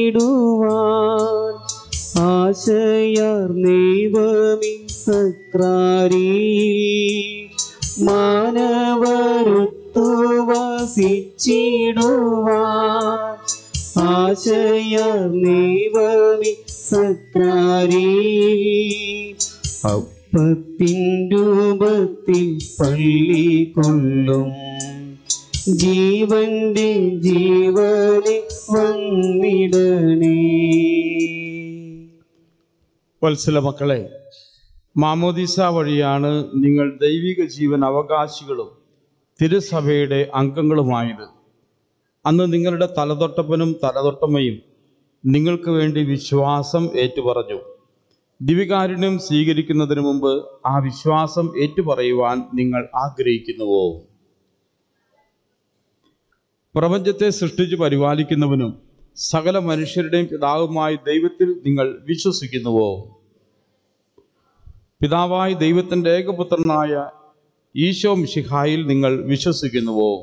മാനവരുത്തുവസിച്ചിടുവാൻ ആശയാർന്നേവമിൻ സക്രാരി. മാനവരുത്തുവസിച്ചിടുവാൻ ആശയാർന്നേവമിൻ സക്രാരി. അപ്പത്തിൻ രൂപത്തിൽ പള്ളി കൊള്ളും ജീവന്റെ ജീവനെ വന്നിടണേ. വത്സല മക്കളെ, മാമോദീസ വഴിയാണ് നിങ്ങൾ ദൈവിക ജീവൻ അവകാശികളും തിരുസഭയുടെ അംഗങ്ങളുമായത്. അന്ന് നിങ്ങളുടെ തലതൊട്ടപ്പനും തലതൊട്ടമ്മയും നിങ്ങൾക്ക് വേണ്ടി വിശ്വാസം ഏറ്റുപറഞ്ഞു. ദിവികാരുണ്യം സ്വീകരിക്കുന്നതിന് മുമ്പ് ആ വിശ്വാസം ഏറ്റുപറയുവാൻ നിങ്ങൾ ആഗ്രഹിക്കുന്നുവോ? പ്രപഞ്ചത്തെ സൃഷ്ടിച്ച് പരിപാലിക്കുന്നവനും സകല മനുഷ്യരുടെയും പിതാവുമായ ദൈവത്തിൽ നിങ്ങൾ വിശ്വസിക്കുന്നുവോ? പിതാവായ ദൈവത്തിൻ്റെ ഏകപുത്രനായ ഈശോ മിശിഹായിൽ നിങ്ങൾ വിശ്വസിക്കുന്നുവോ?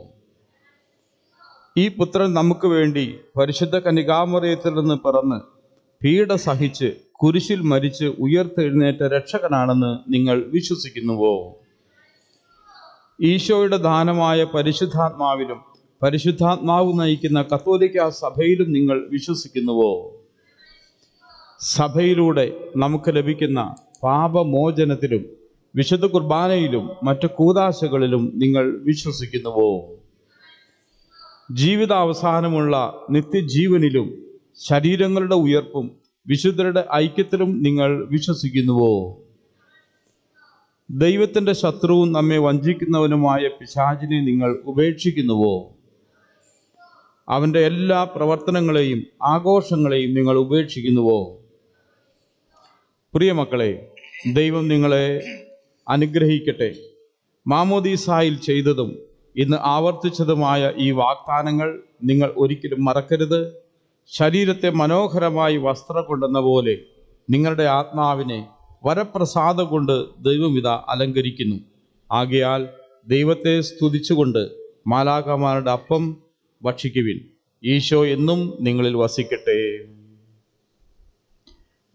ഈ പുത്രൻ നമുക്ക് വേണ്ടി പരിശുദ്ധ കന്യകാമറിയത്തിൽ നിന്ന് പിറന്ന് പീഡ സഹിച്ച് കുരിശിൽ മരിച്ച് ഉയർത്തെഴുന്നേറ്റ രക്ഷകനാണെന്ന് നിങ്ങൾ വിശ്വസിക്കുന്നുവോ? ഈശോയുടെ ദാനമായ പരിശുദ്ധാത്മാവിലും പരിശുദ്ധാത്മാവ് നയിക്കുന്ന കത്തോലിക്ക സഭയിലും നിങ്ങൾ വിശ്വസിക്കുന്നുവോ? സഭയിലൂടെ നമുക്ക് ലഭിക്കുന്ന പാപമോചനത്തിലും വിശുദ്ധ കുർബാനയിലും മറ്റു കൂദാശകളിലും നിങ്ങൾ വിശ്വസിക്കുന്നുവോ? ജീവിതാവസാനമുള്ള നിത്യജീവനിലും ശരീരങ്ങളുടെ ഉയർപ്പും വിശുദ്ധരുടെ ഐക്യത്തിലും നിങ്ങൾ വിശ്വസിക്കുന്നുവോ? ദൈവത്തിൻ്റെ ശത്രുവും നമ്മെ വഞ്ചിക്കുന്നവനുമായ പിശാചിനെ നിങ്ങൾ ഉപേക്ഷിക്കുന്നുവോ? അവൻ്റെ എല്ലാ പ്രവർത്തനങ്ങളെയും ആഘോഷങ്ങളെയും നിങ്ങൾ ഉപേക്ഷിക്കുന്നുവോ? പ്രിയമക്കളെ, ദൈവം നിങ്ങളെ അനുഗ്രഹിക്കട്ടെ. മാമോദീസായിൽ ചെയ്തതും ഇന്ന് ആവർത്തിച്ചതുമായ ഈ വാഗ്ദാനങ്ങൾ നിങ്ങൾ ഒരിക്കലും മറക്കരുത്. ശരീരത്തെ മനോഹരമായി വസ്ത്രം കൊണ്ടെന്ന പോലെ നിങ്ങളുടെ ആത്മാവിനെ വരപ്രസാദം കൊണ്ട് ദൈവമിത അലങ്കരിക്കുന്നു. ആകയാൽ ദൈവത്തെ സ്തുതിച്ചുകൊണ്ട് മാലാഖമാരുടെ അപ്പം ഭക്ഷിക്കുവിൻ. ഈശോ എന്നും നിങ്ങളിൽ വസിക്കട്ടെ.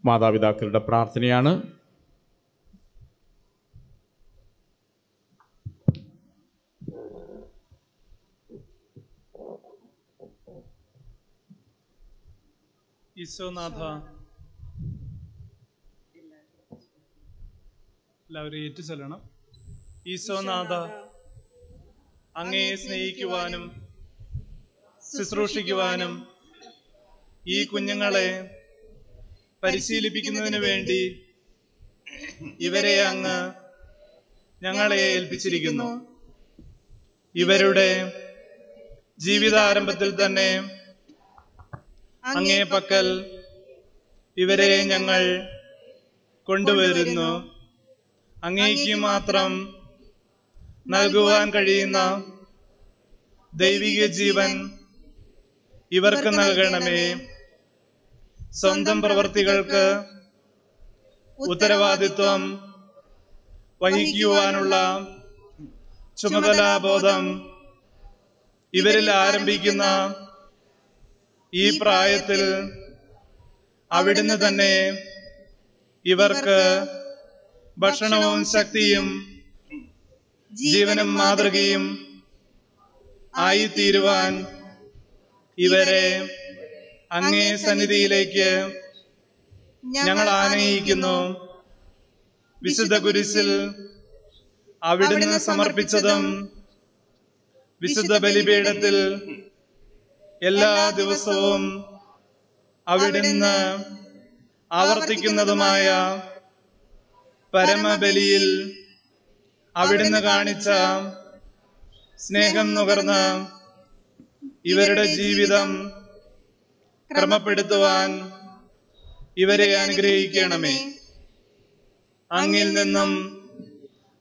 മാതാപിതാക്കളുടെ പ്രാർത്ഥനയാണ്. ഈശോനാഥ, എല്ലാവരും ഏറ്റുചൊല്ലണം. ഈശോനാഥ, അങ്ങയെ സ്നേഹിക്കുവാനും ശുശ്രൂഷിക്കുവാനും ഈ കുഞ്ഞുങ്ങളെ പരിശീലിപ്പിക്കുന്നതിന് വേണ്ടി ഇവരെ അങ്ങ് ഞങ്ങളെ ഏൽപ്പിച്ചിരിക്കുന്നു. ഇവരുടെ ജീവിതാരംഭത്തിൽ തന്നെ അങ്ങേ പക്കൽ ഇവരെ ഞങ്ങൾ കൊണ്ടുവരുന്നു. അങ്ങേക്ക് മാത്രം നൽകുവാൻ കഴിയുന്ന ദൈവിക ജീവൻ ഇവർക്ക് നൽകണമേ. സ്വന്തം പ്രവൃത്തികൾക്ക് ഉത്തരവാദിത്വം വഹിക്കുവാനുള്ള ചുമതലാബോധം ഇവരിൽ ആരംഭിക്കുന്ന ഈ പ്രായത്തിൽ അവിടുന്ന് തന്നെ ഇവർക്ക് ഭക്ഷണവും ശക്തിയും ജീവനും മാതൃകയും ആയിത്തീരുവാൻ ഇവരെ അങ്ങേ സന്നിധിയിലേക്ക് ഞങ്ങൾ ആനയിക്കുന്നു. വിശുദ്ധ കുരിശിൽ അവിടുന്ന് സമർപ്പിച്ചതും വിശുദ്ധ ബലിപീഠത്തിൽ എല്ലാ ദിവസവും അവിടുന്ന് ആവർത്തിക്കുന്നതുമായ പരമബലിയിൽ അവിടുന്ന് കാണിച്ച സ്നേഹം നുകർന്ന് ഇവരുടെ ജീവിതം ക്രമപ്പെടുത്തുവാൻ ഇവരെ അനുഗ്രഹിക്കണമേ. അങ്ങിൽ നിന്നും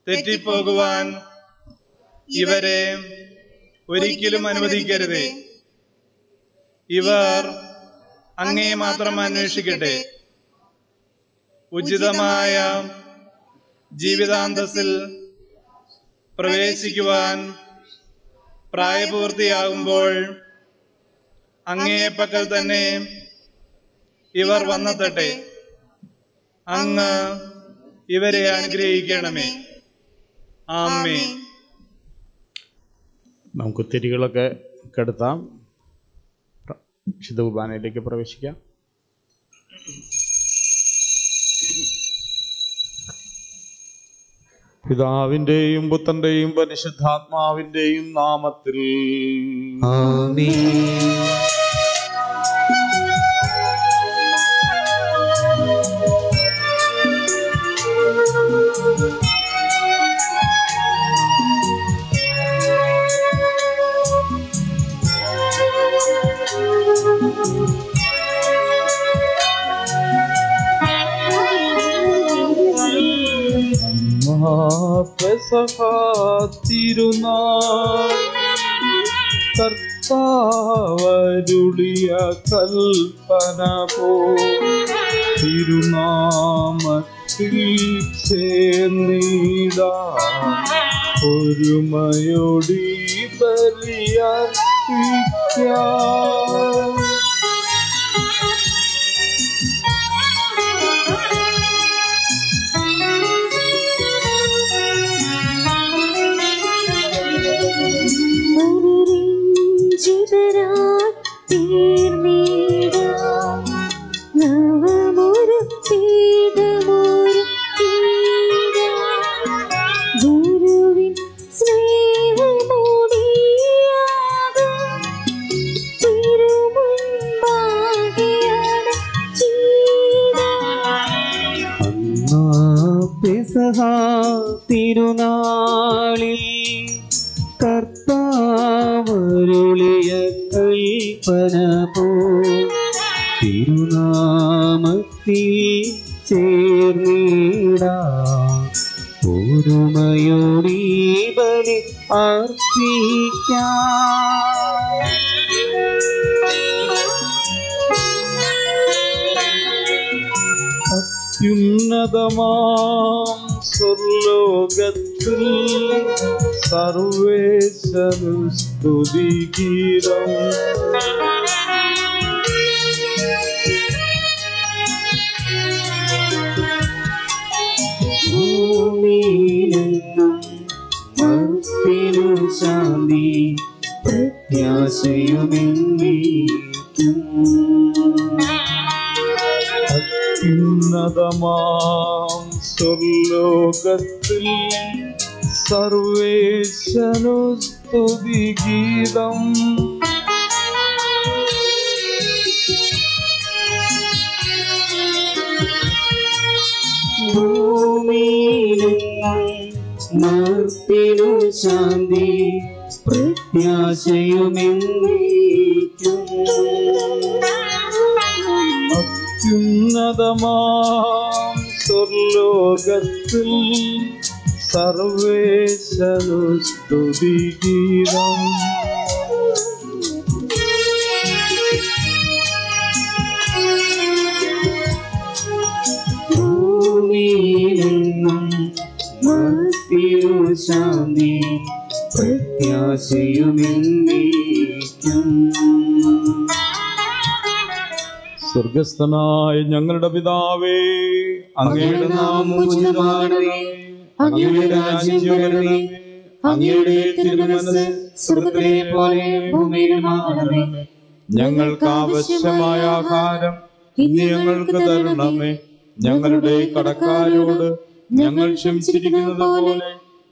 തെറ്റിപ്പോകുവാൻ ഇവരെ ഒരിക്കലും അനുവദിക്കരുതേ. ഇവർ അങ്ങേ മാത്രം അന്വേഷിക്കട്ടെ. ഉചിതമായ ജീവിതാന്തസ്സിൽ പ്രവേശിക്കുവാൻ പ്രായപൂർത്തിയാകുമ്പോൾ അങ്ങേപ്പക്കൽ തന്നെ ഇവർ വന്നെത്തട്ടെ. അങ്ങ് ഇവരെ അനുഗ്രഹിക്കണമേ. ആമേൻ. നമുക്ക് തിരികളൊക്കെ കെടുത്താം. വിശുദ്ധ കുർബാനയിലേക്ക് പ്രവേശിക്കാം. പിതാവിന്റെയും പുത്രന്റെയും പരിശുദ്ധാത്മാവിന്റെയും നാമത്തിൽ ആമേൻ. പെസഹ തിരുനാൾ കർത്താവരുളിയ കൽപ്പന പോ തിരുനാമത്തിൽ ചേർന്നിടാം ഒരുമയോടി ബലിയർപ്പിക്കാം. പെസഹ തിരുനാളിൽ കർത്താവരുളിയ കൽപ്പന പോ തിരുനാമത്തിൽ ചേർന്നിടാം ഒരുമയോടി ബലി അർപ്പിക്കാം. അത്യുന്നതമാം സ്വർലോകത്തിൽ സർവേശ്വര സ്തുതിഗീതം. ഭൂമിയിലെങ്ങും മർത്യനു ശാന്തി പ്രത്യാശയുമെന്നേക്കും. അത്യുന്നതമാം സ്വർലോകത്തിൽ സർവേശ്വര സ്തുതിഗീതം. ഭൂമിയിലെങ്ങും മർത്യനു ശാന്തി പ്രത്യാശയുമെന്നേക്കും. അത്യുന്നതമാം സ്വർലോകത്തിൽ സർവേശ്വര സ്തുതിഗീതം. ഭൂമിയിലെങ്ങും മർത്യനു ശാന്തി പ്രത്യാശയുമെന്നേക്കും. സ്വർഗസ്ഥനായ ഞങ്ങളുടെ പിതാവേ, അങ്ങയുടെ നാമം ഉചിതമാകണമേ, അങ്ങയുടെ രാജ്യം വരണമേ, അങ്ങയുടെ തിരുമനസ്സ് സ്വർഗ്ഗത്തിലെ പോലെ ഭൂമിയിലുമാകണമേ. ഞങ്ങൾക്ക് ആവശ്യമായ ആഹാരം ഇന്ന് ഞങ്ങൾക്ക് തരണമേ. ഞങ്ങളുടെ കടക്കാരോട് ഞങ്ങൾ ക്ഷമിച്ചിരിക്കുന്നത് പോലെ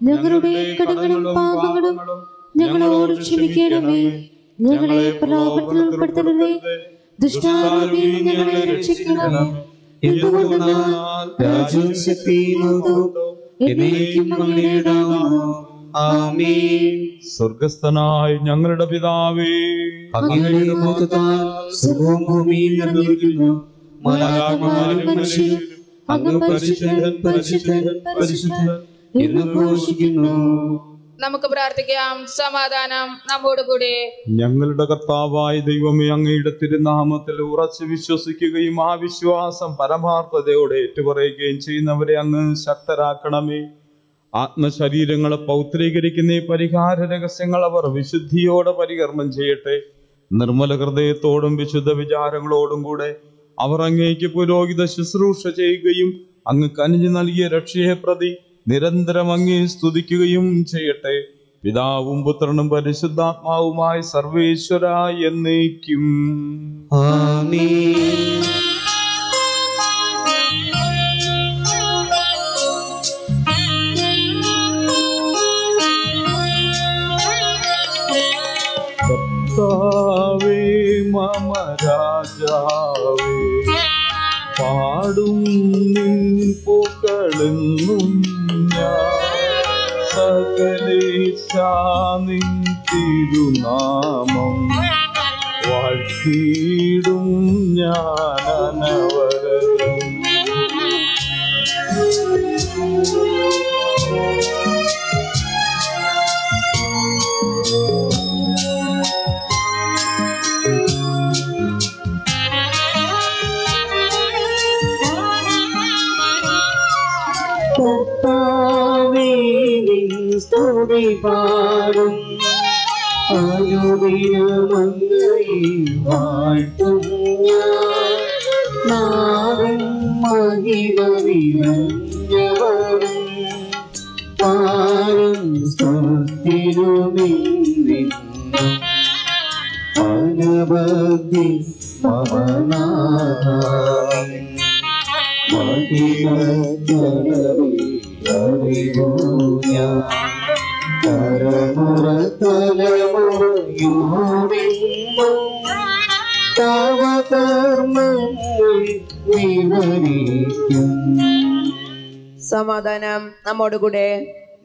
ഞങ്ങളുടെ കടങ്ങളും പാപങ്ങളും ഞങ്ങളോട് ക്ഷമിക്കണമേ. ഞങ്ങളെ പ്രലോഭനത്തിൽ ഉൾപ്പെടുത്തരുതേ, ദുഷ്ടാരൂപിയിൽ ഞങ്ങളെ രക്ഷിക്കണമേ. എന്തുകൊണ്ടാൽ രാജ്യവും ശക്തിയും മഹത്വവും എന്നേക്കും അങ്ങയുടേതാകുന്നു. ആമേൻ. സ്വർഗസ്ഥനായ ഞങ്ങളുടെ പിതാവേ, അങ്ങയുടെ മഹത്വത്താൽ സ്വർഗ്ഗവും ഭൂമിയും നിറഞ്ഞിരിക്കുന്നു. മാലാഖമാരും മനുഷ്യരും അങ്ങ് പരിശുദ്ധൻ പരിശുദ്ധൻ പരിശുദ്ധൻ എന്ന് ഘോഷിക്കുന്നു. നമുക്ക് പ്രാർത്ഥിക്കാം. സമാധാനം നമ്മോടുകൂടെ. ഞങ്ങളുടെ കർത്താവായ ദൈവമേ, അങ്ങയുടെ തിരുനാമത്തിൽ ഉറച്ചു വിശ്വസിക്കുകയും ആ വിശ്വാസം പരമാർത്ഥതയോടെ ഏറ്റുപറയുകയും ചെയ്യുന്നവരെ അങ്ങ് ശക്തരാക്കണമേ. ആത്മശരീരങ്ങളെ പൗത്രീകരിക്കുന്ന ഈ പരിഹാര രഹസ്യങ്ങൾ അവർ വിശുദ്ധിയോടെ പരികർമ്മം ചെയ്യട്ടെ. നിർമ്മല ഹൃദയത്തോടും വിശുദ്ധ വിചാരങ്ങളോടും കൂടെ അവർ അങ്ങേക്ക് പുരോഹിത ശുശ്രൂഷ ചെയ്യുകയും അങ്ങ് കനിഞ്ഞു നൽകിയ രക്ഷയെ പ്രതി നിരന്തരം അങ്ങേ സ്തുതിക്കുകയും ചെയ്യട്ടെ. പിതാവും പുത്രനും പരിശുദ്ധാത്മാവുമായ സർവേശ്വര എന്നേക്കും. ആമേൻ. കർത്താവേ മമ രാജാവേ, പാടും നിൻ പുകഴെന്നും ഞാൻ. സകലേശാ നിൻ തിരുനാമം വാഴ്ത്തിയിടും ഞാൻ അനവരതം. കർത്താവേ നിൻ സ്തുതി പാടും, അനുദിനം അങ്ങയെ വാഴ്ത്തും ഞാൻ. നാവിൻ മഹിമ നിറഞ്ഞവരും പാടും സ്തുതിരുമെന്നും അനവധി പവനാഥൻ. തലമുറ തലമുറയോടെന്നും തവ കർമ്മങ്ങൾ വിവരിക്കും. സമാധാനം നമ്മോടുകൂടെ.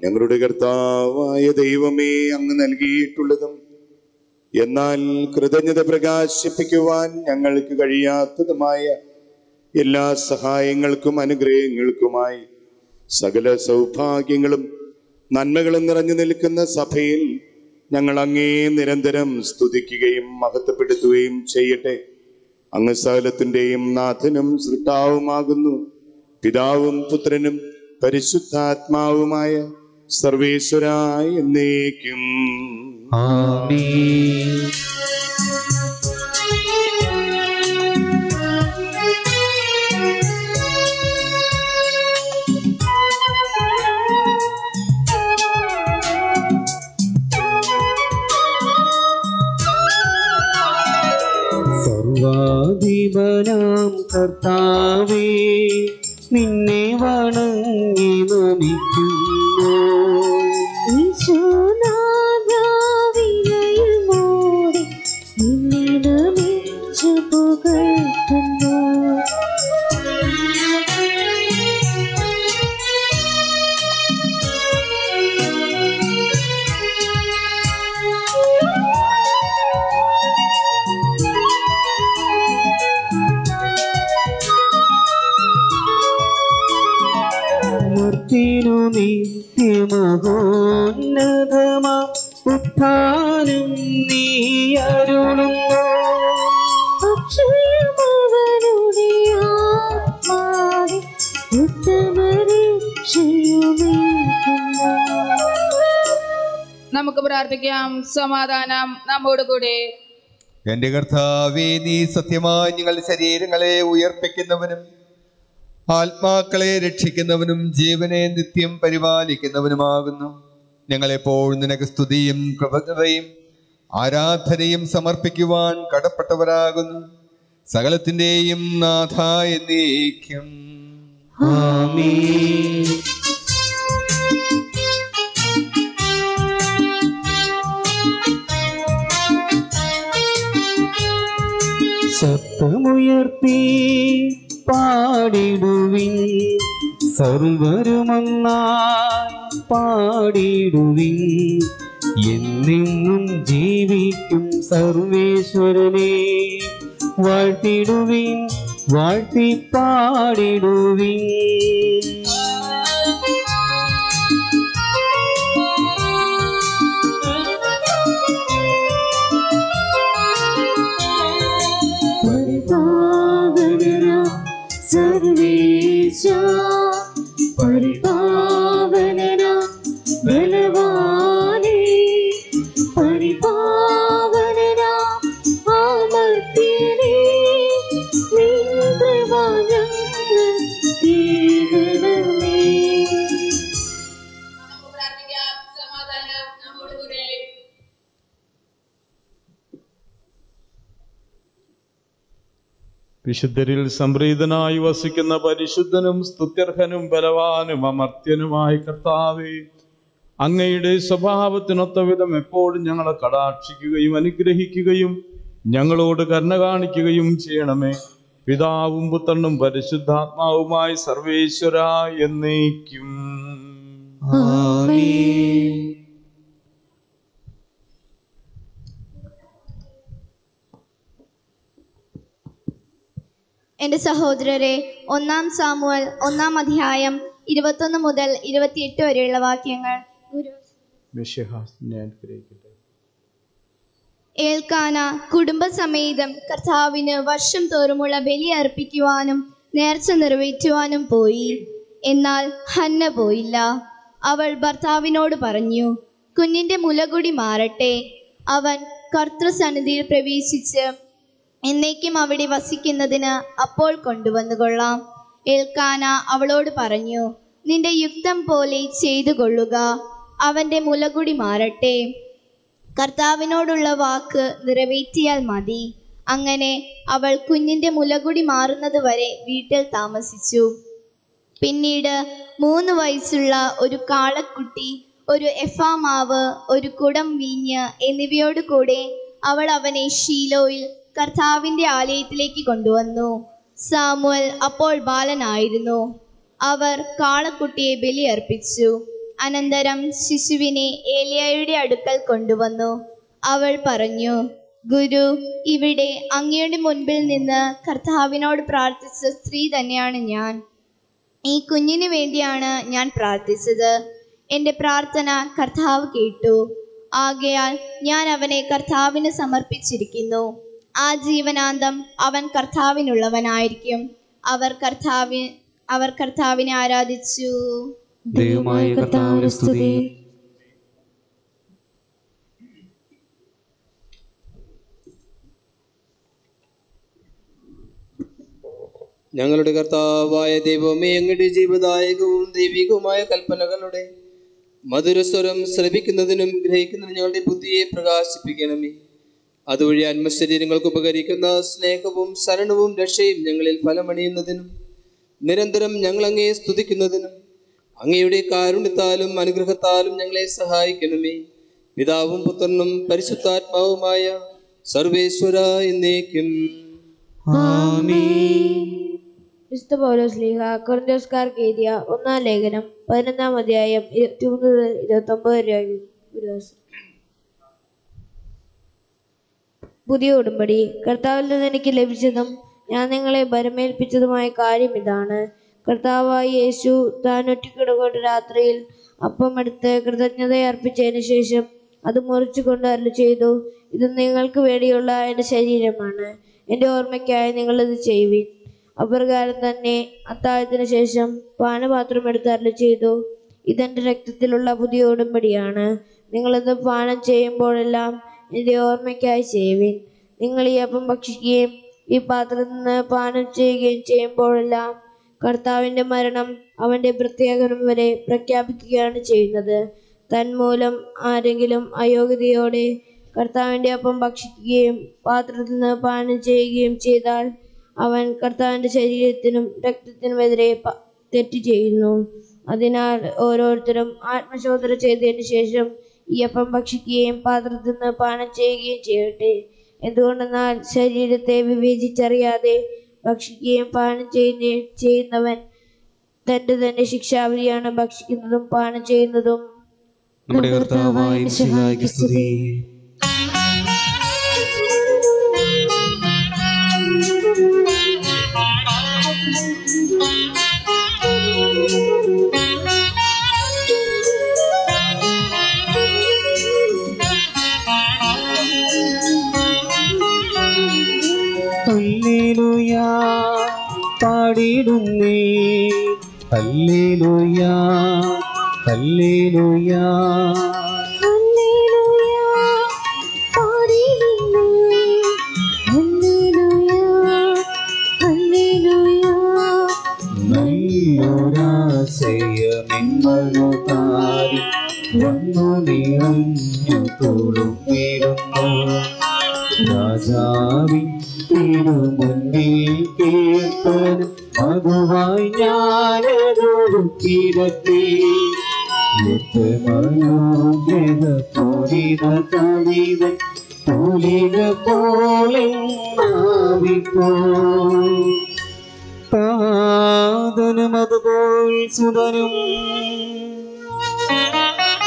ഞങ്ങളുടെ കർത്താവായ ദൈവമേ, അങ്ങ് നൽകിയിട്ടുള്ളതും എന്നാൽ കൃതജ്ഞത പ്രകാശിപ്പിക്കുവാൻ ഞങ്ങൾക്ക് കഴിയാത്തതുമായ എല്ലാ സഹായങ്ങൾക്കും അനുഗ്രഹങ്ങൾക്കുമായി സകല സൗഭാഗ്യങ്ങളും നന്മകളും നിറഞ്ഞു നിൽക്കുന്ന സഭയിൽ ഞങ്ങൾ അങ്ങേ നിരന്തരം സ്തുതിക്കുകയും മഹത്വപ്പെടുത്തുകയും ചെയ്യട്ടെ. അങ്ങ് സകലത്തിൻ്റെയും നാഥനും സൃഷ്ടാവുമാകുന്നു. പിതാവും പുത്രനും പരിശുദ്ധാത്മാവുമായ സർവേശ്വരായ എന്നേക്കും. ആമേൻ. സർവാധിപനാം കർത്താവേ, നിന്നെ വണങ്ങി നമിക്കുന്നു. ഈശോനാഥാവിനയമോടെ നിന്നെ നമിച്ചു പുകഴ്ത്തുന്നു. മൂർത്തിനു നിത്യമഹോന്നതമാം ഉത്ഥാനം നീ അരുളുന്നു. അക്ഷയമവനുടെ ആത്മാവിൽ ഉത്തമരക്ഷയുമേകുന്നു. നമുക്ക് പ്രാർത്ഥിക്കാം. സമാധാനം നമ്മോടുകൂടെ. എന്റെ കർത്താവേ, നീ സത്യമായി ഞങ്ങളുടെ ശരീരങ്ങളെ ഉയർപ്പിക്കുന്നവനും ആത്മാക്കളെ രക്ഷിക്കുന്നവനും ജീവനെ നിത്യം പരിപാലിക്കുന്നവനുമാകുന്നു. ഞങ്ങളെപ്പോഴും നിനക്ക് സ്തുതിയും കൃതജ്ഞതയും ആരാധനയും സമർപ്പിക്കുവാൻ കടപ്പെട്ടവരാകുന്നു. സകലത്തിന്റെയും നാഥ എന്നേക്കും. ആമേൻ. ശബ്ദമുയർത്തി പാടിടുവിൻ, സർവരുമൊന്നായി പാടിടുവിൻ. എന്നെന്നും ജീവിക്കും സർവേശ്വരനെ വാഴ്ത്തിടുവിൻ, വാഴ്ത്തി പാടിടുവിൻ. സർവേശ പരിപാവന ബലവാനേ, പരിപാവന അമർത്യനേ, നിൻ കൃപ ഞങ്ങൾ കേൾക്കണമേ. നമുക്ക് പ്രാർത്ഥിക്കാം. സമാധാനം നമ്മോടുകൂടെ. വിശുദ്ധരിൽ സംപ്രീതനായി വസിക്കുന്ന പരിശുദ്ധനും സ്തുത്യർഹനും ബലവാനും അമർത്യനുമായ കർത്താവേ, അങ്ങയുടെ സ്വഭാവത്തിനൊത്ത വിധം എപ്പോഴും ഞങ്ങളെ കടാക്ഷിക്കുകയും അനുഗ്രഹിക്കുകയും ഞങ്ങളോട് കരുണ കാണിക്കുകയും ചെയ്യണമേ. പിതാവും പുത്രനും പരിശുദ്ധാത്മാവുമായി സർവേശ്വര എന്നേക്കും. ആമേൻ. എന്റെ സഹോദരരെ, 1 സാമുവേൽ 1 അധ്യായം 21 മുതൽ 28 വരെയുള്ള വാക്യങ്ങൾ. ഏൽക്കാന കുടുംബസമേതം കർത്താവിന് വർഷം തോറുമുള്ള ബലി അർപ്പിക്കുവാനും നേർച്ച നിറവേറ്റുവാനും പോയി. എന്നാൽ ഹന്ന പോയില്ല. അവൾ ഭർത്താവിനോട് പറഞ്ഞു, കുഞ്ഞിന്റെ മുലകുടി മാറട്ടെ, അവൻ കർത്തൃസന്നിധിയിൽ പ്രവേശിച്ച് എന്നേക്കും അവിടെ വസിക്കുന്നതിന് അപ്പോൾ കൊണ്ടുവന്നുകൊള്ളാം. ഏൽക്കാന അവളോട് പറഞ്ഞു, നിന്റെ യുക്തം പോലെ ചെയ്തു കൊള്ളുക, അവന്റെ മുലകുടി മാറട്ടെ, കർത്താവിനോടുള്ള വാക്ക് നിറവേറ്റിയാൽ മതി. അങ്ങനെ അവൾ കുഞ്ഞിന്റെ മുലകുടി മാറുന്നത് വരെ വീട്ടിൽ താമസിച്ചു. പിന്നീട് 3 വയസ്സുള്ള ഒരു കാളക്കുട്ടി, ഒരു എഫാ മാവ്, ഒരു കുടം വീഞ്ഞ് എന്നിവയോട് കൂടെ അവൾ അവനെ ശീലോയിൽ കർത്താവിന്റെ ആലയത്തിലേക്ക് കൊണ്ടുവന്നു. സാമുവൽ അപ്പോൾ ബാലനായിരുന്നു. അവർ കാളക്കുട്ടിയെ ബലിയർപ്പിച്ചു. അനന്തരം ശിശുവിനെ ഏലിയായുടെ അടുക്കൽ കൊണ്ടുവന്നു. അവൾ പറഞ്ഞു, ഗുരു, ഇവിടെ അങ്ങയുടെ മുൻപിൽ നിന്ന് കർത്താവിനോട് പ്രാർത്ഥിച്ച സ്ത്രീ തന്നെയാണ് ഞാൻ. ഈ കുഞ്ഞിന് വേണ്ടിയാണ് ഞാൻ പ്രാർത്ഥിച്ചത്. എൻ്റെ പ്രാർത്ഥന കർത്താവ് കേട്ടു. ആകയാൽ ഞാൻ അവനെ കർത്താവിന് സമർപ്പിച്ചിരിക്കുന്നു. ആ ജീവനാന്തം അവൻ കർത്താവിനുള്ളവനായിരിക്കും. അവർ കർത്താവിനെ ആരാധിച്ചു. ദൈവമായ കർത്താവിനെ സ്തുതി. ഞങ്ങളുടെ കർത്താവായ ദൈവമേ, അങ്ങയുടെ ജീവദായകവും ദൈവികവുമായ കൽപ്പനകളുടെ മധുരസ്വരം ശ്രവിക്കുന്നതിനും ഗ്രഹിക്കുന്നതിനും ഞങ്ങളുടെ ബുദ്ധിയെ പ്രകാശിപ്പിക്കണമേ. അതുവഴി ആത്മശരീരങ്ങൾക്ക് ഉപകരിക്കുന്ന സ്നേഹവും ശരണവും രക്ഷയും ഞങ്ങളിൽ ഫലമണിയുന്നതിനും നിരന്തരം ഞങ്ങൾ അങ്ങയെ സ്തുതിക്കുന്നതിനും അങ്ങയുടെ കാരുണ്യത്താലും അനുഗ്രഹത്താലും ഞങ്ങളെ സഹായിക്കണമേ. പിതാവും പുത്രനും പരിശുദ്ധാത്മാവുമായ സർവേശ്വര എന്നേക്കും. ആമേൻ. വിശുദ്ധ പൗലോസ്ലീഹ കൊരിന്ത്യർക്കാർക്ക് എഴുതിയ 1 ലേഖനം 11 അധ്യായം 23 മുതൽ 29 വരെ. പുതിയ ഉടമ്പടി. കർത്താവിൽ നിന്ന് എനിക്ക് ലഭിച്ചതും ഞാൻ നിങ്ങളെ ഭരമേൽപ്പിച്ചതുമായ കാര്യം ഇതാണ്: കർത്താവായ യേശു താൻ ഒറ്റക്കിടകൊണ്ട് രാത്രിയിൽ അപ്പമെടുത്ത് കൃതജ്ഞത അർപ്പിച്ചതിന് ശേഷം അത് മുറിച്ചുകൊണ്ട് അരുളി ചെയ്തു, ഇത് നിങ്ങൾക്ക് വേണ്ടിയുള്ള എൻ്റെ ശരീരമാണ്, എൻ്റെ ഓർമ്മയ്ക്കായി നിങ്ങളിത് ചെയ്യുവിൻ. അപ്രകാരം തന്നെ അത്താഴത്തിന് ശേഷം പാനപാത്രം എടുത്ത് അരുളി ചെയ്തു, ഇതെൻ്റെ രക്തത്തിലുള്ള പുതിയ ഉടമ്പടിയാണ്. നിങ്ങളിത് പാനം ചെയ്യുമ്പോഴെല്ലാം എൻ്റെ ഓർമ്മയ്ക്കായി ചെയ്യുവിൻ. നിങ്ങൾ ഈ അപ്പം ഭക്ഷിക്കുകയും ഈ പാത്രത്തിൽ നിന്ന് പാനം ചെയ്യുകയും ചെയ്യുമ്പോഴെല്ലാം കർത്താവിൻ്റെ മരണം അവൻ്റെ പ്രത്യാഗമനം വരെ പ്രഖ്യാപിക്കുകയാണ് ചെയ്യുന്നത്. തന്മൂലം ആരെങ്കിലും അയോഗ്യതയോടെ കർത്താവിൻ്റെ അപ്പം ഭക്ഷിക്കുകയും പാത്രത്തിൽ നിന്ന് പാനം ചെയ്യുകയും ചെയ്താൽ അവൻ കർത്താവിൻ്റെ ശരീരത്തിനും രക്തത്തിനുമെതിരെ തെറ്റ് ചെയ്യുന്നു. അതിനാൽ ഓരോരുത്തരും ആത്മശോധന ചെയ്തതിന് ശേഷം ഈ അപ്പം ഭക്ഷിക്കുകയും പാത്രത്തിൽ നിന്ന് പാനം ചെയ്യുകയും ചെയ്യട്ടെ. എന്തുകൊണ്ടെന്നാൽ ശരീരത്തെ വിവേചിച്ചറിയാതെ ഭക്ഷിക്കുകയും പാനം ചെയ്യുന്നവൻ തന്റെ ശിക്ഷാവിധിയാണ് ഭക്ഷിക്കുന്നതും പാനം ചെയ്യുന്നതും. നമ്മുടെ കർത്താവായ മിശിഹായ്ക്ക് സ്തുതി. ഹല്ലേലൂയ പാടിടുന്നേ, ഹല്ലേലൂയ ഹല്ലേലൂയ നല്ലൊരാശയമെന്മനുതാരി വന്നു നിറഞ്ഞു തുളുമ്പിടുന്നു. രാജാവിൻ തിരുമുന്നിൽ കീർത്തനം മധുവായി ഞാനതൊടുക്കിടത്തെ. മനോജത പൂരിത കവിതൻ തൂലിക പോലെ നാവിപ്പോ. താതനും അതുപോൽ സുതനും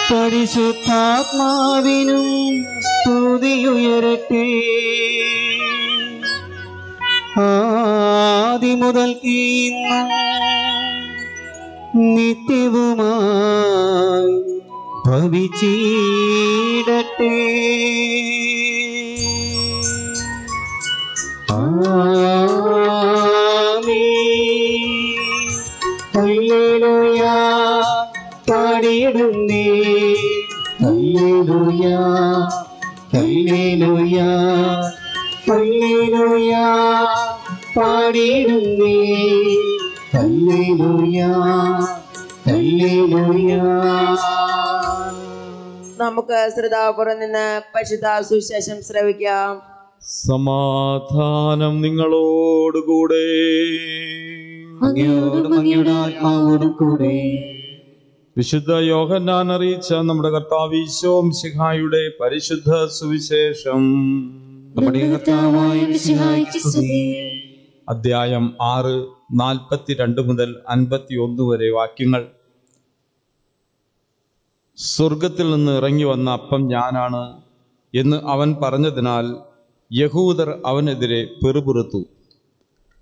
പരിശുദ്ധാത്മാവിനും സ്തുതിയുയരട്ടെ. ആദിമുതൽക്ക് ഇന്നും നിത്യവുമായി ഭവിച്ചിടട്ടെ. ആമീൻ. ഹല്ലേലൂയ പാടിടുന്നേ, ഹല്ലേലൂയ ഹല്ലേലൂയ ഹല്ലേലൂയ പാടിടുന്നേ, ഹല്ലേലൂയ ഹല്ലേലൂയ. നമുക്ക് ശ്രദ്ധാപുറം നിന്ന് പരിശുദ്ധ സുവിശേഷം ശ്രവിക്കാം. സമാധാനം നിങ്ങളോടുകൂടെ. അങ്ങയോടും അങ്ങയുടെ ആത്മാവോടും കൂടെ. വിശുദ്ധ യോഹന്നാൻ അറിയിച്ച നമ്മുടെ കർത്താവ് ഈശോ മിശിഹായുടെ പരിശുദ്ധ സുവിശേഷം. നമ്മുടെ കർത്താവായ മിശിഹായ്ക്ക് സ്തുതി. അധ്യായം 6 42 മുതൽ 51 വരെ വാക്യങ്ങൾ. സ്വർഗത്തിൽ നിന്ന് ഇറങ്ങി വന്ന അപ്പം ഞാനാണ് എന്ന് അവൻ പറഞ്ഞതിനാൽ യഹൂദർ അവനെതിരെ പിറുപിറുത്തു.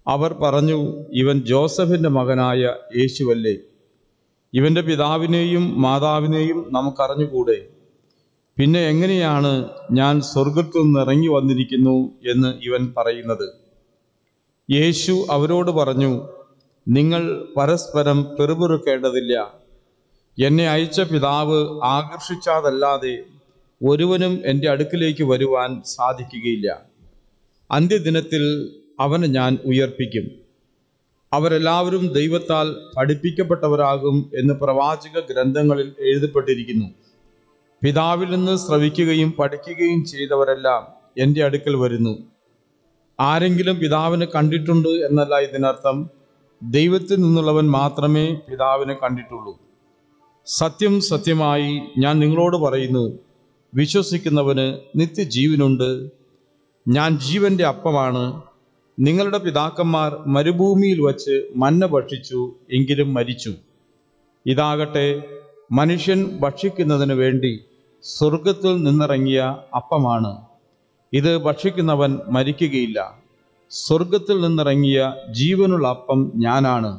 അവർ പറഞ്ഞു, ഇവൻ ജോസഫിന്റെ മകനായ യേശുവല്ലേ? ഇവന്റെ പിതാവിനെയും മാതാവിനെയും നമുക്കറിഞ്ഞുകൂടെ? പിന്നെ എങ്ങനെയാണ് ഞാൻ സ്വർഗത്തിൽ നിന്ന് ഇറങ്ങി വന്നിരിക്കുന്നു എന്ന് ഇവൻ പറയുന്നത്? യേശു അവരോട് പറഞ്ഞു, നിങ്ങൾ പരസ്പരം പിറുപിറുക്കേണ്ടതില്ല. എന്നെ അയച്ച പിതാവ് ആകർഷിച്ചാതല്ലാതെ ഒരുവനും എൻ്റെ അടുക്കിലേക്ക് വരുവാൻ സാധിക്കുകയില്ല. അന്ത്യദിനത്തിൽ അവനെ ഞാൻ ഉയർപ്പിക്കും. അവരെല്ലാവരും ദൈവത്താൽ പഠിപ്പിക്കപ്പെട്ടവരാകും എന്ന് പ്രവാചക ഗ്രന്ഥങ്ങളിൽ എഴുതപ്പെട്ടിരിക്കുന്നു. പിതാവിൽ നിന്ന് ശ്രവിക്കുകയും പഠിക്കുകയും ചെയ്തവരെല്ലാം എൻ്റെ അടുക്കൽ വരുന്നു. ആരെങ്കിലും പിതാവിനെ കണ്ടിട്ടുണ്ട് എന്നല്ല ഇതിനർത്ഥം. ദൈവത്തിൽ നിന്നുള്ളവൻ മാത്രമേ പിതാവിനെ കണ്ടിട്ടുള്ളൂ. സത്യം സത്യമായി ഞാൻ നിങ്ങളോട് പറയുന്നു, വിശ്വസിക്കുന്നവന് നിത്യജീവനുണ്ട്. ഞാൻ ജീവന്റെ അപ്പമാണ്. നിങ്ങളുടെ പിതാക്കന്മാർ മരുഭൂമിയിൽ വച്ച് മന്ന ഭക്ഷിച്ചു, എങ്കിലും മരിച്ചു. ഇതാകട്ടെ മനുഷ്യൻ ഭക്ഷിക്കുന്നതിന് വേണ്ടി സ്വർഗത്തിൽ നിന്നിറങ്ങിയ അപ്പമാണ്. ഇത് ഭക്ഷിക്കുന്നവൻ മരിക്കുകയില്ല. സ്വർഗത്തിൽ നിന്നിറങ്ങിയ ജീവനുള്ള അപ്പം ഞാനാണ്.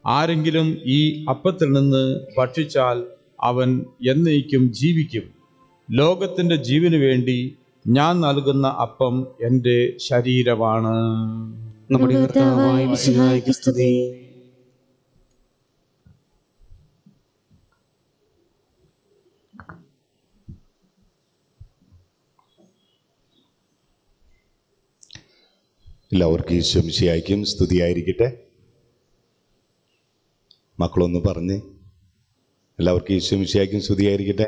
ആരെങ്കിലും ഈ അപ്പത്തിൽ നിന്ന് ഭക്ഷിച്ചാൽ അവൻ എന്നേക്കും ജീവിക്കും. ലോകത്തിൻ്റെ ജീവന് വേണ്ടി ഞാൻ നൽകുന്ന അപ്പം എൻ്റെ ശരീരമാണ്. നമ്മുടെ കർത്താവായ മിശിഹായ്ക്ക് സ്തുതി. എല്ലാവർക്കും ഈശോ മിശിഹായ്ക്കും സ്തുതിയായിരിക്കട്ടെ. മക്കളൊന്ന് പറഞ്ഞ് എല്ലാവർക്കും ഈശോ മിശിഹായ്ക്കും സ്തുതിയായിരിക്കട്ടെ.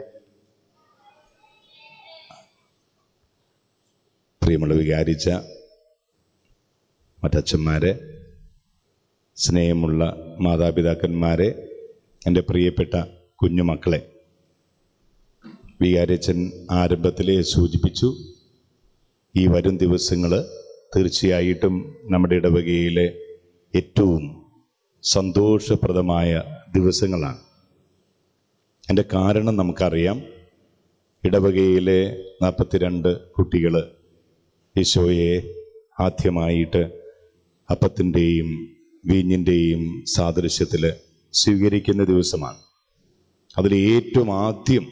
പ്രിയമുള്ള വികാരിച്ച മറ്റച്ഛന്മാരെ, സ്നേഹമുള്ള മാതാപിതാക്കന്മാരെ, എൻ്റെ പ്രിയപ്പെട്ട കുഞ്ഞുമക്കളെ, വികാരിച്ചൻ ആരംഭത്തിലെ സൂചിപ്പിച്ചു, ഈ വരും ദിവസങ്ങൾ തീർച്ചയായിട്ടും നമ്മുടെ ഇടവകയിലെ ഏറ്റവും സന്തോഷപ്രദമായ ദിവസങ്ങളാണ്. എൻ്റെ കാരണം നമുക്കറിയാം. ഇടവകയിലെ 42 കുട്ടികൾ ഈശോയെ ആദ്യമായിട്ട് അപ്പത്തിൻ്റെയും വീഞ്ഞിൻ്റെയും സാദൃശ്യത്തിൽ സ്വീകരിക്കുന്ന ദിവസമാണ്. അതിൽ ഏറ്റവും ആദ്യം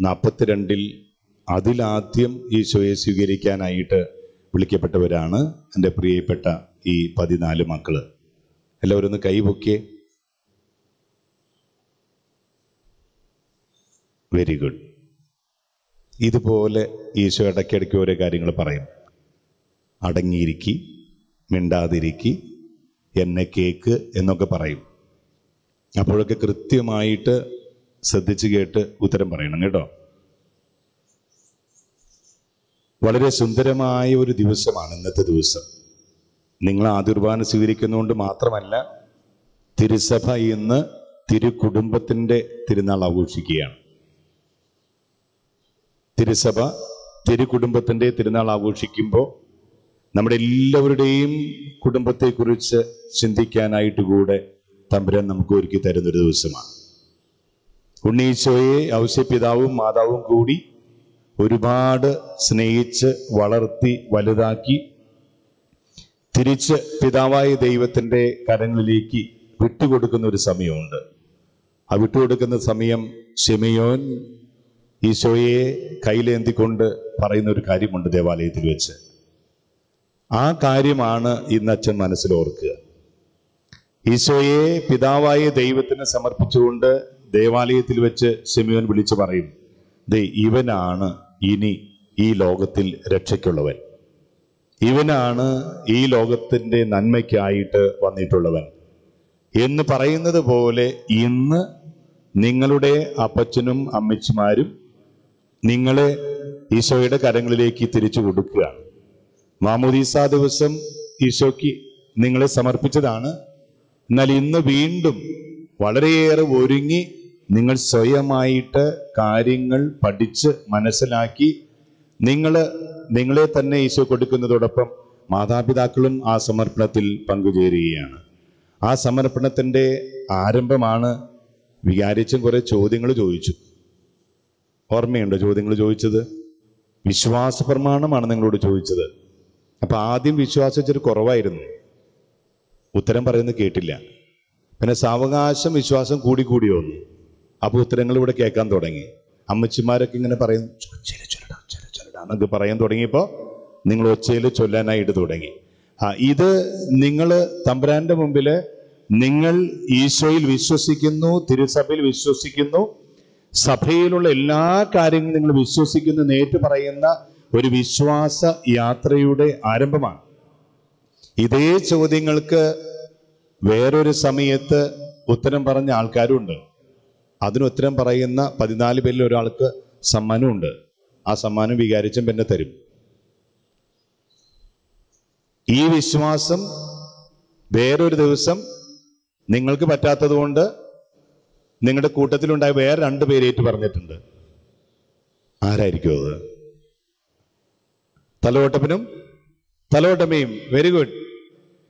42-ൽ അതിലാദ്യം ഈശോയെ സ്വീകരിക്കാനായിട്ട് വിളിക്കപ്പെട്ടവരാണ് എൻ്റെ പ്രിയപ്പെട്ട ഈ 14 മക്കള്. എല്ലാവരും ഒന്ന് കൈപൊക്കിയേ. Very good. ഇതുപോലെ ഈശോ ഇടയ്ക്കിടയ്ക്ക് ഓരോ കാര്യങ്ങൾ പറയും. അടങ്ങിയിരിക്കി, മിണ്ടാതിരിക്കി, എന്നെ കേക്ക് എന്നൊക്കെ പറയും. അപ്പോഴൊക്കെ കൃത്യമായിട്ട് ശ്രദ്ധിച്ച് കേട്ട് ഉത്തരം പറയണം കേട്ടോ. വളരെ സുന്ദരമായ ഒരു ദിവസമാണ് ഇന്നത്തെ ദിവസം. നിങ്ങൾ ആദ്യ കുർബാന സ്വീകരിക്കുന്നതുകൊണ്ട് മാത്രമല്ല, തിരുസഭ ഇന്ന് തിരുകുടുംബത്തിൻ്റെ തിരുനാൾ ആഘോഷിക്കുകയാണ്. തിരുസഭ തിരുകുടുംബത്തിൻ്റെ തിരുനാൾ ആഘോഷിക്കുമ്പോൾ നമ്മുടെ എല്ലാവരുടെയും കുടുംബത്തെക്കുറിച്ച് ചിന്തിക്കാനായിട്ട് കൂടെ തമ്പുരാൻ നമുക്ക് ഒരുക്കി തരുന്നൊരു ദിവസമാണ്. ഉണ്ണീശോയെ ഔസ്യപിതാവും മാതാവും കൂടി ഒരുപാട് സ്നേഹിച്ച് വളർത്തി വലുതാക്കി തിരിച്ച് പിതാവായ ദൈവത്തിൻ്റെ കരങ്ങളിലേക്ക് വിട്ടുകൊടുക്കുന്ന ഒരു സമയമുണ്ട്. ആ വിട്ടുകൊടുക്കുന്ന സമയം ശിമയോൻ ഈശോയെ കയ്യിലേന്തിക്കൊണ്ട് പറയുന്ന ഒരു കാര്യമുണ്ട് ദേവാലയത്തിൽ വെച്ച്. ആ കാര്യമാണ് ഇന്ന് അച്ഛൻ മനസ്സിൽ ഓർക്കുക. ഈശോയെ പിതാവായ ദൈവത്തിന് സമർപ്പിച്ചുകൊണ്ട് ദേവാലയത്തിൽ വെച്ച് ശിമയോൻ വിളിച്ചു പറയും, ദേ ഇവനാണ് ഇനി ഈ ലോകത്തിൽ രക്ഷയ്ക്കുള്ളവൻ, ഇവനാണ് ഈ ലോകത്തിൻ്റെ നന്മയ്ക്കായിട്ട് വന്നിട്ടുള്ളവൻ എന്ന് പറയുന്നത് പോലെ ഇന്ന് നിങ്ങളുടെ അപ്പച്ചനും അമ്മച്ചിമാരും നിങ്ങളെ ഈശോയുടെ കരങ്ങളിലേക്ക് തിരിച്ചു കൊടുക്കുകയാണ്. മാമോദീസ ദിവസം ഈശോയ്ക്ക് നിങ്ങളെ സമർപ്പിച്ചതാണ്. എന്നാൽ ഇന്ന് വീണ്ടും വളരെയേറെ ഒരുങ്ങി നിങ്ങൾ സ്വയമായിട്ട് കാര്യങ്ങൾ പഠിച്ച് മനസ്സിലാക്കി നിങ്ങളെ തന്നെ ഈശോ കൊടുക്കുന്നതോടൊപ്പം മാതാപിതാക്കളും ആ സമർപ്പണത്തിൽ പങ്കുചേരുകയാണ്. ആ സമർപ്പണത്തിൻ്റെ ആരംഭമാണ്. വികാരിച്ചും കുറെ ചോദ്യങ്ങൾ ചോദിച്ചു. ഓർമ്മയുണ്ടോ ചോദ്യങ്ങൾ ചോദിച്ചത്? വിശ്വാസ പ്രമാണമാണ് നിങ്ങളോട് ചോദിച്ചത്. അപ്പൊ ആദ്യം വിശ്വാസിച്ചൊരു കുറവായിരുന്നു, ഉത്തരം പറയുന്നത് കേട്ടില്ല. പിന്നെ സാവകാശം വിശ്വാസം കൂടി വന്നു. അപ്പൊ ഉത്തരങ്ങൾ ഇവിടെ കേൾക്കാൻ തുടങ്ങി. അമ്മച്ചിമാരൊക്കെ ഇങ്ങനെ പറയും എന്നൊക്കെ പറയാൻ തുടങ്ങിയപ്പോൾ നിങ്ങൾ ഒച്ചയിൽ ചൊല്ലാനായിട്ട് തുടങ്ങി. ഇത് നിങ്ങൾ തമ്പുരാന്റെ മുമ്പില് നിങ്ങൾ ഈശോയിൽ വിശ്വസിക്കുന്നു, തിരുസഭയിൽ വിശ്വസിക്കുന്നു, സഭയിലുള്ള എല്ലാ കാര്യങ്ങളും നിങ്ങൾ വിശ്വസിക്കുന്നു നേരിട്ട് പറയുന്ന ഒരു വിശ്വാസ യാത്രയുടെ ആരംഭമാണ്. ഇതേ ചോദ്യങ്ങൾക്ക് വേറൊരു സമയത്ത് ഉത്തരം പറഞ്ഞ ആൾക്കാരുണ്ട്. അതിന് ഉത്തരം പറയുന്ന 14 പേരിൽ ഒരാൾക്ക് സമ്മാനമുണ്ട്. ആ സമ്മാനം വികാരിച്ചും പിന്നെ തരും. ഈ വിശ്വാസം വേറൊരു ദിവസം നിങ്ങൾക്ക് പറ്റാത്തത് കൊണ്ട് നിങ്ങളുടെ കൂട്ടത്തിലുണ്ടായ വേറെ 2 പേര് ഏറ്റു പറഞ്ഞിട്ടുണ്ട്. ആരായിരിക്കും അത്? തലവട്ടപ്പനും തലവട്ടമ്മയും. വെരി ഗുഡ്,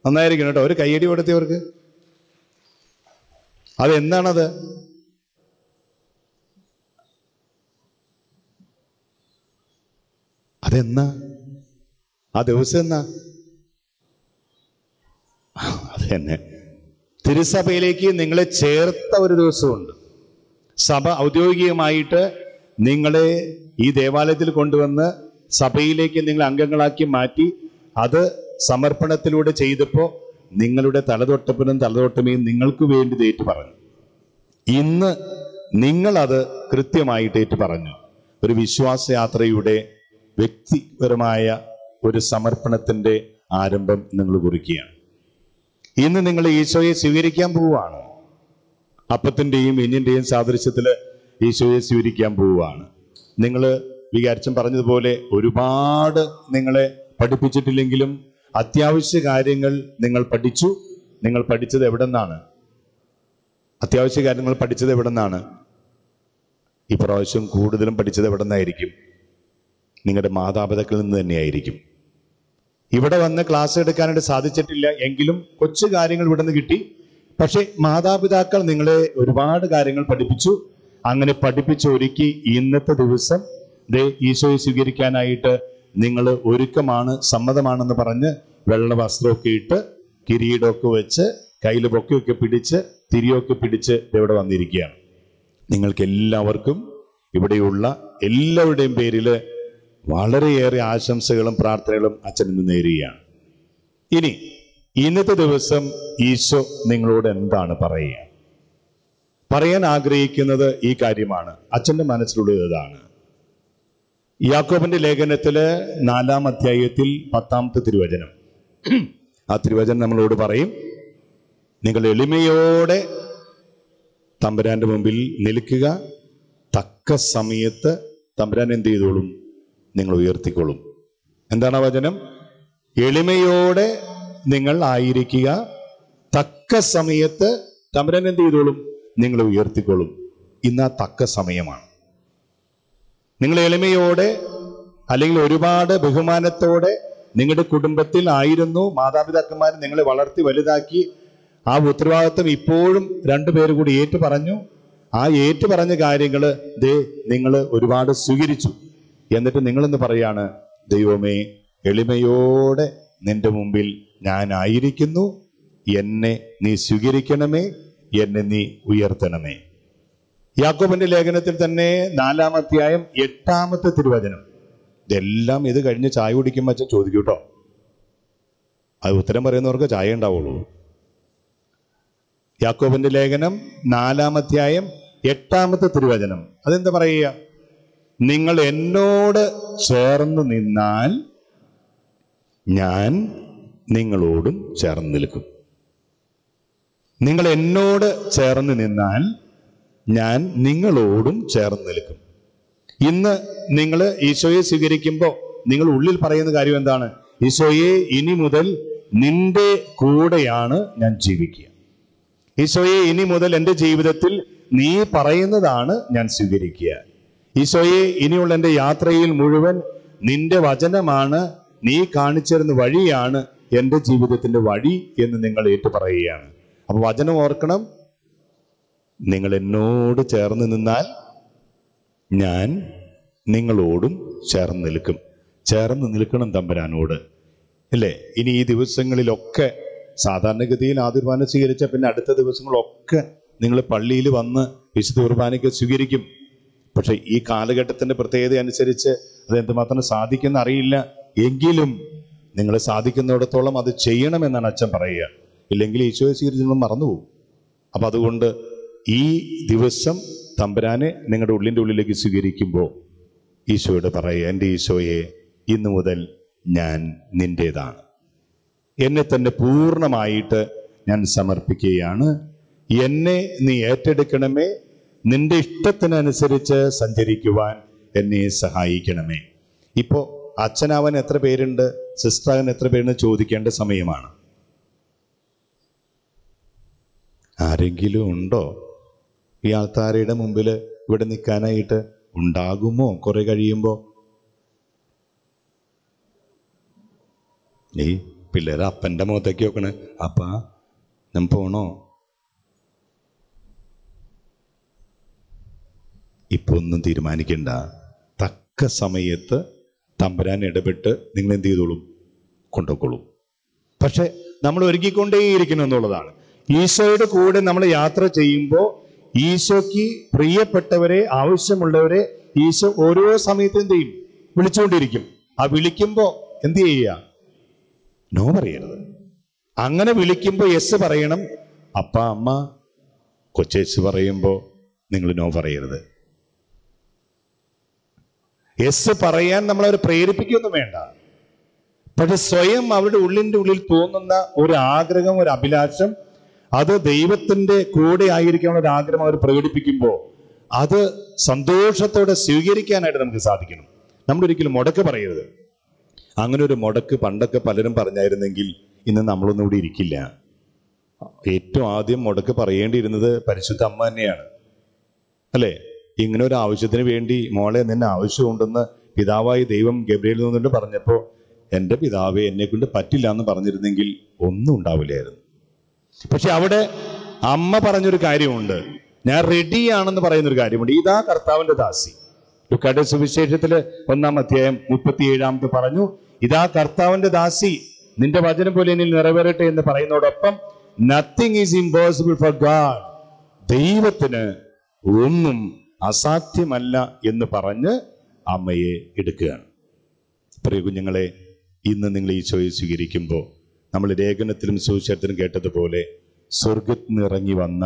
നന്നായിരിക്കും കേട്ടോ. ഒരു കയ്യടി കൊടുത്തവർക്ക്. അതെന്താണത്? അതെന്നാ? ആ ദിവസം എന്നാ? അത് തന്നെ തിരുസഭയിലേക്ക് നിങ്ങളെ ചേർത്ത ഒരു ദിവസമുണ്ട്. സഭ ഔദ്യോഗികമായിട്ട് നിങ്ങളെ ഈ ദേവാലയത്തിൽ കൊണ്ടുവന്ന് സഭയിലേക്ക് നിങ്ങൾ അംഗങ്ങളാക്കി മാറ്റി അത് സമർപ്പണത്തിലൂടെ ചെയ്തപ്പോൾ നിങ്ങളുടെ തലതൊട്ടപ്പനും തലതൊട്ടമയും നിങ്ങൾക്ക് വേണ്ടി ഏറ്റു പറഞ്ഞു. ഇന്ന് നിങ്ങളത് കൃത്യമായിട്ട് ഏറ്റു പറഞ്ഞു. ഒരു വിശ്വാസയാത്രയുടെ വ്യക്തിപരമായ ഒരു സമർപ്പണത്തിന്റെ ആരംഭം നിങ്ങൾ കുറിക്കുകയാണ്. ഇന്ന് നിങ്ങൾ ഈശോയെ സ്വീകരിക്കാൻ പോവുകയാണ്. അപ്പത്തിൻ്റെയും വീഞ്ഞിൻ്റെയും സാദൃശ്യത്തിൽ ഈശോയെ സ്വീകരിക്കാൻ പോവുകയാണ്. നിങ്ങൾ വികാരിച്ചൻ പറഞ്ഞതുപോലെ ഒരുപാട് നിങ്ങളെ പഠിപ്പിച്ചിട്ടില്ലെങ്കിലും അത്യാവശ്യ കാര്യങ്ങൾ നിങ്ങൾ പഠിച്ചു. നിങ്ങൾ പഠിച്ചത് എവിടെ നിന്നാണ്? അത്യാവശ്യ കാര്യങ്ങൾ പഠിച്ചത് എവിടെ നിന്നാണ്? ഇപ്രാവശ്യം കൂടുതലും പഠിച്ചത് എവിടെ നിന്നായിരിക്കും? നിങ്ങളുടെ മാതാപിതാക്കളിൽ നിന്ന് തന്നെയായിരിക്കും. ഇവിടെ വന്ന് ക്ലാസ് എടുക്കാനായിട്ട് സാധിച്ചിട്ടില്ല എങ്കിലും കൊച്ചു കാര്യങ്ങൾ ഇവിടെ നിന്ന് കിട്ടി. പക്ഷെ മാതാപിതാക്കൾ നിങ്ങളെ ഒരുപാട് കാര്യങ്ങൾ പഠിപ്പിച്ചു. അങ്ങനെ പഠിപ്പിച്ചൊരുക്കി ഇന്നത്തെ ദിവസം ഈശോയെ സ്വീകരിക്കാനായിട്ട് നിങ്ങൾ ഒരുക്കമാണ്, സമ്മതമാണെന്ന് പറഞ്ഞ് വെള്ള വസ്ത്രമൊക്കെ ഇട്ട് കിരീടമൊക്കെ വെച്ച് കയ്യിൽ ബൊക്കെയൊക്കെ പിടിച്ച് തിരിയൊക്കെ പിടിച്ച് ഇവിടെ വന്നിരിക്കുകയാണ്. നിങ്ങൾക്ക് എല്ലാവർക്കും ഇവിടെയുള്ള എല്ലാവരുടെയും പേരിൽ വളരെയേറെ ആശംസകളും പ്രാർത്ഥനകളും അച്ഛൻ ഇന്ന് നേരുകയാണ്. ഇനി ഇന്നത്തെ ദിവസം ഈശോ നിങ്ങളോട് എന്താണ് പറയുക? പറയാൻ ആഗ്രഹിക്കുന്നത് ഈ കാര്യമാണ്. അച്ഛൻ്റെ മനസ്സിലുള്ളത് ഇതാണ്. യാക്കോബിന്റെ ലേഖനത്തില് 4-ാം അധ്യായത്തിൽ 10-ാമത്തെ തിരുവചനം. ആ തിരുവചനം നമ്മളോട് പറയും, നിങ്ങൾ എളിമയോടെ തമ്പുരാന്റെ മുമ്പിൽ നിൽക്കുക, തക്ക സമയത്ത് തമ്പുരാൻ എന്ത് ചെയ്തോളും? നിങ്ങൾ ഉയർത്തിക്കൊള്ളും. എന്താണ് ആ വചനം? എളിമയോടെ നിങ്ങൾ ആയിരിക്കുക, തക്ക സമയത്ത് തമ്പുരാൻ എന്ത് ചെയ്തോളും? നിങ്ങൾ ഉയർത്തിക്കൊള്ളും. ഇന്ന് ആ തക്ക സമയമാണ്. നിങ്ങൾ എളിമയോടെ അല്ലെങ്കിൽ ഒരുപാട് ബഹുമാനത്തോടെ നിങ്ങളുടെ കുടുംബത്തിൽ ആയിരുന്നു. മാതാപിതാക്കന്മാർ നിങ്ങളെ വളർത്തി വലുതാക്കി. ആ ഉത്തരവാദിത്വം ഇപ്പോഴും രണ്ടുപേരും കൂടി ഏറ്റു പറഞ്ഞു. ആ ഏറ്റു പറഞ്ഞ കാര്യങ്ങൾ നിങ്ങൾ ഒരുപാട് സ്വീകരിച്ചു. എന്നിട്ട് നിങ്ങളെന്ന് പറയാണ്, ദൈവമേ, എളിമയോടെ നിന്റെ മുമ്പിൽ ഞാനായിരിക്കുന്നു, എന്നെ നീ സ്വീകരിക്കണമേ, എന്നെ നീ ഉയർത്തണമേ. യാക്കോബിന്റെ ലേഖനത്തിൽ തന്നെ 4-ാം അധ്യായം 8-ാമത്തെ തിരുവചനം. ഇതെല്ലാം ഇത് കഴിഞ്ഞ് ചായ കുടിക്കുമ്പോൾ അച്ഛൻ ചോദിക്കും കേട്ടോ. അത് ഉത്തരം പറയുന്നവർക്ക് ചായ ഉണ്ടാവുള്ളൂ. യാക്കോബിന്റെ ലേഖനം 4-ാം അധ്യായം 8-ാമത്തെ തിരുവചനം. അതെന്താ പറയുക? നിങ്ങൾ എന്നോട് ചേർന്ന് നിന്നാൽ ഞാൻ നിങ്ങളോടും ചേർന്ന് നിൽക്കും. നിങ്ങൾ എന്നോട് ചേർന്ന് നിന്നാൽ ഞാൻ നിങ്ങളോടും ചേർന്ന് നിൽക്കും. ഇന്ന് നിങ്ങൾ ഈശോയെ സ്വീകരിക്കുമ്പോൾ നിങ്ങൾ ഉള്ളിൽ പറയുന്ന കാര്യം എന്താണ്? ഈശോയെ, ഇനി മുതൽ നിന്റെ കൂടെയാണ് ഞാൻ ജീവിക്കുക. ഈശോയെ, ഇനി മുതൽ എൻ്റെ ജീവിതത്തിൽ നീ പറയുന്നതാണ് ഞാൻ സ്വീകരിക്കുക. ഈശോയെ, ഇനിയുള്ള എൻ്റെ യാത്രയിൽ മുഴുവൻ നിന്റെ വചനമാണ്, നീ കാണിച്ചിരുന്ന വഴിയാണ് എൻ്റെ ജീവിതത്തിന്റെ വഴി എന്ന് നിങ്ങൾ ഏറ്റു പറയുകയാണ്. അപ്പൊ വചനം ഓർക്കണം, നിങ്ങൾ എന്നോട് ചേർന്ന് നിന്നാൽ ഞാൻ നിങ്ങളോടും ചേർന്ന് നിൽക്കും. ചേർന്ന് നിൽക്കണം തമ്പുരാനോട്, അല്ലേ? ഇനി ഈ ദിവസങ്ങളിലൊക്കെ സാധാരണഗതിയിൽ ആദ്യ കുർബാന സ്വീകരിച്ച പിന്നെ അടുത്ത ദിവസങ്ങളൊക്കെ നിങ്ങൾ പള്ളിയിൽ വന്ന് വിശുദ്ധ കുർബാനയ്ക്ക് സ്വീകരിക്കും. പക്ഷെ ഈ കാലഘട്ടത്തിന്റെ പ്രത്യേകത അനുസരിച്ച് അത് എന്തുമാത്രം സാധിക്കുന്ന അറിയില്ല. എങ്കിലും നിങ്ങൾ സാധിക്കുന്നിടത്തോളം അത് ചെയ്യണമെന്നാണ് അച്ഛൻ പറയുക. ഇല്ലെങ്കിൽ ഈശോയെ സ്വീകരിച്ച് മറന്നുപോകും. അപ്പൊ അതുകൊണ്ട് ഈ ദിവസം തമ്പുരാനെ നിങ്ങളുടെ ഉള്ളിൻ്റെ ഉള്ളിലേക്ക് സ്വീകരിക്കുമ്പോൾ ഈശോയോട് പറയുക, എൻ്റെ ഈശോയെ, ഇന്നു മുതൽ ഞാൻ നിൻ്റേതാണ്. എന്നെ തന്നെ പൂർണ്ണമായിട്ട് ഞാൻ സമർപ്പിക്കുകയാണ്. എന്നെ നീ ഏറ്റെടുക്കണമേ, നിന്റെ ഇഷ്ടത്തിനനുസരിച്ച് സഞ്ചരിക്കുവാൻ എന്നെ സഹായിക്കണമേ. ഇപ്പോൾ അച്ഛനാവൻ എത്ര പേരുണ്ട്, സിസ്റ്ററാവൻ എത്ര പേരുണ്ട് ചോദിക്കേണ്ട സമയമാണ്. ആരെങ്കിലും ഉണ്ടോ ഈ ആൾക്കാരുടെ മുമ്പിൽ ഇവിടെ നിൽക്കാനായിട്ട്? ഉണ്ടാകുമോ കുറെ കഴിയുമ്പോൾ? ഈ പിള്ളേർ അപ്പൻ്റെ മുഖത്തേക്ക് നോക്കണേ, അപ്പ ഞാൻ പോണോ? ഇപ്പൊ ഒന്നും തീരുമാനിക്കണ്ട. തക്ക സമയത്ത് തമ്പുരാൻ ഇടപെട്ട് നിങ്ങൾ എന്ത് ചെയ്തോളും? കൊണ്ടുപോയിക്കോളും. പക്ഷെ നമ്മൾ ഒരുക്കിക്കൊണ്ടേയിരിക്കണം എന്നുള്ളതാണ്. ഈശോയുടെ കൂടെ നമ്മൾ യാത്ര ചെയ്യുമ്പോൾ ഈശോയ്ക്ക് പ്രിയപ്പെട്ടവരെ, ആവശ്യമുള്ളവരെ ഈശോ ഓരോ സമയത്തും എന്ത് ചെയ്യും? വിളിച്ചുകൊണ്ടിരിക്കും. ആ വിളിക്കുമ്പോൾ എന്ത് ചെയ്യുക? നോ പറയരുത്. അങ്ങനെ വിളിക്കുമ്പോൾ യെസ് പറയണം. അപ്പ, അമ്മ, കൊച്ചേച്ച് പറയുമ്പോൾ നിങ്ങൾ നോ പറയരുത്. യെസ് പറയാൻ നമ്മളവരെ പ്രേരിപ്പിക്കൊന്നും വേണ്ട. പക്ഷെ സ്വയം അവരുടെ ഉള്ളിൻ്റെ ഉള്ളിൽ തോന്നുന്ന ഒരു ആഗ്രഹം, ഒരു അഭിലാഷം, അത് ദൈവത്തിന്റെ കൂടെ ആയിരിക്കാനുള്ള ഒരു ആഗ്രഹം അവർ പ്രകടിപ്പിക്കുമ്പോൾ അത് സന്തോഷത്തോടെ സ്വീകരിക്കാനായിട്ട് നമുക്ക് സാധിക്കണം. നമ്മളൊരിക്കലും മുടക്ക് പറയരുത്. അങ്ങനെ ഒരു മുടക്ക് പണ്ടൊക്കെ പലരും പറഞ്ഞായിരുന്നെങ്കിൽ ഇന്ന് നമ്മളൊന്നും കൂടി ഇരിക്കില്ല. ഏറ്റവും ആദ്യം മുടക്ക് പറയേണ്ടിയിരുന്നത് പരിശുദ്ധ അമ്മ തന്നെയാണ്, അല്ലേ? ഇങ്ങനെ ഒരു ആവശ്യത്തിന് വേണ്ടി, മോളെ നിന്നെ ആവശ്യമുണ്ടെന്ന് പിതാവായി ദൈവം ഗബ്രിയേൽ നിന്നുകൊണ്ട് പറഞ്ഞപ്പോൾ എൻ്റെ പിതാവെ എന്നെ കൊണ്ട് പറ്റില്ല എന്ന് പറഞ്ഞിരുന്നെങ്കിൽ ഒന്നും ഉണ്ടാവില്ലായിരുന്നു. പക്ഷെ അവിടെ അമ്മ പറഞ്ഞൊരു കാര്യമുണ്ട്, ഞാൻ റെഡിയാണെന്ന് പറയുന്നൊരു കാര്യമുണ്ട്. ഇതാ കർത്താവിന്റെ ദാസി. ലൂക്കായുടെ സുവിശേഷത്തില് 1-ാം അധ്യായം 37 പറഞ്ഞു, ഇതാ കർത്താവിന്റെ ദാസി, നിന്റെ വചനം പോലെ എന്നിൽ നിറവേറട്ടെ എന്ന് പറയുന്നതോടൊപ്പം nothing is impossible for God, ദൈവത്തിന് ഒന്നും അസാധ്യമല്ല എന്ന് പറഞ്ഞ് അമ്മയെ എടുക്കുകയാണ്. പ്രിയ കുഞ്ഞുങ്ങളെ, ഇന്ന് നിങ്ങൾ ഈശോയെ സ്വീകരിക്കുമ്പോൾ നമ്മൾ ലേഖനത്തിലും സുവിശേഷത്തിലും കേട്ടതുപോലെ സ്വർഗത്തിൽ നിന്ന് ഇറങ്ങി വന്ന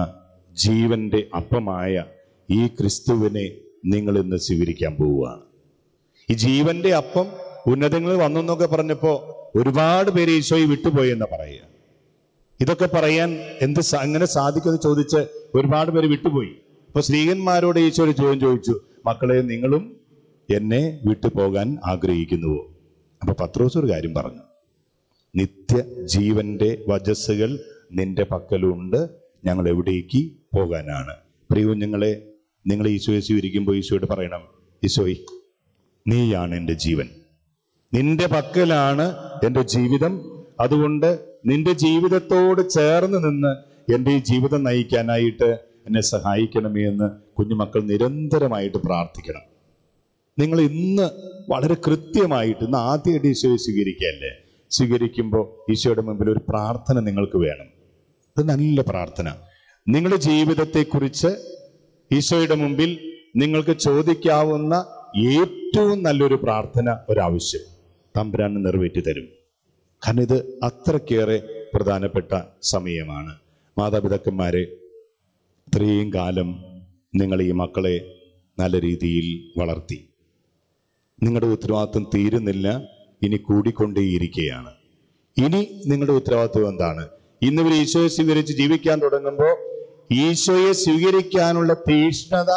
ജീവന്റെ അപ്പമായ ഈ ക്രിസ്തുവിനെ നിങ്ങൾ ഇന്ന് സ്വീകരിക്കാൻ പോവുകയാണ്. ഈ ജീവന്റെ അപ്പം ഉന്നതങ്ങളിൽ വന്നു എന്നൊക്കെ പറഞ്ഞപ്പോ ഒരുപാട് പേര് ഈശോയെ വിട്ടുപോയി എന്ന് പറയുക. ഇതൊക്കെ പറയാൻ എങ്ങനെ സാധിക്കുമെന്ന് ചോദിച്ച് ഒരുപാട് പേര് വിട്ടുപോയി. അപ്പൊ സ്ത്രീകന്മാരോട് ഈശോ ഒരു ചോദ്യം ചോദിച്ചു, മക്കളെ നിങ്ങളും എന്നെ വിട്ടുപോകാൻ ആഗ്രഹിക്കുന്നുവോ? അപ്പൊ പത്രോസ് ഒരു കാര്യം പറഞ്ഞു, നിത്യ ജീവന്റെ വചസ്സുകൾ നിന്റെ പക്കലുണ്ട്, ഞങ്ങൾ എവിടേക്ക് പോകാനാണ്? പ്രിയ കുഞ്ഞുങ്ങളെ, നിങ്ങൾ ഈശോയെ സ്വീകരിക്കുമ്പോൾ ഈശോയോട് പറയണം, ഈശോയ് നീയാണ് എൻ്റെ ജീവൻ, നിന്റെ പക്കലാണ് എൻ്റെ ജീവിതം, അതുകൊണ്ട് നിന്റെ ജീവിതത്തോട് ചേർന്ന് നിന്ന് എൻ്റെ ഈ ജീവിതം നയിക്കാനായിട്ട് എന്നെ സഹായിക്കണമേ എന്ന് കുഞ്ഞുമക്കൾ നിരന്തരമായിട്ട് പ്രാർത്ഥിക്കണം. നിങ്ങൾ ഇന്ന് വളരെ കൃത്യമായിട്ട്, ഇന്ന് ആദ്യമായിട്ട് ഈശോയെ സ്വീകരിക്കുകയല്ലേ, സ്വീകരിക്കുമ്പോൾ ഈശോയുടെ മുമ്പിൽ ഒരു പ്രാർത്ഥന നിങ്ങൾക്ക് വേണം. അത് നല്ല പ്രാർത്ഥന. നിങ്ങളുടെ ജീവിതത്തെക്കുറിച്ച് ഈശോയുടെ മുമ്പിൽ നിങ്ങൾക്ക് ചോദിക്കാവുന്ന ഏറ്റവും നല്ലൊരു പ്രാർത്ഥന, ഒരാവശ്യം തമ്പുരാൻ നിറവേറ്റി തരും. കാരണം ഇത് അത്രക്കേറെ പ്രധാനപ്പെട്ട സമയമാണ്. മാതാപിതാക്കന്മാരെ, ഇത്രയും കാലം നിങ്ങൾ ഈ മക്കളെ നല്ല രീതിയിൽ വളർത്തി. നിങ്ങളുടെ ഉത്തരവാദിത്വം തീരുന്നില്ല, ഇനി കൂടിക്കൊണ്ടേയിരിക്കുകയാണ്. ഇനി നിങ്ങളുടെ ഉത്തരവാദിത്വം എന്താണ്? ഇന്നിവർ ഈശോയെ സ്വീകരിച്ച് ജീവിക്കാൻ തുടങ്ങുമ്പോൾ ഈശോയെ സ്വീകരിക്കാനുള്ള തീഷ്ണത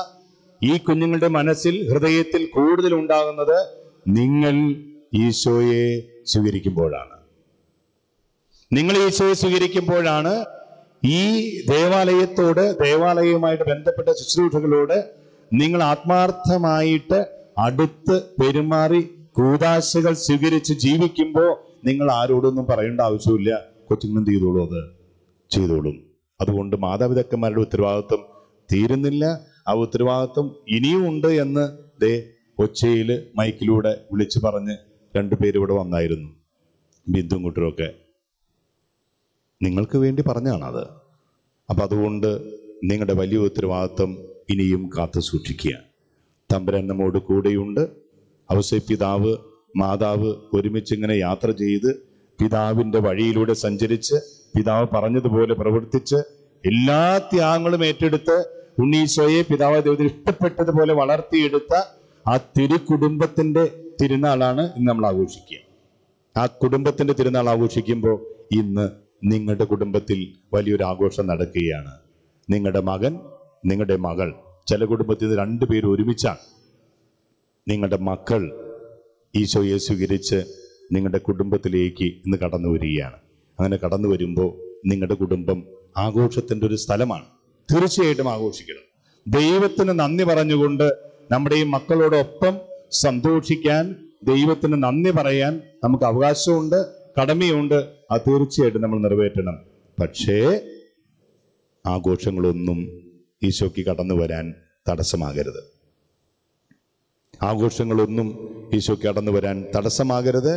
ഈ കുഞ്ഞുങ്ങളുടെ മനസ്സിൽ, ഹൃദയത്തിൽ കൂടുതൽ ഉണ്ടാകുന്നത് നിങ്ങൾ ഈശോയെ സ്വീകരിക്കുമ്പോഴാണ്. നിങ്ങൾ ഈശോയെ സ്വീകരിക്കുമ്പോഴാണ് ഈ ദേവാലയത്തോട്, ദേവാലയവുമായിട്ട് ബന്ധപ്പെട്ട ശുശ്രൂഷകളോട് നിങ്ങൾ ആത്മാർത്ഥമായിട്ട് അടുത്ത് പെരുമാറി കൂദാശകൾ സ്വീകരിച്ച് ജീവിക്കുമ്പോൾ നിങ്ങൾ ആരോടൊന്നും പറയേണ്ട ആവശ്യമില്ല. കൊച്ചുങ്ങളും ചെയ്തോളൂ, അത് ചെയ്തോളും. അതുകൊണ്ട് മാതാപിതാക്കന്മാരുടെ ഉത്തരവാദിത്വം തീരുന്നില്ല, ആ ഉത്തരവാദിത്വം ഇനിയും ഉണ്ട് എന്ന് ഒച്ചയിൽ മൈക്കിലൂടെ വിളിച്ചു പറഞ്ഞ് 2 പേര് ഇവിടെ വന്നായിരുന്നു, ബിന്ദും കുട്ടരൊക്കെ. നിങ്ങൾക്ക് വേണ്ടി പറഞ്ഞാണത്. അപ്പം അതുകൊണ്ട് നിങ്ങളുടെ വലിയ ഉത്തരവാദിത്വം ഇനിയും കാത്തു സൂക്ഷിക്കുക. തമ്പുരാൻ നമ്മോട് കൂടെയുണ്ട്. ഔസേപ്പ് പിതാവ് മാതാവ് ഒരുമിച്ച് ഇങ്ങനെ യാത്ര ചെയ്ത് പിതാവിൻ്റെ വഴിയിലൂടെ സഞ്ചരിച്ച് പിതാവ് പറഞ്ഞതുപോലെ പ്രവർത്തിച്ച് എല്ലാ ത്യാഗങ്ങളും ഏറ്റെടുത്ത് ഉണ്ണീശോയെ പിതാവ് ദൈവത്തിന് ഇഷ്ടപ്പെട്ടതുപോലെ വളർത്തിയെടുത്ത ആ തിരുക്കുടുംബത്തിന്റെ തിരുനാളാണ് ഇന്ന് നമ്മൾ ആഘോഷിക്കുക. ആ കുടുംബത്തിന്റെ തിരുനാൾ ആഘോഷിക്കുമ്പോൾ ഇന്ന് നിങ്ങളുടെ കുടുംബത്തിൽ വലിയൊരു ആഘോഷം നടക്കുകയാണ്. നിങ്ങളുടെ മകൻ, നിങ്ങളുടെ മകൾ, ചില കുടുംബത്തിൽ 2 പേര് ഒരുമിച്ചാണ്. നിങ്ങളുടെ മക്കൾ ഈശോയെ സ്വീകരിച്ച് നിങ്ങളുടെ കുടുംബത്തിലേക്ക് ഇന്ന് കടന്നു വരികയാണ്. അങ്ങനെ കടന്നു വരുമ്പോൾ നിങ്ങളുടെ കുടുംബം ആഘോഷത്തിൻ്റെ ഒരു സ്ഥലമാണ്. തീർച്ചയായിട്ടും ആഘോഷിക്കണം. ദൈവത്തിന് നന്ദി പറഞ്ഞുകൊണ്ട് നമ്മുടെ ഈ മക്കളോടൊപ്പം സന്തോഷിക്കാൻ, ദൈവത്തിന് നന്ദി പറയാൻ നമുക്ക് അവകാശമുണ്ട്, കടമയുണ്ട്. അത് തീർച്ചയായിട്ടും നമ്മൾ നിറവേറ്റണം. പക്ഷേ ആഘോഷങ്ങളൊന്നും ഈശോയ്ക്ക് കടന്നു വരാൻ തടസ്സമാകരുത്. ആഘോഷങ്ങളൊന്നും ഈശോയ്ക്ക് കടന്നു വരാൻ തടസ്സമാകരുത്.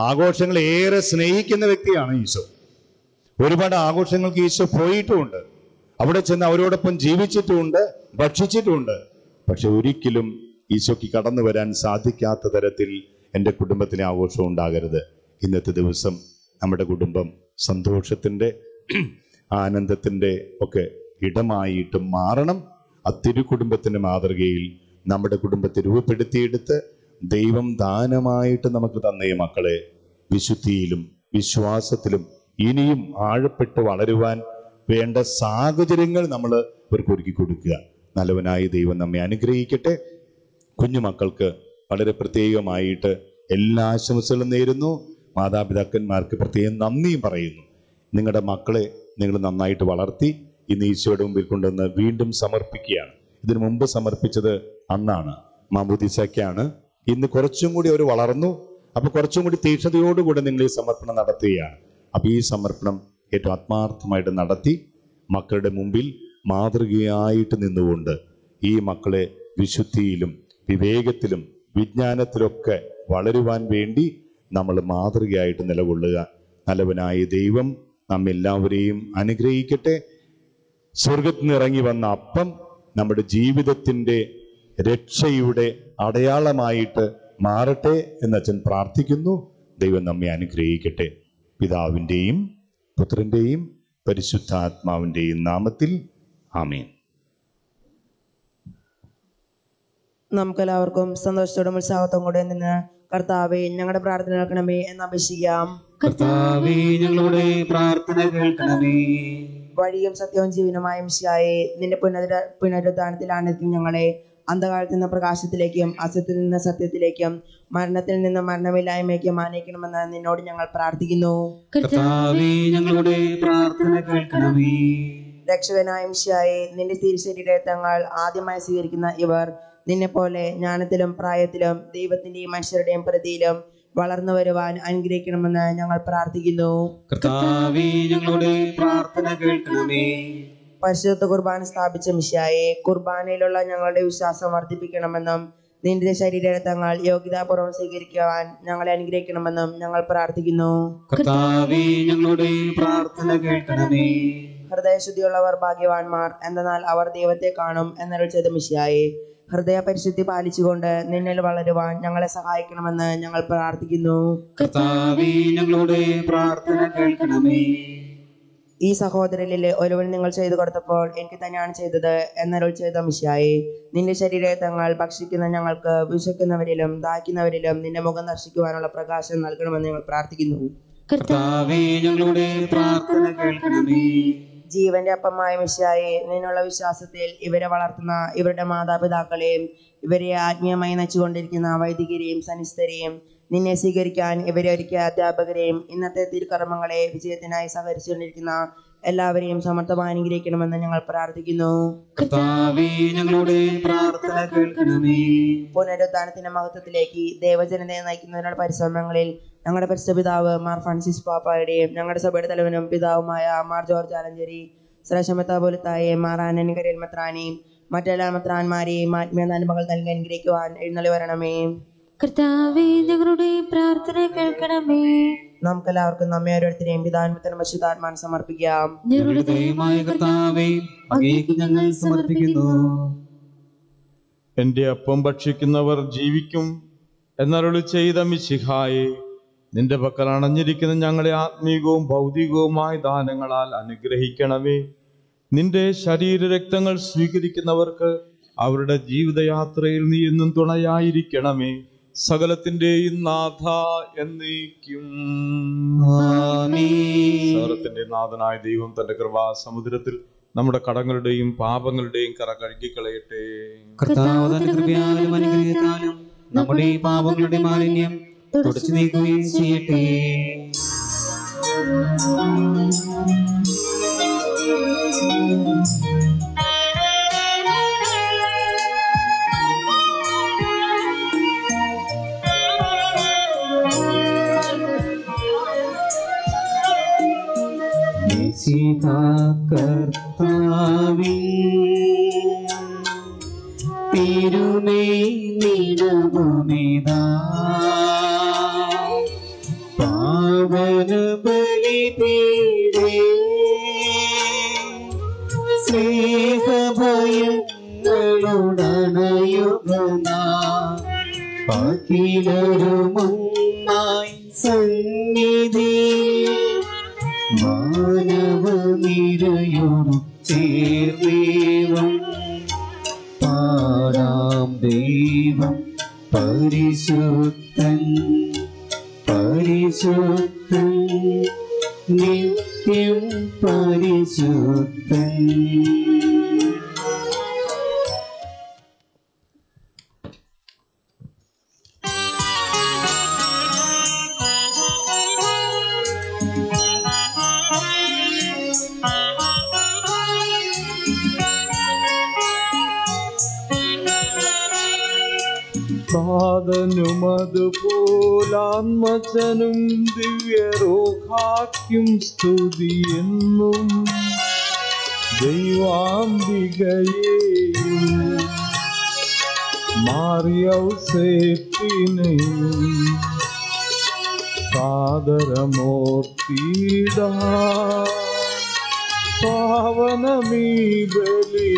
ആഘോഷങ്ങൾ ഏറെ സ്നേഹിക്കുന്ന വ്യക്തിയാണ് ഈശോ. ഒരുപാട് ആഘോഷങ്ങൾക്ക് ഈശോ പോയിട്ടുമുണ്ട്, അവിടെ ചെന്ന് അവരോടൊപ്പം ജീവിച്ചിട്ടുമുണ്ട്, ഭക്ഷിച്ചിട്ടുമുണ്ട്. പക്ഷെ ഒരിക്കലും ഈശോയ്ക്ക് കടന്നു വരാൻ സാധിക്കാത്ത തരത്തിൽ എൻ്റെ കുടുംബത്തിലെ ആഘോഷം ഉണ്ടാകരുത്. ഇന്നത്തെ ദിവസം നമ്മുടെ കുടുംബം സന്തോഷത്തിൻ്റെ, ആനന്ദത്തിൻ്റെ ഒക്കെ ഇടമായിട്ട് മാറണം. ആ തിരുക്കുടുംബത്തിൻ്റെ മാതൃകയിൽ നമ്മുടെ കുടുംബത്തെ രൂപപ്പെടുത്തിയെടുത്ത് ദൈവം ദാനമായിട്ട് നമുക്ക് തന്ന ഈ മക്കളെ വിശുദ്ധിയിലും വിശ്വാസത്തിലും ഇനിയും ആഴപ്പെട്ട് വളരുവാൻ വേണ്ട സാഹചര്യങ്ങൾ നമ്മൾ ഇവർക്ക് ഒരുക്കി കൊടുക്കുക. നല്ലവനായ ദൈവം നമ്മെ അനുഗ്രഹിക്കട്ടെ. കുഞ്ഞുമക്കൾക്ക് വളരെ പ്രത്യേകമായിട്ട് എല്ലാ ആശംസകളും നേരുന്നു. മാതാപിതാക്കന്മാർക്ക് പ്രത്യേകം നന്ദിയും പറയുന്നു. നിങ്ങളുടെ മക്കളെ നിങ്ങൾ നന്നായിട്ട് വളർത്തി ഇന്ന് ഈശോയുടെ മുമ്പിൽ കൊണ്ടുവന്ന് വീണ്ടും സമർപ്പിക്കുകയാണ്. ഇതിനു മുമ്പ് സമർപ്പിച്ചത് അന്നാണ്, മാമോദീസയ്ക്കാണ്. ഇന്ന് കുറച്ചും കൂടി അവർ വളർന്നു. അപ്പൊ കുറച്ചും കൂടി തീക്ഷണതയോടുകൂടെ നിങ്ങൾ ഈ സമർപ്പണം നടത്തുകയാണ്. അപ്പൊ ഈ സമർപ്പണം ഏറ്റവും ആത്മാർത്ഥമായിട്ട് നടത്തി മക്കളുടെ മുമ്പിൽ മാതൃകയായിട്ട് നിന്നുകൊണ്ട് ഈ മക്കളെ വിശുദ്ധിയിലും വിവേകത്തിലും വിജ്ഞാനത്തിലൊക്കെ വളരുവാൻ വേണ്ടി നമ്മൾ മാതൃകയായിട്ട് നിലകൊള്ളുക. നല്ലവനായ ദൈവം നമ്മെല്ലാവരെയും അനുഗ്രഹിക്കട്ടെ. സ്വർഗത്തിൽ നിന്ന് ഇറങ്ങി വന്ന അപ്പം നമ്മുടെ ജീവിതത്തിൻ്റെ രക്ഷയുടെ അടയാളമായിട്ട് മാറട്ടെ എന്ന് അച്ഛൻ പ്രാർത്ഥിക്കുന്നു. ദൈവം നമ്മെ അനുഗ്രഹിക്കട്ടെ. പിതാവിൻ്റെയും പുത്രൻ്റെയും പരിശുദ്ധാത്മാവിൻ്റെയും നാമത്തിൽ ആമേൻ. നമുക്കെല്ലാവർക്കും സന്തോഷത്തോടും ഉത്സാഹത്തോടും കൂടെ നിന്ന് കർത്താവേ ഞങ്ങളുടെ പ്രാർത്ഥന കേൾക്കണമേ എന്ന് അപേക്ഷിക്കാം. കർത്താവേ ഞങ്ങളുടെ പ്രാർത്ഥന കേൾക്കണമേ. വഴിയും സത്യവും ജീവനുമായ മിശിഹായേ, നിന്റെ പുനരുദ്ധാനത്തിലാണെത്തി ഞങ്ങളെ അന്ധകാലത്തിൽ നിന്ന് പ്രകാശത്തിലേക്കും അസത്യത്തിൽ നിന്ന് സത്യത്തിലേക്കും മരണത്തിൽ നിന്ന് മരണമില്ലായ്മയ്ക്കും ആനയിക്കണമെന്ന് നിന്നോട് ഞങ്ങൾ പ്രാർത്ഥിക്കുന്നു. കർത്താവേ ഞങ്ങളുടെ പ്രാർത്ഥന കേൾക്കണമേ. രക്ഷകനായ മിശിഹായേ, നിന്റെ തിരുശരീരങ്ങൾ ആദ്യമായി സ്വീകരിക്കുന്ന ഇവർ നിന്നെ പോലെ ജ്ഞാനത്തിലും പ്രായത്തിലും ദൈവത്തിന്റെയും മനുഷ്യരുടെയും പ്രതിയിലും വളർന്നു വരുവാൻ അനുഗ്രഹിക്കണമെന്ന് ഞങ്ങൾ പ്രാർത്ഥിക്കുന്നു. കർത്താവേ ഞങ്ങളുടെ പ്രാർത്ഥന കേൾക്കണമേ. പരിശുദ്ധ കുർബാന സ്ഥാപിച്ച മിശിഹായേ, കുർബാനയിലുള്ള ഞങ്ങളുടെ വിശ്വാസം വർദ്ധിപ്പിക്കണമെന്നും നിന്റെ ശരീരങ്ങൾ യോഗ്യതാപൂർവ്വം സ്വീകരിക്കുവാൻ ഞങ്ങളെ അനുഗ്രഹിക്കണമെന്നും ഞങ്ങൾ പ്രാർത്ഥിക്കുന്നു. കർത്താവേ ഞങ്ങളുടെ പ്രാർത്ഥന കേൾക്കണമേ. ഹൃദയശുദ്ധിയുള്ളവർ ഭാഗ്യവാന്മാർ, എന്തെന്നാൽ അവർ ദൈവത്തെ കാണും എന്നരുൾ ചെയ്ത മിശിഹായേ, ഹൃദയ പരിശുദ്ധി പാലിച്ചുകൊണ്ട് നിന്നിൽ വളരുവാൻ ഞങ്ങളെ സഹായിക്കണമെന്ന് ഞങ്ങൾ പ്രാർത്ഥിക്കുന്നു. കർത്താവേ ഞങ്ങളുടെ പ്രാർത്ഥന കേൾക്കണമേ. ഈ സഹോദരനിലെ ഒരുവൻ നിങ്ങൾ ചെയ്തു കൊടുത്തപ്പോൾ എനിക്ക് തന്നെയാണ് ചെയ്തത് എന്നരുൾ ചെയ്ത മിശിഹായേ, നിന്റെ ശരീരങ്ങൾ ഭക്ഷിക്കുന്ന ഞങ്ങൾക്ക് വിശക്കുന്നവരിലും ദാഹിക്കുന്നവരിലും നിന്റെ മുഖം ദർശിക്കുവാനുള്ള പ്രകാശം നൽകണമെന്ന് ഞങ്ങൾ പ്രാർത്ഥിക്കുന്നു. കർത്താവേ ഞങ്ങളുടെ പ്രാർത്ഥന കേൾക്കണമേ. ജീവന്റെ അപ്പമായ മിശിഹായേ, നിന്നുള്ള വിശ്വാസത്തിൽ ഇവരെ വളർത്തുന്ന ഇവരുടെ മാതാപിതാക്കളെയും ഇവരെ ആത്മീയമായി നയിച്ചുകൊണ്ടിരിക്കുന്ന വൈദികരെയും സന്യസ്തരെയും നിന്നെ സ്വീകരിക്കാൻ ഇവരെ ഒരുക്കിയ അധ്യാപകരെയും ഇന്നത്തെ തിരുക്കർമ്മങ്ങളെ വിജയത്തിനായി സഹകരിച്ചുകൊണ്ടിരിക്കുന്ന എല്ലാവരെയും സമർത്ഥമായി അനുഗ്രഹിക്കണമെന്ന് ഞങ്ങൾ പ്രാർത്ഥിക്കുന്നു. കർത്താവേ ഞങ്ങളുടെ പ്രാർത്ഥന കേൾക്കണമേ. പുനരുദ്ധാനത്തിന്റെ മഹത്വത്തിലേക്ക് ദേവജനതയെ നയിക്കുന്നതിനുള്ള പരിശ്രമങ്ങളിൽ ഞങ്ങളുടെ പരിശുദ്ധ പിതാവ് മാർ ഫ്രാൻസിസ് പാപ്പായുടെയും ഞങ്ങളുടെ സഭയുടെ തലവനും പിതാവുമായ മാർ ജോർജ് ആലഞ്ചേരി, ശ്രേഷ്ഠമെത്രാപോലിത്തായെ മാർ ആന്റണി കരിയൽ മെത്രാനെയും മറ്റെല്ലാ മെത്രാന്മാരെയും ആത്മീയ നന്മകൾ നൽകി അനുഗ്രഹിക്കുവാൻ എഴുന്നള്ളി വരണമേ. കർത്താവേ ഞങ്ങളുടെ പ്രാർത്ഥന കേൾക്കണമേ. നമുക്കെല്ലാവർക്കും നമ്മെ ഓരോരുത്തരെയും പിതാവിനും പുത്രനും പരിശുദ്ധാത്മാവിനും സമർപ്പിക്കാം. ഞങ്ങളുടെ ദൈവമായ കർത്താവേ, അങ്ങേക്ക് ഞങ്ങൾ സമർപ്പിക്കുന്നു. എൻ്റെ അപ്പം ഭക്ഷിക്കുന്നവർ ജീവിക്കും എന്നരുളി ചെയ്ത മിശിഹായെ, നിന്റെ പക്കൽ അണഞ്ഞിരിക്കുന്ന ഞങ്ങളെ ആത്മീകവും ഭൗതികവുമായ ദാനങ്ങളാൽ അനുഗ്രഹിക്കണമേ. നിന്റെ ശരീരരക്തങ്ങൾ സ്വീകരിക്കുന്നവർക്ക് അവരുടെ ജീവിതയാത്രയിൽ നീ എന്നും തുണയായിരിക്കണമേ. സകലത്തിന്റെയും നാഥ എന്നേക്കും. സകലത്തിന്റെ നാഥനായ ദൈവം തന്റെ കൃപാസമുദ്രത്തിൽ നമ്മുടെ കടങ്ങളുടെയും പാപങ്ങളുടെയും കറ കഴുകിക്കളയട്ടെ. കർത്താവ് തന്റെ കൃപയാലും അനുഗ്രഹത്താലും നമ്മുടെ ഈ പാപങ്ങളുടെ മാലിന്യം തുടച്ചു നീക്കുകയും ചെയ്യട്ടെ. കർത്താവേ തിരുമേ നിടവുമേതാ പാവന ബലിപീഠേ സ്നേഹഭയങ്ങളുടണയുകനാ അഖിലരുമൊന്നായി സന്നിധി മാനവനിരയോട് ചേർദേവം പാടാം. ദൈവം പരിശുദ്ധൻ പരിശുദ്ധൻ നിത്യം പരിശുദ്ധൻ. താതനും അതുപോലാത്മജനും ദിവ്യരോഹാക്കും സ്തുതിയെന്നും ദൈവാംബികയെയും മാറിയൗസേപ്പിനെയും സാദരമൂർത്തിയിടാ പാവനമീ ബലി.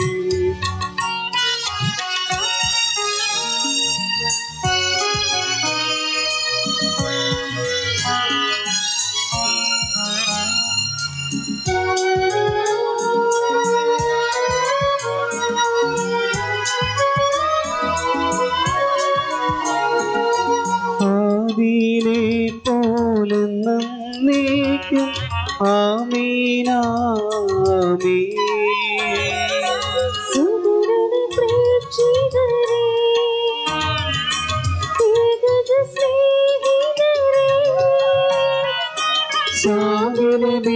ആദിയിലെ പോലെ നന്നേക്കും ആമീനാമീൻ. സുതരണി പ്രേക്ഷിതരേ, ഏകജ സ്നേഹിതരേ, ശാന്തിലഭിച്ചിടുവാൻ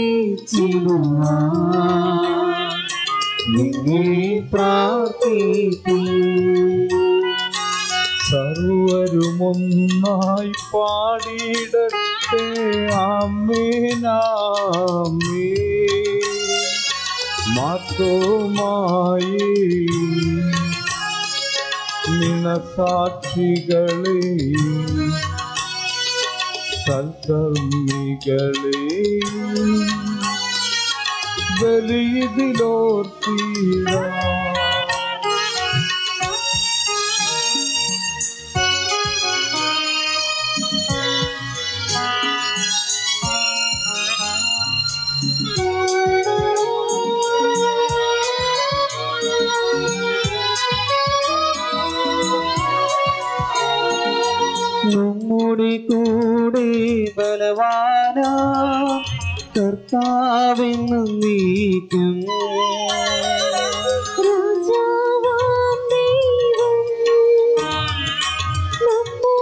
നിന്നെ പ്രാർത്ഥിക്കും. സർവരുമൊന്നായി പാടിയിടട്ടെ ആമേനാമേൻ. മാർത്തോമായി നിനസാക്ഷികളെ സൽക്കർമ്മികളെ ബലിയിലോർത്തിടാ. നമ്മുടെ കൂടെ ബലവാനാ കർത്താവെന്ന് നീക്കും. രാജാവാം ദൈവം നമ്മോടൊത്തിരിക്കും.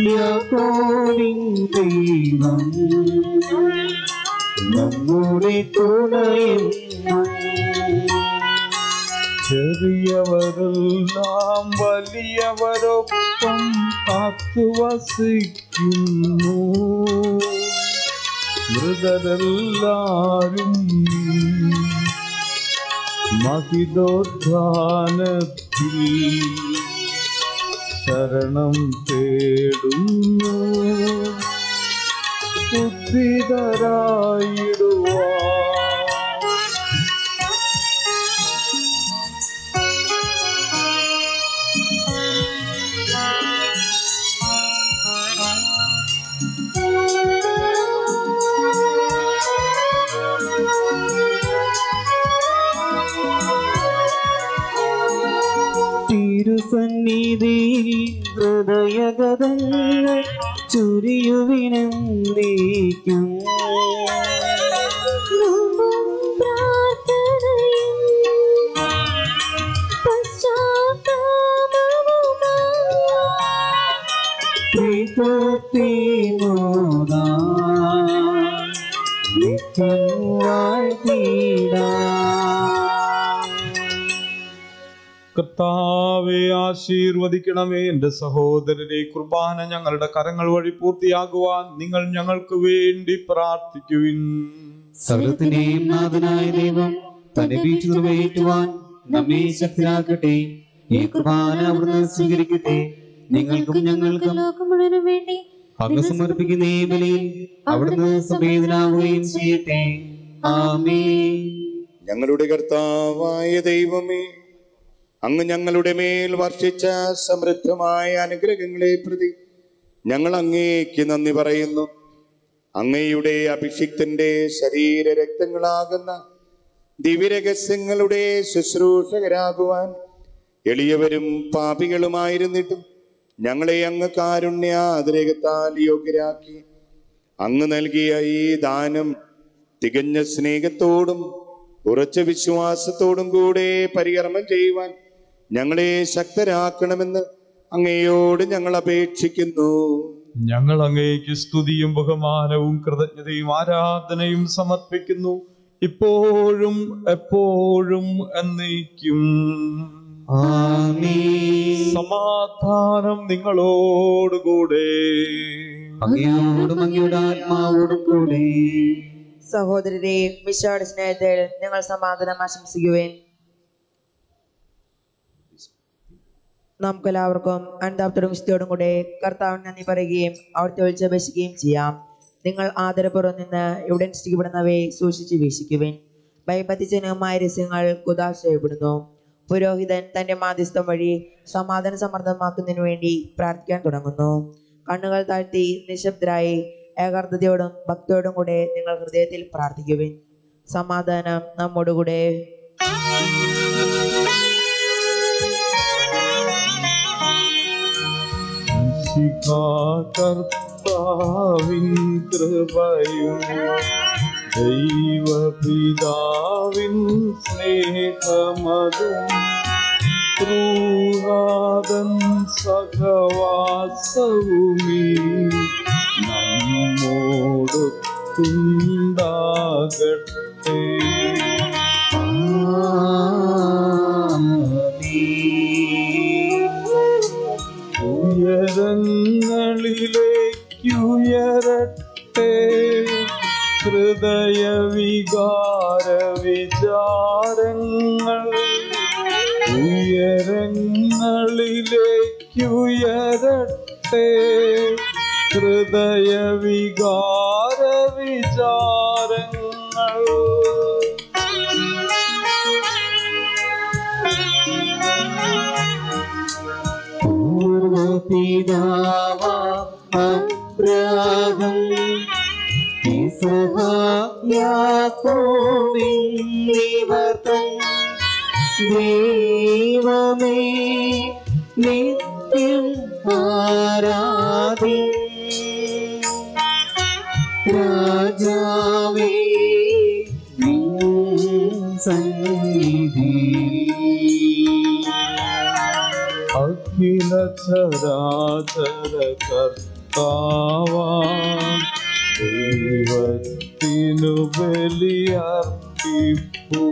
യാക്കോബിൻ ദൈവം നമ്മുടെ തുണയെന്നും. ചെറിയവരെല്ലാം വലിയവരൊപ്പം കാത്തുവസിക്കുന്നു. മൃതരെല്ലാരും മഹിതോദ്ധാനത്തിൽ ശരണം തേടുന്നു. ഉദ്ധിതരായിടുവാ. തിരുസന്നിധിയിൽ ഹൃദയഗതങ്ങൾ ചുരിയുവിനെന്നേക്കും. നോമ്പും പ്രാർത്ഥനയും പശ്ചാത്താപവുമായി ത്രികൃതിമോദാൻ നിത്യം വാഴ്ത്തിടാം. കർത്താവെ ആശീർവദിക്കണമേ. എന്റെ സഹോദരരെ, കുർബാന ഞങ്ങളുടെ കരങ്ങൾ വഴി പൂർത്തിയാകുവാൻ നിങ്ങൾ ഞങ്ങൾക്ക് വേണ്ടി പ്രാർത്ഥിക്കുവിൻ. സകലത്തിന്റെയും നാഥനായ ദൈവം തന്റെ വീഴ്ച നിറവേറ്റുവാൻ നമ്മെ ശക്തരാക്കട്ടെ. ഈ കുർബാന അവിടുന്ന് സ്വീകരിക്കട്ടെ. നിങ്ങൾക്കും ഞങ്ങൾക്കും ലോകം മുഴുവനും വേണ്ടി അങ്ങ് സമർപ്പിക്കുന്ന ഈ ബലിയിൽ അവിടുന്ന് സംവേദനാവുകയും ചെയ്യട്ടെ. ആമേൻ. ഞങ്ങളുടെ കർത്താവായ ദൈവമേ, അങ്ങ് ഞങ്ങളുടെ മേൽ വർഷിച്ച സമൃദ്ധമായ അനുഗ്രഹങ്ങളെ പ്രതി ഞങ്ങൾ അങ്ങേക്ക് നന്ദി പറയുന്നു. അങ്ങയുടെ അഭിഷിക്തന്റെ ശരീര രക്തങ്ങളാകുന്ന ദിവ്യരഹസ്യങ്ങളുടെ ശുശ്രൂഷകരാകുവാൻ എളിയവരും പാപികളുമായിരുന്നിട്ടും ഞങ്ങളെ അങ്ങ് കാരുണ്യാതിരേകത്താൽ യോഗ്യരാക്കി. അങ്ങ് നൽകിയ ഈ ദാനം തികഞ്ഞ സ്നേഹത്തോടും ഉറച്ച വിശ്വാസത്തോടും കൂടെ പരികർമ്മം ചെയ്യുവാൻ ഞങ്ങളെ ശക്തരാക്കണമെന്ന് അങ്ങയോട് ഞങ്ങൾ അപേക്ഷിക്കുന്നു. ഞങ്ങൾ അങ്ങേക്ക് സ്തുതിയും ബഹുമാനവും കൃതജ്ഞതയും ആരാധനയും സമർപ്പിക്കുന്നു, ഇപ്പോഴും എപ്പോഴും എന്നേക്കും. ആമേൻ. സമാധാനം നിങ്ങളോടുകൂടെ. അങ്ങയോടും അങ്ങയുടെ ആത്മാവോടും കൂടെ. സഹോദരരെ, മിശിഹായുടെ സ്നേഹത്തിൽ ഞങ്ങൾ സമാധാനം ആശംസിക്കുവേൻ. നമുക്കെല്ലാവർക്കും അനുതാപത്തോടും വിശുദ്ധിയോടും കൂടെ കർത്താവിന് നന്ദി പറയുകയും അവിടുത്തെ വിളിച്ചപേക്ഷിക്കുകയും ചെയ്യാം. നിങ്ങൾ ആദരപൂർവ്വം നിന്ന് ഇവിടെ അനുഷ്ഠിക്കപ്പെടുന്നവയെ സൂക്ഷിച്ച് വീക്ഷിക്കുവിൻ. ഭയഭക്തിജനകമായ രഹസ്യങ്ങൾ കുദാശയപ്പെടുന്നു. പുരോഹിതൻ തന്റെ മാധ്യസ്ഥം വഴി സമാധാനം സമൃദ്ധമാക്കുന്നതിനു വേണ്ടി പ്രാർത്ഥിക്കാൻ തുടങ്ങുന്നു. കണ്ണുകൾ താഴ്ത്തി നിശബ്ദരായി ഏകാഗ്രതയോടും ഭക്തിയോടും കൂടെ നിങ്ങൾ ഹൃദയത്തിൽ പ്രാർത്ഥിക്കുവിൻ. സമാധാനം നമ്മോടുകൂടെ. കർത്താവിൻ കൃപയും ദൈവപിതാവിൻ സ്നേഹമതും ൂഹാദൻ സഹവാസവുമീ നമ്മോടൊത്തുണ്ടാകട്ടെ. ഉയരങ്ങളിലേക്കുയരട്ടെ ഹൃദയവികാര വിചാരങ്ങൾ. ഉയരങ്ങളിലേക്കുയരട്ടെ ഹൃദയവികാര വിചാരങ്ങൾ. പൂർവപിതാവാം അബ്രാഹം യാക്കോബിന്നിവർ തൻ ദൈവമേ നിത്യം ആരാധി. രാജാവേ നിൻ സന്നിധി അഖില ചരാചര കർത്താവാം ദൈവത്തിനു ബലിയർപ്പിപ്പൂ.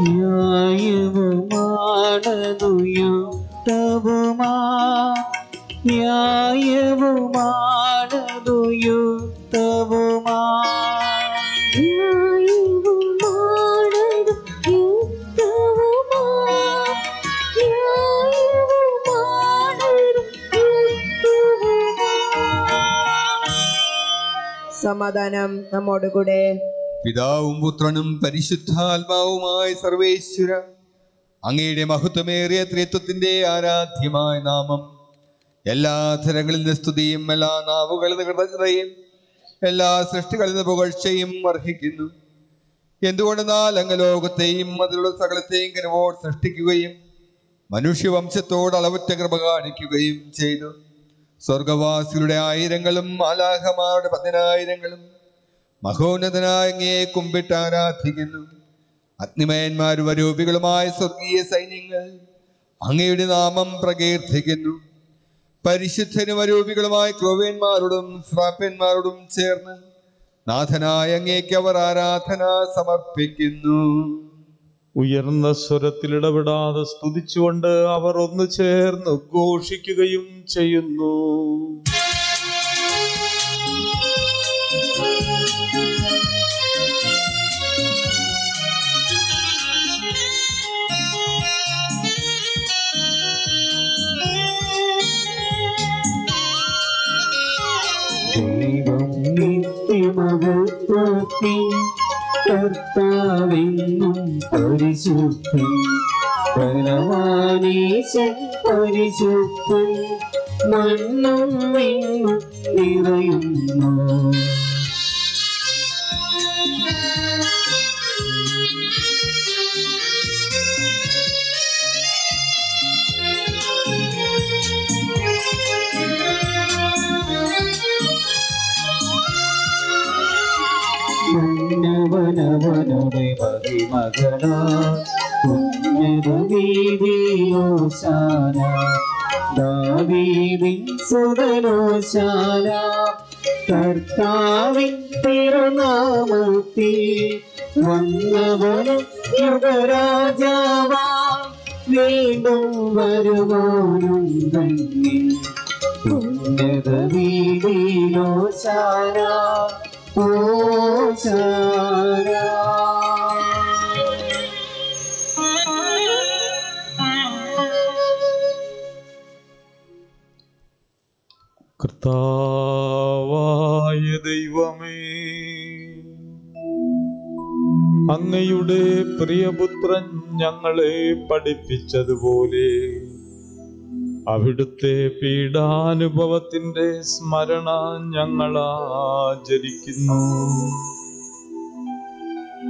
ന്യായവുമാണതുയുക്തവുമാ ന്യായവുമാണതുയുക്തവുമാ സമാധാനം നമ്മോടുകൂടെ. പിതാവും പുത്രനും പരിശുദ്ധാത്മാവുമായ സർവേശ്വര, അങ്ങയുടെ മഹത്വമേറിയ ത്രിത്വത്തിന്റെ ആരാധ്യമായ നാമം എല്ലാ തരങ്ങളിൽ നിന്ന് സ്തുതിയും എല്ലാ നാവുകളിൽ നിന്ന് കൃതജ്ഞതയും എല്ലാ സൃഷ്ടികളിൽ നിന്ന് പുകഴ്ചയും അർഹിക്കുന്നു. എന്തുകൊണ്ടെന്നാൽ അങ്ങ് ലോകത്തെയും അതിലുള്ള സകലത്തെയും കരുവോട് സൃഷ്ടിക്കുകയും മനുഷ്യവംശത്തോട് അളവറ്റ കൃപ കാണിക്കുകയും ചെയ്തു. സ്വർഗവാസികളുടെ ആയിരങ്ങളും മാലാഖമാരുടെ 10,000ങ്ങളും മഹോന്നതനായ അങ്ങയെ കുമ്പിട്ട് ആരാധിക്കുന്നു. അഗ്നിമയന്മാരും അരൂപികളുമായ സ്വർഗീയ സൈന്യങ്ങൾ അങ്ങയുടെ നാമം പ്രകീർത്തിക്കുന്നു. പരിശുദ്ധനും അരൂപികളുമായ ക്രോവേന്മാരോടും ശ്രാപ്യന്മാരോടും ചേർന്ന് നാഥനായ അങ്ങേക്ക് അവർ ആരാധന സമർപ്പിക്കുന്നു. ഉയർന്ന സ്വരത്തിൽ ഇടപെടാതെ സ്തുതിച്ചുകൊണ്ട് അവർ ഒന്നു ചേർന്ന് ഘോഷിക്കുകയും ചെയ്യുന്നു. ദൈവം നിത്യമഹത്വത്തിൻ കർത്താവെന്നും പരിശുദ്ധൻ, ബലവാനീശൻ പരിശുദ്ധൻ, മണ്ണും വിണ്ണും നിറയുന്നു. മന്നവനവനുടെ മഹിമകളാ പുണ്യവീതിയോശാന, ദാവീദിൻ സുതനോശാന, കർത്താവിൻ തിരുനാമത്തിൽ വന്നവനും യുഗരാജാവാ വീണ്ടും വരുവാനുണ്ടെങ്കിൽ ഉന്നത വീതിയിലോശാന ഓശാന. കർത്താവായ ദൈവമേ, അങ്ങയുടെ പ്രിയപുത്രൻ ഞങ്ങളെ പഠിപ്പിച്ചതുപോലെ അവിടുത്തെ പീഡാനുഭവത്തിന്റെ സ്മരണ ഞങ്ങൾ ആചരിക്കുന്നു.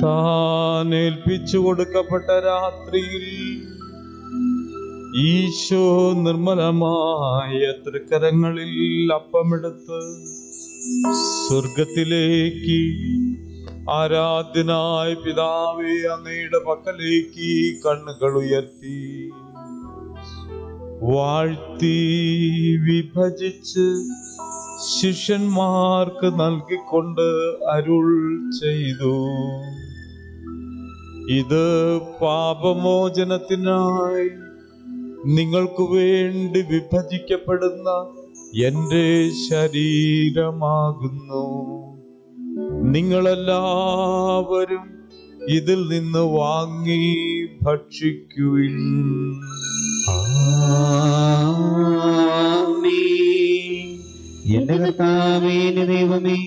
താൻ ഏൽപ്പിച്ചു കൊടുക്കപ്പെട്ട രാത്രിയിൽ ഈശോ നിർമ്മലമായ തൃക്കരങ്ങളിൽ അപ്പമെടുത്ത് സ്വർഗത്തിലേക്ക് ആരാധ്യനായ പിതാവേ അങ്ങയുടെ പക്കലേക്ക് കണ്ണുകൾ ഉയർത്തി വാഴ്ത്തി വിഭജിച്ച് ശിഷ്യന്മാർക്ക് നൽകിക്കൊണ്ട് അരുൾ ചെയ്തു, ഇത് പാപമോചനത്തിനായി നിങ്ങൾക്ക് വേണ്ടി വിഭജിക്കപ്പെടുന്ന എന്റെ ശരീരമാകുന്നു. നിങ്ങളെല്ലാവരും ഇതിൽ നിന്ന് വാങ്ങി ഭക്ഷിക്കുവിൻ. എന്റെ കർത്താവേ, എന്റെ ദൈവമേ,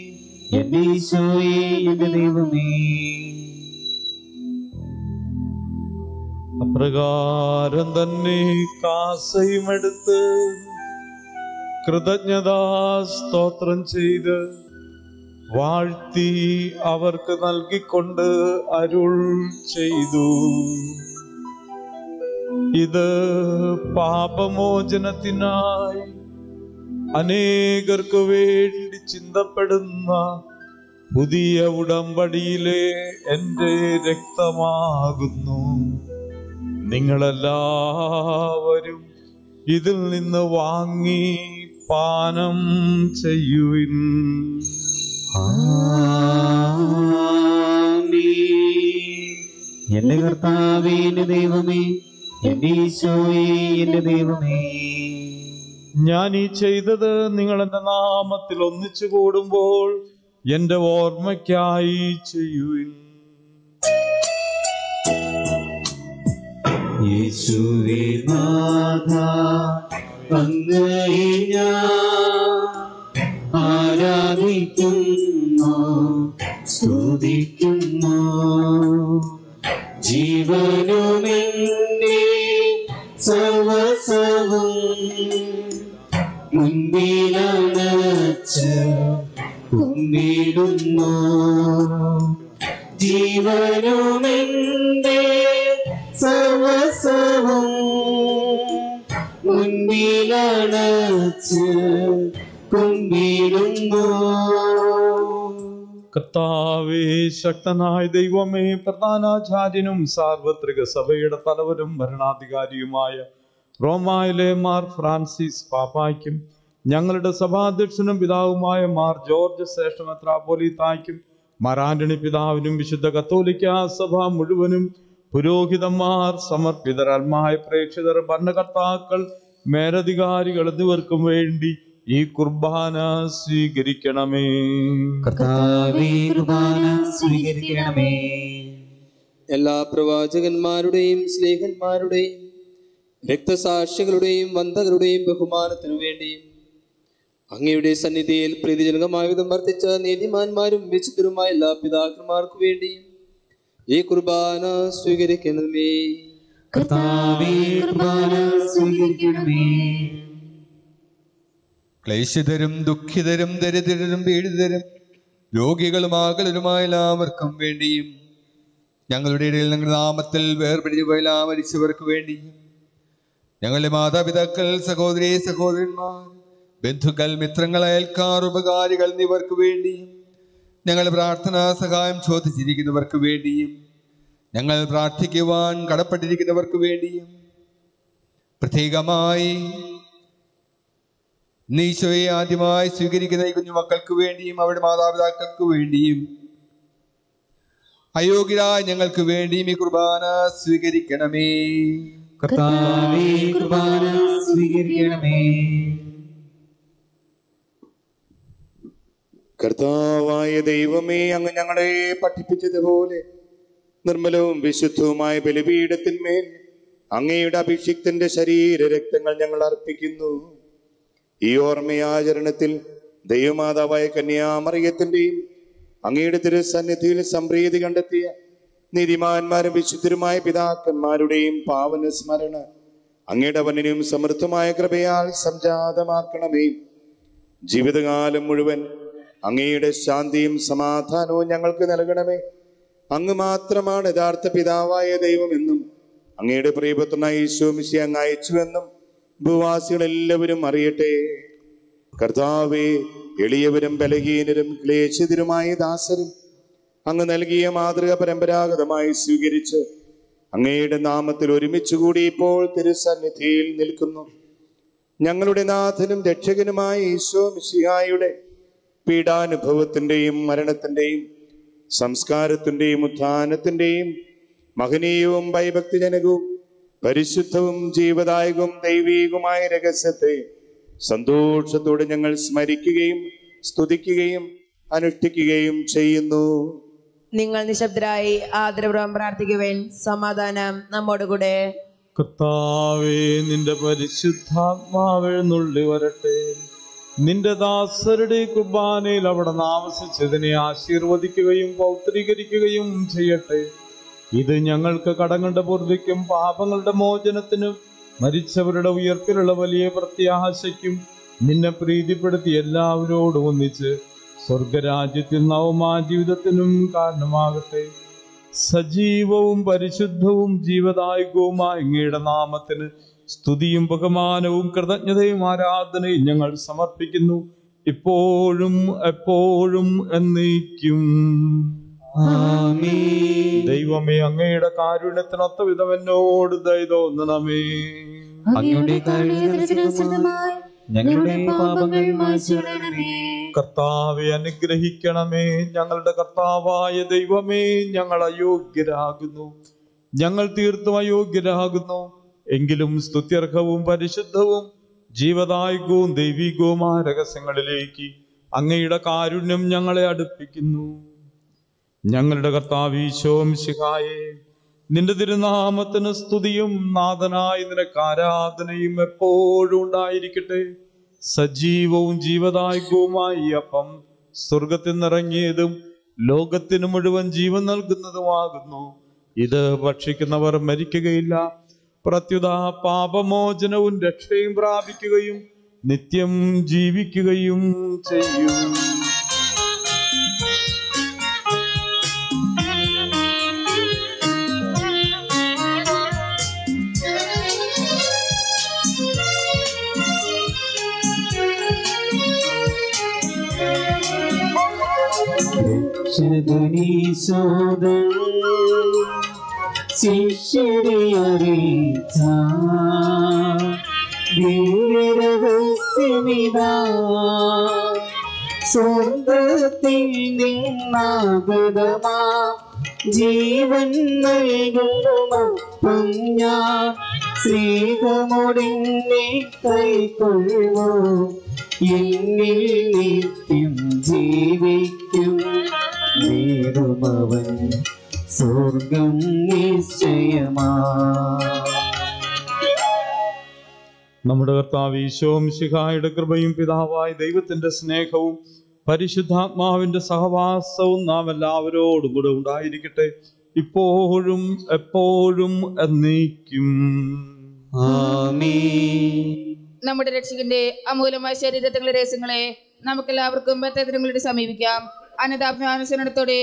എന്റെ ഈശോയേ, എന്റെ ദൈവമേ. അപ്രകാരം തന്നെ കാസയുമെടുത്ത് കൃതജ്ഞതാ സ്തോത്രം ചെയ്ത് വാഴ്ത്തി അവർക്ക് നൽകിക്കൊണ്ട് അരുൾ ചെയ്തു, ഇത് പാപമോചനത്തിനായി അനേകർക്ക് വേണ്ടി ചിന്തപ്പെടുന്ന പുതിയ ഉടമ്പടിയിലെ എന്റെ രക്തമാകുന്നു. നിങ്ങളെല്ലാവരും ഇതിൽ നിന്ന് വാങ്ങി പാനം ചെയ്യുവിൻ. എന്റെ കർത്താവേ, എന്റെ ദൈവമേ, എന്റെ ഈശോയേ, എന്റെ ദൈവമേ. ഞാൻ ഈ ചെയ്തത് നിങ്ങൾ എന്റെ നാമത്തിൽ ഒന്നിച്ചു കൂടുമ്പോൾ എന്റെ ഓർമ്മയ്ക്കായി ചെയ്യുവിൻ. യേശുവേ നാഥ, അങ്ങയെ ഞാൻ ആരാധിക്കുന്നു, സ്തുതിക്കുന്നു. ജീവനുമെന്റെ സർവസ്വവും മുൻപിലണച്ച് കുമ്പിടുന്നു. ജീവനുമെന്റെ സർവസ്വവും മുൻപിലണച്ച് കുമ്പിടുന്നു. കർത്താവേ, ശക്തനായ ദൈവമേ, പ്രധാനാചാര്യനും സാർവത്രിക സഭയുടെ തലവരും ഭരണാധികാരിയുമായ റോമായിലെ മാർ ഫ്രാൻസിസ് പാപ്പായ്ക്കും ഞങ്ങളുടെ സഭാധ്യക്ഷനും പിതാവുമായ മാർ ജോർജ് ശ്രേഷ്ഠ മെത്രാപ്പോലീത്തായ്ക്കും മാർ ആന്റണി പിതാവിനും വിശുദ്ധ കത്തോലിക്ക സഭ മുഴുവനും പുരോഹിതന്മാർ, സമർപ്പിതരാത്മായ പ്രേക്ഷിതർ, ഭരണകർത്താക്കൾ, മേലധികാരികൾ എന്നിവർക്കും വേണ്ടി ഈ കുർബാന സ്വീകരിക്കണമേ. കർത്താവേ, കുർബാന സ്വീകരിക്കണമേ. എല്ലാ പ്രവാചകന്മാരുടെയും സ്നേഹന്മാരുടെയും രക്തസാക്ഷികളുടെയും വന്ദകരുടെയും ബഹുമാനത്തിനു വേണ്ടിയും അങ്ങയുടെ സന്നിധിയിൽ പ്രീതിജനകമായ വിധം വർത്തിച്ച നീതിമാന്മാരും വിശുദ്ധരുമായ എല്ലാ പിതാക്കന്മാർക്കു വേണ്ടിയും ഈ കുർബാന സ്വീകരിക്കണമേ. കർത്താവേ, കുർബാന സ്വീകരിക്കണമേ. ക്ലേശിതരും ദുഃഖിതരും ദരിദ്രരും പീഡിതരും രോഗികളും ആകുലരുമായ എല്ലാവർക്കും വേണ്ടിയും ഞങ്ങളുടെ ഇടയിൽ ഞങ്ങളുടെ നാമത്തിൽ വേർപിടിച്ചു പോയ എല്ലാ മരിച്ചവർക്ക് വേണ്ടിയും ഞങ്ങളുടെ മാതാപിതാക്കൾ, സഹോദരീ സഹോദരന്മാർ, ബന്ധുക്കൾ, മിത്രങ്ങൾ, അയൽക്കാർ, ഉപകാരികൾ എന്നിവർക്ക് വേണ്ടിയും ഞങ്ങളുടെ പ്രാർത്ഥനാ സഹായം ചോദിച്ചിരിക്കുന്നവർക്ക് വേണ്ടിയും ഞങ്ങൾ പ്രാർത്ഥിക്കുവാൻ കടപ്പെട്ടിരിക്കുന്നവർക്ക് വേണ്ടിയും പ്രത്യേകമായി ഈശോയെ ആദ്യമായി സ്വീകരിക്കുന്ന ഈ കുഞ്ഞുമക്കൾക്ക് വേണ്ടിയും അവരുടെ മാതാപിതാക്കൾക്ക് വേണ്ടിയും അയോഗ്യരായ ഞങ്ങൾക്ക് വേണ്ടിയും ഈ കുർബാന സ്വീകരിക്കണമേ. കർത്താവേ, കുർബാന സ്വീകരിക്കണമേ. കർത്താവായ ദൈവമേ, അങ്ങ് ഞങ്ങളെ പഠിപ്പിച്ചതുപോലെ നിർമ്മലവും വിശുദ്ധവുമായ ബലിപീഠത്തിന്മേൽ അങ്ങയുടെ അഭിഷിക്തന്റെ ശരീര രക്തങ്ങൾ ഞങ്ങൾ അർപ്പിക്കുന്നു. ഈ ഓർമ്മയാചരണത്തിൽ ദൈവമാതാവായ കന്യാമറിയത്തിന്റെയും അങ്ങയുടെ തിരുസന്നിധിയിൽ സംപ്രീതി കണ്ടെത്തിയ നീതിമാന്മാരും വിശുദ്ധരുമായ പിതാക്കന്മാരുടെയും പാവന സ്മരണ അങ്ങയുടെ വന്യനും സമൃദ്ധമായ കൃപയാൽ സംജാതമാക്കണമേ. ജീവിതകാലം മുഴുവൻ അങ്ങയുടെ ശാന്തിയും സമാധാനവും ഞങ്ങൾക്ക് നൽകണമേ. അങ്ങ് മാത്രമാണ് യഥാർത്ഥ പിതാവായ ദൈവമെന്നും അങ്ങയുടെ പ്രിയപുത്രനായ ഈശോ മിശിഹായെ അങ്ങ് അയച്ചുവെന്നും ഭൂവാസികളെല്ലാവരും അറിയട്ടെ. കർത്താവേ, എളിയവരും ബലഹീനരും ക്ലേശിതരുമായ ദാസരും അങ്ങ് നൽകിയ മാതൃക പരമ്പരാഗതമായി സ്വീകരിച്ച് അങ്ങയുടെ നാമത്തിൽ ഒരുമിച്ച് കൂടി ഇപ്പോൾ തിരുസന്നിധിയിൽ നിൽക്കുന്നു. ഞങ്ങളുടെ നാഥനും രക്ഷകനുമായ ഈശോ മിശിഹായുടെ പീഡാനുഭവത്തിന്റെയും മരണത്തിന്റെയും സംസ്കാരത്തിന്റെയും ഉത്ഥാനത്തിന്റെയും മഹനീയവും ഭയഭക്തിജനകവും പരിശുദ്ധവും ജീവദായകവും ദൈവീകവുമായ രഹസ്യത്തെ സന്തോഷത്തോടെ ഞങ്ങൾ സ്മരിക്കുകയും സ്തുതിക്കുകയും അനുഷ്ഠിക്കുകയും ചെയ്യുന്നു. നിങ്ങൾ നിശബ്ദരായി ആദരപൂർവ്വം പ്രാർത്ഥിക്കുവാൻ. സമാധാനം നമ്മോടുകൂടെ. കർത്താവേ, നിന്റെ പരിശുദ്ധാത്മാവെഴുന്നള്ളി വരട്ടെ. നിന്റെ ദാസരുടെ കുർബാനയിൽ അവിടെ ആവസിച്ചതിനെ ആശീർവദിക്കുകയും പൗത്രീകരിക്കുകയും ചെയ്യട്ടെ. ഇത് ഞങ്ങൾക്ക് കടങ്ങളുടെ പൂർത്തിക്കും പാപങ്ങളുടെ മോചനത്തിനും മരിച്ചവരുടെ ഉയർപ്പിലുള്ള വലിയ പ്രത്യാശയ്ക്കും നിന്നെ പ്രീതിപ്പെടുത്തി എല്ലാവരോടും ഒന്നിച്ച് സ്വർഗരാജ്യത്തിൽ നവമാ ജീവിതത്തിനും കാരണമാകട്ടെ. സജീവവും പരിശുദ്ധവും ജീവദായകവുമായ അങ്ങയുടെ നാമത്തിന് സ്തുതിയും ബഹുമാനവും കൃതജ്ഞതയും ആരാധനയും ഞങ്ങൾ സമർപ്പിക്കുന്നു, ഇപ്പോഴും എപ്പോഴും എന്നേക്കും. ദൈവമേ, അങ്ങയുടെ കാരുണ്യത്തിനൊത്ത വിധം എന്നോട് ദയ തോന്നണമേ. അങ്ങയുടെ കാരുണ്യത്തിനനുസൃതമായി ഞങ്ങളുടെ പാപങ്ങൾ മായ്ച്ചുകളയണമേ. കർത്താവെ, അനുഗ്രഹിക്കണമേ. ഞങ്ങളുടെ കർത്താവായ ദൈവമേ, ഞങ്ങൾ അയോഗ്യരാകുന്നു, ഞങ്ങൾ തീർത്തും അയോഗ്യരാകുന്നു. എങ്കിലും സ്തുത്യർഹവും പരിശുദ്ധവും ജീവദായകവും ദൈവികവുമായ രഹസ്യങ്ങളിലേക്ക് അങ്ങയുടെ കാരുണ്യം ഞങ്ങളെ അടുപ്പിക്കുന്നു. ഞങ്ങളുടെ കർത്താവ് ഈശോ മിശിഹായേ, നിന്റെ തിരുനാമത്തിന് സ്തുതിയും നാഥനായ നിനക്ക് ആരാധനയും എപ്പോഴും ഉണ്ടായിരിക്കട്ടെ. സജീവവും ജീവദായകവുമായ ഈ അപ്പം സ്വർഗത്തിൽ നിറങ്ങിയതും ലോകത്തിന് മുഴുവൻ ജീവൻ നൽകുന്നതുമാകുന്നു. ഇത് ഭക്ഷിക്കുന്നവർ മരിക്കുകയില്ല, പ്രത്യുത പാപമോചനവും രക്ഷയും പ്രാപിക്കുകയും നിത്യം ജീവിക്കുകയും ചെയ്യും. ശിഷ്യരെ അറിയിച്ച ദിവ്യരഹസ്യമിതാ, സ്വർഗത്തിൽ നിന്നാഗതമാ ജീവൻ നൽകുന്നപ്പം ഞാൻ സ്നേഹമോടെന്നെ കൈക്കൊള്ളുമോ, എന്നിൽ നിത്യം ജീവിക്കും നേടുമവൻ സ്വർഗം നിശ്ചയമാ. നമ്മുടെ കർത്താവ് ഈശോ മിശിഹായുടെ കൃപയും പിതാവായ ദൈവത്തിന്റെ സ്നേഹവും പരിശുദ്ധാത്മാവിന്റെ സഹവാസവും നാം എല്ലാവരോടും കൂടെ ഉണ്ടായിരിക്കട്ടെ, ഇപ്പോഴും എപ്പോഴും എന്നേക്കും. ആമേൻ. നമ്മുടെ രക്ഷകന്റെ അമൂല്യമായ ശരീരത്തിലെ രഹസ്യങ്ങളെ നമുക്കെല്ലാവർക്കും ബദ്ധത്തിനങ്ങളോട് സമീപിക്കാം. അനതാഭിമാനത്തോടെ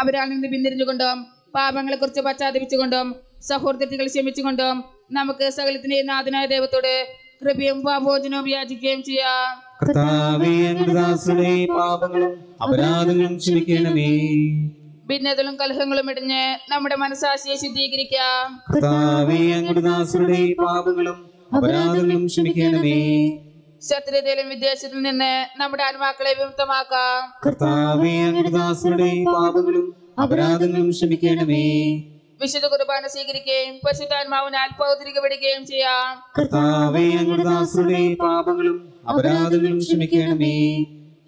അവരാൽ നിന്ന് പിന്തിരിഞ്ഞുകൊണ്ടും പാപങ്ങളെ കുറിച്ച് പശ്ചാത്തപിച്ചുകൊണ്ടും സഹോദരത്തികൾ ക്ഷമിച്ചുകൊണ്ടും നമുക്ക് സകലത്തിന്റെ നാഥനായ ദൈവത്തോട് കൃപയും പാപോചനവും യാചിക്കുകയും ചെയ്യാം. കർത്താവേ, ഞങ്ങളുടെ ദാസരുടെ പാപങ്ങളും അപരാധങ്ങളും ക്ഷമിക്കണമേ. ഭിന്നതകളും കലഹങ്ങളും ഇടിഞ്ഞ് നമ്മുടെ മനസ്സാക്ഷിയെ ശുദ്ധീകരിക്കാം. കർത്താവേ, ഞങ്ങളുടെ ദാസരുടെ പാപങ്ങളും അപരാധങ്ങളും ക്ഷമിക്കണമേ. ശത്രുതയിലും വിദ്വേഷത്തിൽ നിന്ന് നമ്മുടെ ആത്മാക്കളെ വിമുക്തമാക്കാം. കർത്താവേ, അങ്ങയുടെ ദാസരുടെ പാപങ്ങളും അപരാധങ്ങളും ക്ഷമിക്കണമേ. വിശുദ്ധ കുർബാന സ്വീകരിക്കുകയും പരിശുദ്ധാത്മാവിനാൽ പൗത്രികപ്പെടുകയും ചെയ്യാം. കർത്താവേ, അങ്ങയുടെ ദാസരുടെ പാപങ്ങളും അപരാധങ്ങളും ക്ഷമിക്കണമേ.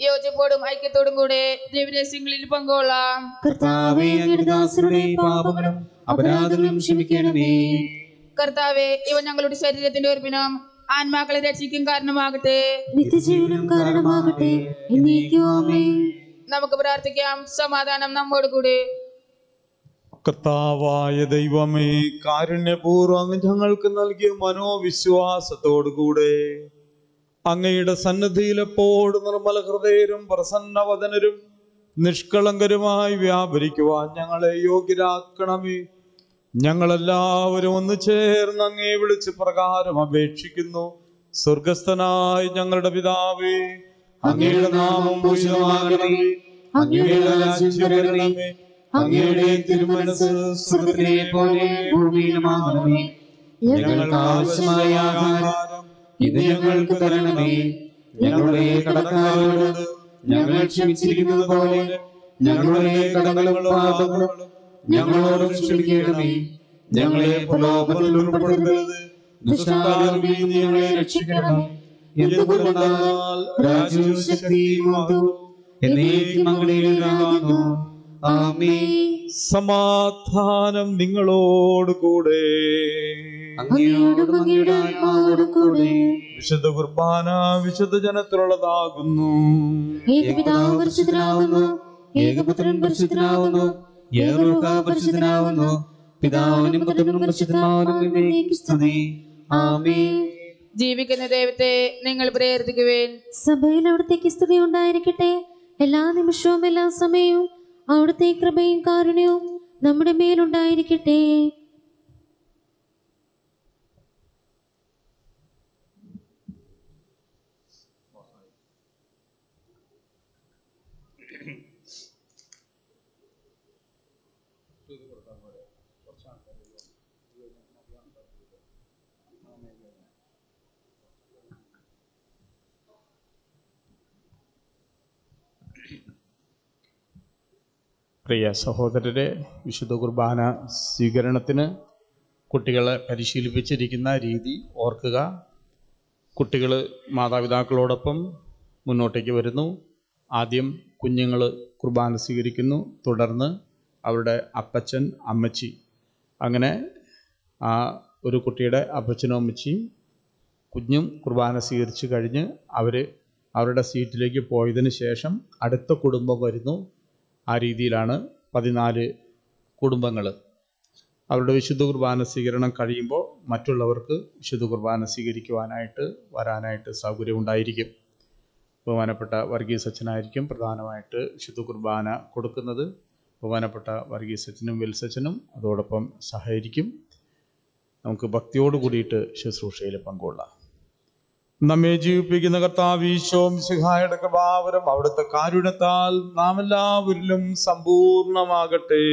യോജിപ്പോടും ഐക്യത്തോടും കൂടെ ദൈവരഹസ്യങ്ങളിൽ പങ്കുകൊള്ളാം. കർത്താവേ, അങ്ങയുടെ ദാസരുടെ പാപങ്ങളും അപരാധങ്ങളും ക്ഷമിക്കണമേ. കർത്താവേ, ഇവ ഞങ്ങളുടെ ശരീരത്തിന്റെ ഉറപ്പിനും ആത്മാക്കളെ രക്ഷിക്കും കാരണമാകട്ടെ, നിത്യജീവനും കാരണമാകട്ടെ. നമുക്ക് പ്രാർത്ഥിക്കാം. സമാധാനം നമ്മോട് കൂടെ. കർത്താവായ ദൈവമേ, കാരുണ്യപൂർവ്വം ഞങ്ങൾക്ക് നൽകിയ മനോവിശ്വാസത്തോടുകൂടെ അങ്ങയുടെ സന്നിധിയിൽ എപ്പോഴും നിർമ്മല ഹൃദയരും പ്രസന്നവദനരും നിഷ്കളങ്കരുമായി വ്യാപരിക്കുവാൻ ഞങ്ങളെ യോഗ്യരാക്കണമേ. ഞങ്ങളെല്ലാവരും ഒന്ന് ചേർന്ന് അങ്ങേ വിളിച്ച് പ്രകാരം അപേക്ഷിക്കുന്നു. സ്വർഗസ്ഥനായ ഞങ്ങളുടെ പിതാവേ, അങ്ങയുടെ നാമം പൂജിതമാകണമേ. അങ്ങയുടെ രാജ്യം വരണമേ. അങ്ങയുടെ തിരുമനസ്സ് സ്വർഗ്ഗത്തിലെ പോലെ ഭൂമിയിലുമാകണമേ. ഞങ്ങൾക്ക് ആവശ്യമായ ആഹാരം ഇന്ന് ഞങ്ങൾക്ക് തരണമേ. ഞങ്ങളുടെ കടക്കാരോട് ഞങ്ങൾ ക്ഷമിച്ചിരിക്കുന്നത് പോലെ ഞങ്ങളുടെ കടങ്ങളും പാപങ്ങളും ഞങ്ങളോട് ക്ഷമിക്കണമേ. ഞങ്ങളെ പ്രലോഭനത്തിൽ ഉൾപ്പെടുത്തരുത്, ദുഷ്ടാരൂപിയിൽ നിന്ന് ഞങ്ങളെ രക്ഷിക്കണം. എന്തുകൊണ്ടെന്നാൽ രാജ്യവും ശക്തിയും മഹത്വവും എന്നേക്കും അങ്ങയുടേതാകുന്നു. ആമേൻ. സമാധാനം നിങ്ങളോട് കൂടെ. അങ്ങയോടും അങ്ങയുടെ ആത്മാവോടും കൂടെ. വിശുദ്ധ കുർബാന വിശുദ്ധ ജനത്തിലുള്ളതാകുന്നു. ഏകപിതാവ് പരിശുദ്ധനാവുന്നു, ഏകപുത്രൻ പരിശുദ്ധനാവുന്നു, ഏകരൂഹ പരിശുദ്ധനാവുന്നു. പിതാവിനും പുത്രനും പരിശുദ്ധനാവുന്നു എന്നേക്കും സ്തുതി. ആമേൻ. ജീവിക്കുന്ന ദൈവത്തെ നിങ്ങൾ പ്രേരിപ്പിക്കുവേൻ. സഭയിൽ അവിടുത്തേക്ക് സ്തുതി ഉണ്ടായിരിക്കട്ടെ. എല്ലാ നിമിഷവും എല്ലാ സമയവും അവിടുത്തെ കൃപയും കാരുണ്യവും നമ്മുടെ മേലുണ്ടായിരിക്കട്ടെ. പ്രിയ സഹോദരരെ, വിശുദ്ധ കുർബാന സ്വീകരണത്തിന് കുട്ടികളെ പരിശീലിപ്പിച്ചിരിക്കുന്ന രീതി ഓർക്കുക. കുട്ടികൾ മാതാപിതാക്കളോടൊപ്പം മുന്നോട്ടേക്ക് വരുന്നു. ആദ്യം കുഞ്ഞുങ്ങൾ കുർബാന സ്വീകരിക്കുന്നു. തുടർന്ന് അവരുടെ അപ്പച്ചൻ, അമ്മച്ചി, അങ്ങനെ ആ ഒരു കുട്ടിയുടെ അപ്പച്ചനും അമ്മച്ചിയും കുഞ്ഞും കുർബാന സ്വീകരിച്ച് കഴിഞ്ഞ് അവർ അവരുടെ സീറ്റിലേക്ക് പോയതിന് ശേഷം അടുത്ത കുടുംബം വരുന്നു. ആ രീതിയിലാണ് 14 കുടുംബങ്ങൾ. അവരുടെ വിശുദ്ധ കുർബാന സ്വീകരണം കഴിയുമ്പോൾ മറ്റുള്ളവർക്ക് വിശുദ്ധ കുർബാന സ്വീകരിക്കുവാനായിട്ട് വരാനായിട്ട് സൗകര്യമുണ്ടായിരിക്കും. ബഹുമാനപ്പെട്ട വർഗീസ് അച്ഛനായിരിക്കും പ്രധാനമായിട്ട് വിശുദ്ധ കുർബാന കൊടുക്കുന്നത്. ബഹുമാനപ്പെട്ട വർഗീസ് അച്ഛനും വിൽസച്ചനും അതോടൊപ്പം സഹകരിക്കും. നമുക്ക് ഭക്തിയോട് കൂടിയിട്ട് ശുശ്രൂഷയിൽ പങ്കുകൊള്ളാം. നമ്മെ ജീവിപ്പിക്കുന്ന കർത്താവ് ഈശോ മിശിഹായുടെ കൃപാവരം അവിടുത്തെ കാരുണ്യത്താൽ നാം എല്ലാവരിലും സമ്പൂർണമാകട്ടെ.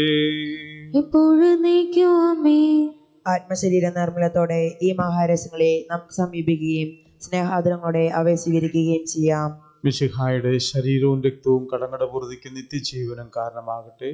ആത്മശരീര നിർമ്മലത്തോടെ ഈ മഹാരസ്യങ്ങളെ നമുക്ക് സമീപിക്കുകയും സ്നേഹാദരങ്ങളോടെ അവയെ സ്വീകരിക്കുകയും ചെയ്യാം. മിശിഹായുടെ ശരീരവും രക്തവും കടങ്ങളുടെ പൂർത്തിക്ക് നിത്യജീവനം കാരണമാകട്ടെ.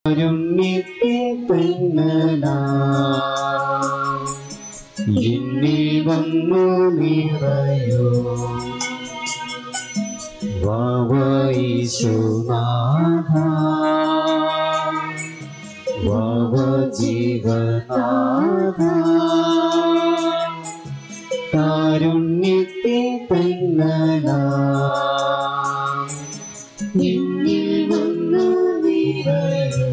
എന്നിൽ വന്നു നിറയോ വാവീശുനാഥ വാവ ജീവനാഥ കാരുണ്യത്തെ തന്നലാ എന്നിൽ വന്നു നിറയോ.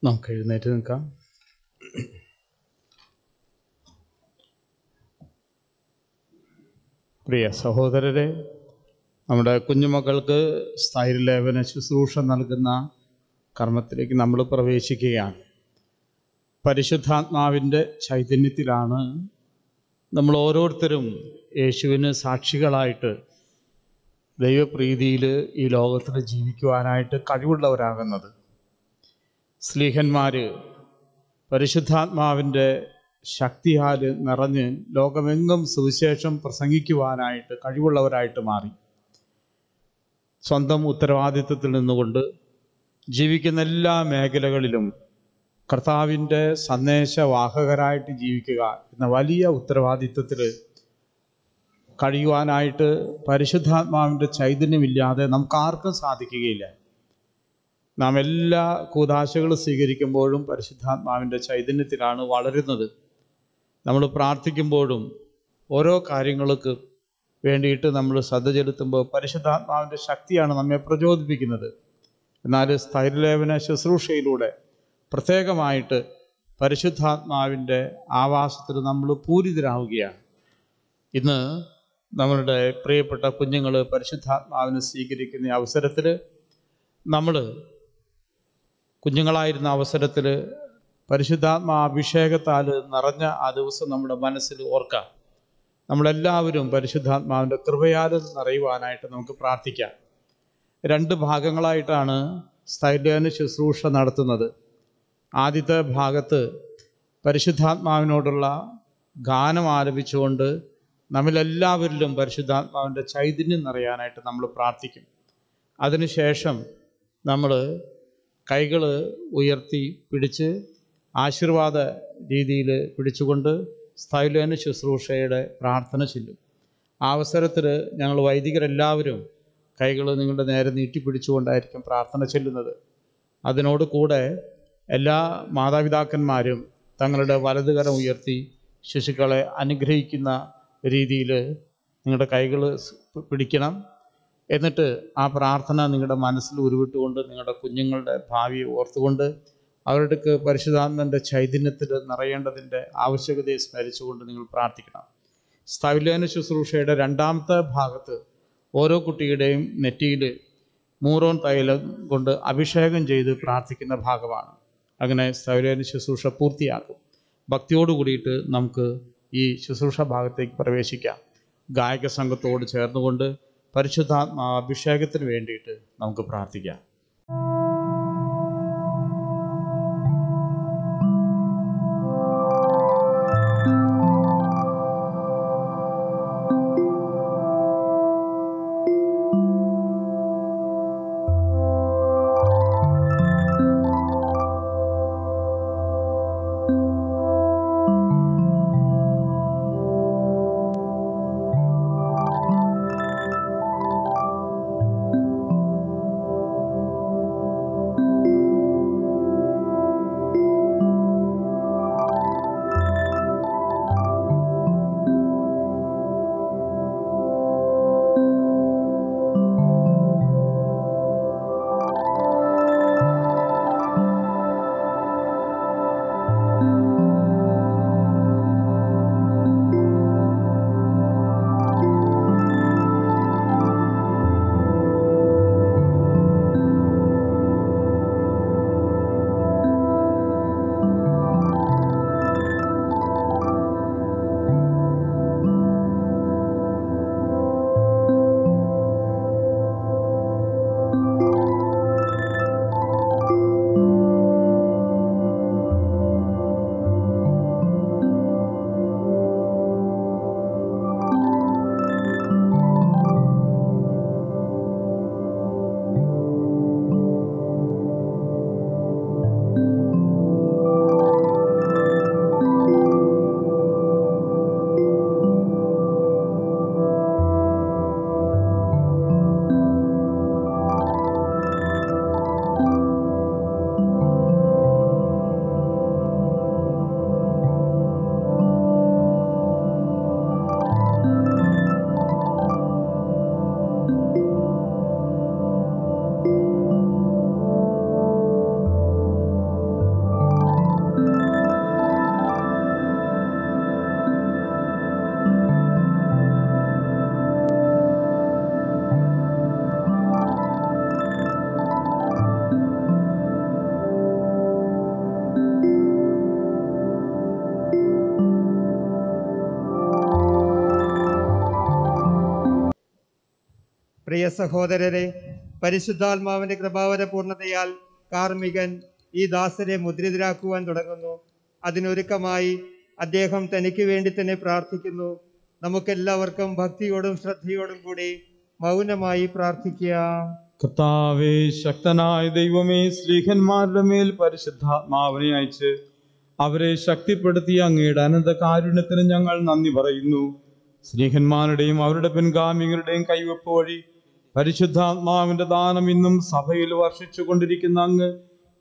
നമുക്ക് എഴുന്നേറ്റ് നിൽക്കാം. പ്രിയ സഹോദരരെ, നമ്മുടെ കുഞ്ഞുമക്കൾക്ക് സ്ഥൈര്യലേപന ശുശ്രൂഷ നൽകുന്ന കർമ്മത്തിലേക്ക് നമ്മൾ പ്രവേശിക്കുകയാണ്. പരിശുദ്ധാത്മാവിൻ്റെ ചൈതന്യത്തിലാണ് നമ്മൾ ഓരോരുത്തരും യേശുവിന് സാക്ഷികളായിട്ട് ദൈവപ്രീതിയിൽ ഈ ലോകത്തിൽ ജീവിക്കുവാനായിട്ട് കഴിവുള്ളവരാകുന്നത്. സ്ലീഹന്മാർ പരിശുദ്ധാത്മാവിൻ്റെ ശക്തിയാൽ നിറഞ്ഞ് ലോകമെങ്ങും സുവിശേഷം പ്രസംഗിക്കുവാനായിട്ട് കഴിവുള്ളവരായിട്ട് മാറി. സ്വന്തം ഉത്തരവാദിത്വത്തിൽ നിന്നുകൊണ്ട് ജീവിക്കുന്ന എല്ലാ മേഖലകളിലും കർത്താവിൻ്റെ സന്ദേശവാഹകരായിട്ട് ജീവിക്കുക എന്ന വലിയ ഉത്തരവാദിത്വത്തിൽ കഴിയുവാനായിട്ട് പരിശുദ്ധാത്മാവിൻ്റെ ചൈതന്യമില്ലാതെ നമുക്കാർക്കും സാധിക്കുകയില്ല. നാം എല്ലാ കൂദാശകളും സ്വീകരിക്കുമ്പോഴും പരിശുദ്ധാത്മാവിൻ്റെ ചൈതന്യത്തിലാണ് വളരുന്നത്. നമ്മൾ പ്രാർത്ഥിക്കുമ്പോഴും ഓരോ കാര്യങ്ങൾക്ക് വേണ്ടിയിട്ട് നമ്മൾ ശ്രദ്ധ ചെലുത്തുമ്പോൾ പരിശുദ്ധാത്മാവിൻ്റെ ശക്തിയാണ് നമ്മെ പ്രചോദിപ്പിക്കുന്നത്. എന്നാൽ സ്ഥൈര്യലേപന ശുശ്രൂഷയിലൂടെ പ്രത്യേകമായിട്ട് പരിശുദ്ധാത്മാവിൻ്റെ ആവാസത്തിൽ നമ്മൾ പൂരിതരാവുകയാണ്. ഇന്ന് നമ്മളുടെ പ്രിയപ്പെട്ട കുഞ്ഞുങ്ങൾ പരിശുദ്ധാത്മാവിനെ സ്വീകരിക്കുന്ന അവസരത്തിൽ നമ്മൾ കുഞ്ഞുങ്ങളായിരുന്ന അവസരത്തിൽ പരിശുദ്ധാത്മാ അഭിഷേകത്താൽ നിറഞ്ഞ ആ ദിവസം നമ്മുടെ മനസ്സിൽ ഓർക്കാം. നമ്മളെല്ലാവരും പരിശുദ്ധാത്മാവിൻ്റെ കൃപയാൽ നിറയുവാനായിട്ട് നമുക്ക് പ്രാർത്ഥിക്കാം. 2 ഭാഗങ്ങളായിട്ടാണ് സ്ഥൈര്യലേപന ശുശ്രൂഷ നടത്തുന്നത്. ആദ്യത്തെ ഭാഗത്ത് പരിശുദ്ധാത്മാവിനോടുള്ള ഗാനം ആലപിച്ചുകൊണ്ട് നമ്മളെല്ലാവരിലും പരിശുദ്ധാത്മാവിൻ്റെ ചൈതന്യം നിറയാനായിട്ട് നമ്മൾ പ്രാർത്ഥിക്കും. അതിനുശേഷം നമ്മൾ കൈകൾ ഉയർത്തി പിടിച്ച് ആശീർവാദ രീതിയിൽ പിടിച്ചുകൊണ്ട് സ്ഥൈര്യലേപന ശുശ്രൂഷയുടെ പ്രാർത്ഥന ചൊല്ലും. ആ അവസരത്തിൽ ഞങ്ങൾ വൈദികരെല്ലാവരും കൈകൾ നിങ്ങളുടെ നേരെ നീട്ടിപ്പിടിച്ചുകൊണ്ടായിരിക്കും പ്രാർത്ഥന ചൊല്ലുന്നത്. അതിനോട് കൂടെ എല്ലാ മാതാപിതാക്കന്മാരും തങ്ങളുടെ വലതുകരം ഉയർത്തി ശിശുക്കളെ അനുഗ്രഹിക്കുന്ന രീതിയിൽ നിങ്ങളുടെ കൈകൾ പിടിക്കണം. എന്നിട്ട് ആ പ്രാർത്ഥന നിങ്ങളുടെ മനസ്സിൽ ഉരുവിട്ടുകൊണ്ട് നിങ്ങളുടെ കുഞ്ഞുങ്ങളുടെ ഭാവിയെ ഓർത്തുകൊണ്ട് അവരുടെ പരിശുദ്ധാത്മൻ്റെ ചൈതന്യത്തിൽ നിറയേണ്ടതിൻ്റെ ആവശ്യകതയെ സ്മരിച്ചുകൊണ്ട് നിങ്ങൾ പ്രാർത്ഥിക്കണം. സ്ഥൈല്യന ശുശ്രൂഷയുടെ രണ്ടാമത്തെ ഭാഗത്ത് ഓരോ കുട്ടിയുടെയും നെറ്റിയിൽ മൂറോൻ തൈലം കൊണ്ട് അഭിഷേകം ചെയ്ത് പ്രാർത്ഥിക്കുന്ന ഭാഗമാണ്. അങ്ങനെ സ്ഥൈല്യന ശുശ്രൂഷ പൂർത്തിയാക്കും. ഭക്തിയോട് കൂടിയിട്ട് നമുക്ക് ഈ ശുശ്രൂഷ ഭാഗത്തേക്ക് പ്രവേശിക്കാം. ഗായക സംഘത്തോട് ചേർന്നുകൊണ്ട് പരിശുദ്ധാത്മാ അഭിഷേകത്തിന് വേണ്ടിയിട്ട് നമുക്ക് പ്രാർത്ഥിക്കാം. പ്രിയ സഹോദരരെ, പരിശുദ്ധാത്മാവിന്റെ കൃപാവര പൂർണ്ണതയാൽ കാർമികൻ ഈ ദാസരെ മുദ്രിതരാക്കുവാൻ തുടങ്ങുന്നു. അതിനൊരുക്കമായി അദ്ദേഹം തനിക്ക് വേണ്ടി തന്നെ പ്രാർത്ഥിക്കുന്നു. നമുക്കെല്ലാവർക്കും ഭക്തിയോടും ശ്രദ്ധയോടും കൂടി മൗനമായി പ്രാർത്ഥിക്കാം. കർത്താവേ, ശക്തനായ ദൈവമേ, സ്ലീഹന്മാരുടെ മേൽ പരിശുദ്ധാത്മാവിനെ അയച്ച് അവരെ ശക്തിപ്പെടുത്തിയ അങ്ങയുടെ അനന്ത കാരുണ്യത്തിന് ഞങ്ങൾ നന്ദി പറയുന്നു. സ്ലീഹന്മാരുടെയും അവരുടെ പിൻഗാമികളുടെയും കൈവപ്പ് വഴി പരിശുദ്ധാത്മാവിന്റെ ദാനം ഇന്നും സഭയിൽ വർഷിച്ചു കൊണ്ടിരിക്കുന്ന അങ്ങ്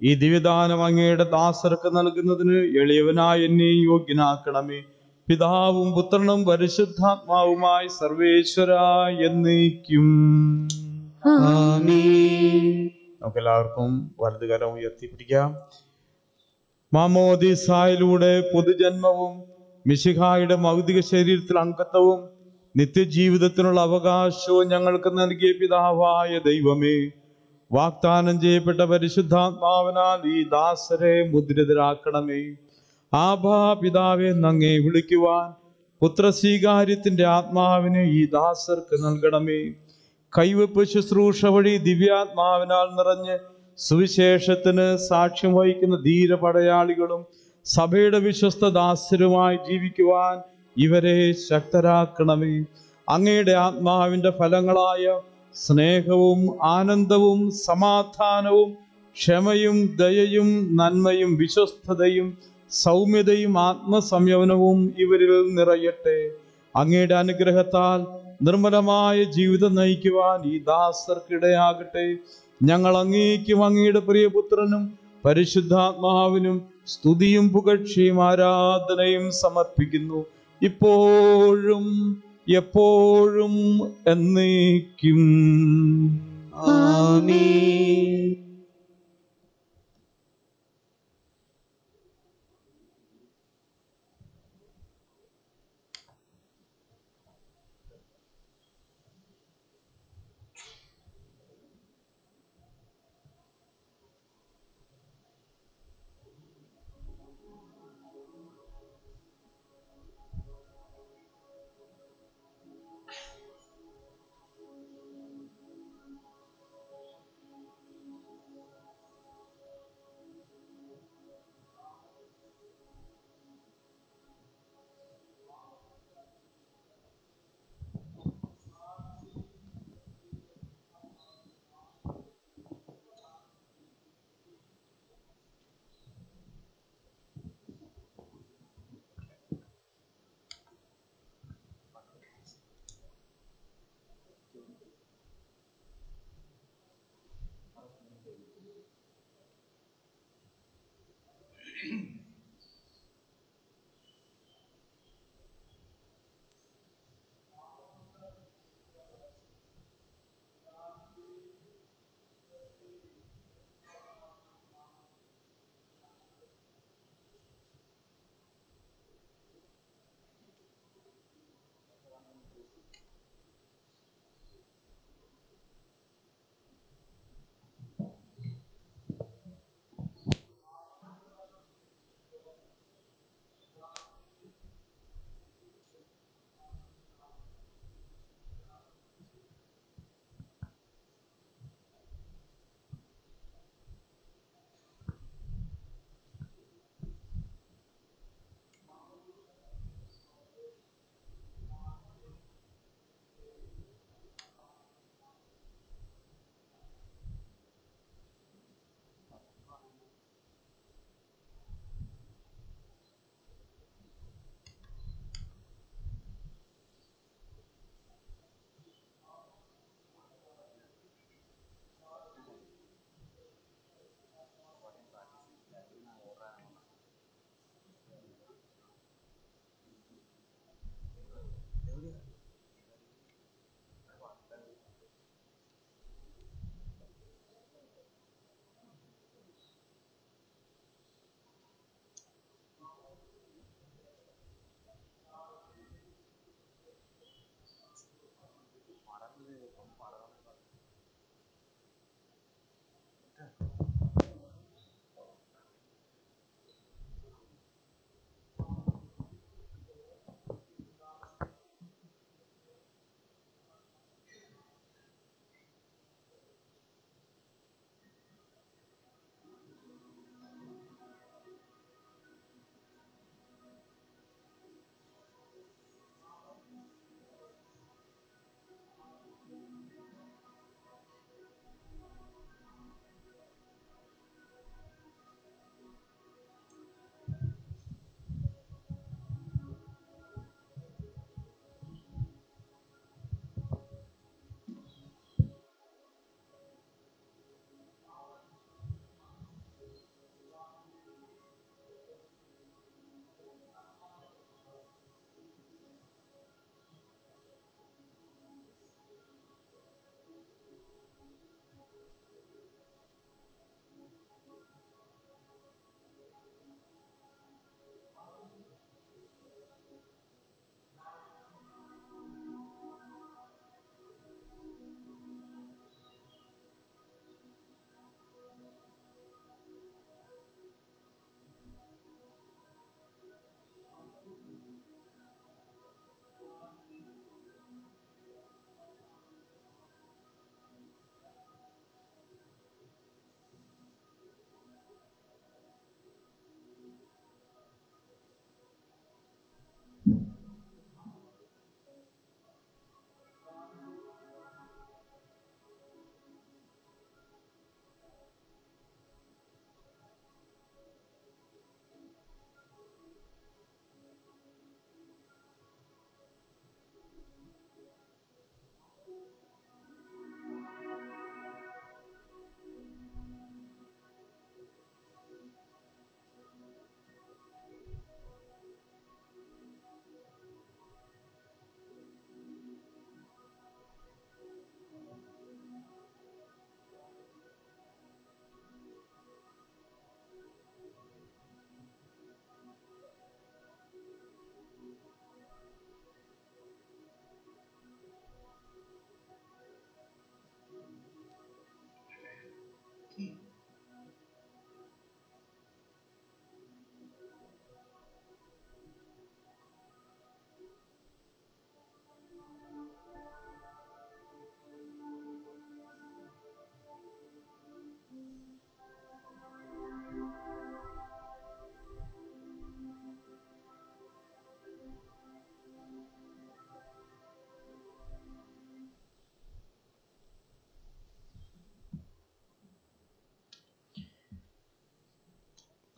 ഈ ദിവ്യദാനം അങ്ങയുടെ ദാസർക്ക് നൽകുന്നതിന് എളിയവനായ എന്നെ യോഗ്യനാക്കണമേ. പിതാവും പുത്രനും പരിശുദ്ധാത്മാവുമായി സർവേശ്വര എന്നേക്കും. നമുക്കെല്ലാവർക്കും വലതുകരം ഉയർത്തിപ്പിടിക്കാം. മാമോദീസായിലൂടെ പൊതുജന്മവും മിശിഹായുടെ ഭൗതിക ശരീരത്തിൽ അംഗത്വവും നിത്യജീവിതത്തിനുള്ള അവകാശവും ഞങ്ങൾക്ക് നൽകിയ പിതാവായ ദൈവമേ, വാഗ്ദാനം ചെയ്യപ്പെട്ട പരിശുദ്ധാത്മാവിനാൽ ഈ ദാസരെ മുദ്രിതരാക്കണമേ. ആഭാ പിതാവെ എന്നങ്ങേ വിളിക്കുവാൻ പുത്രസ്വീകാര്യത്തിന്റെ ആത്മാവിനെ ഈ ദാസർക്ക് നൽകണമേ. കൈവെപ്പ് ശുശ്രൂഷ വഴി ദിവ്യാത്മാവിനാൽ നിറഞ്ഞ് സുവിശേഷത്തിന് സാക്ഷ്യം വഹിക്കുന്ന ധീരപടയാളികളും സഭയുടെ വിശ്വസ്ത ദാസരുമായി ജീവിക്കുവാൻ ഇവരെ ശക്തരാക്കണമേ. അങ്ങയുടെ ആത്മാവിന്റെ ഫലങ്ങളായ സ്നേഹവും ആനന്ദവും സമാധാനവും ക്ഷമയും ദയയും നന്മയും വിശ്വസ്തതയും സൗമ്യതയും ആത്മസംയമനവും ഇവരിൽ നിറയട്ടെ. അങ്ങയുടെ അനുഗ്രഹത്താൽ നിർമ്മലമായ ജീവിതം നയിക്കുവാൻ ഈ ദാസർക്കിടയാകട്ടെ. ഞങ്ങൾ അങ്ങേക്കും അങ്ങയുടെ പ്രിയപുത്രനും പരിശുദ്ധാത്മാവിനും സ്തുതിയും പുകഴ്ചയും ആരാധനയും സമർപ്പിക്കുന്നു, ഇപ്പോഴും എപ്പോഴും എന്നേക്കും. ആമേൻ.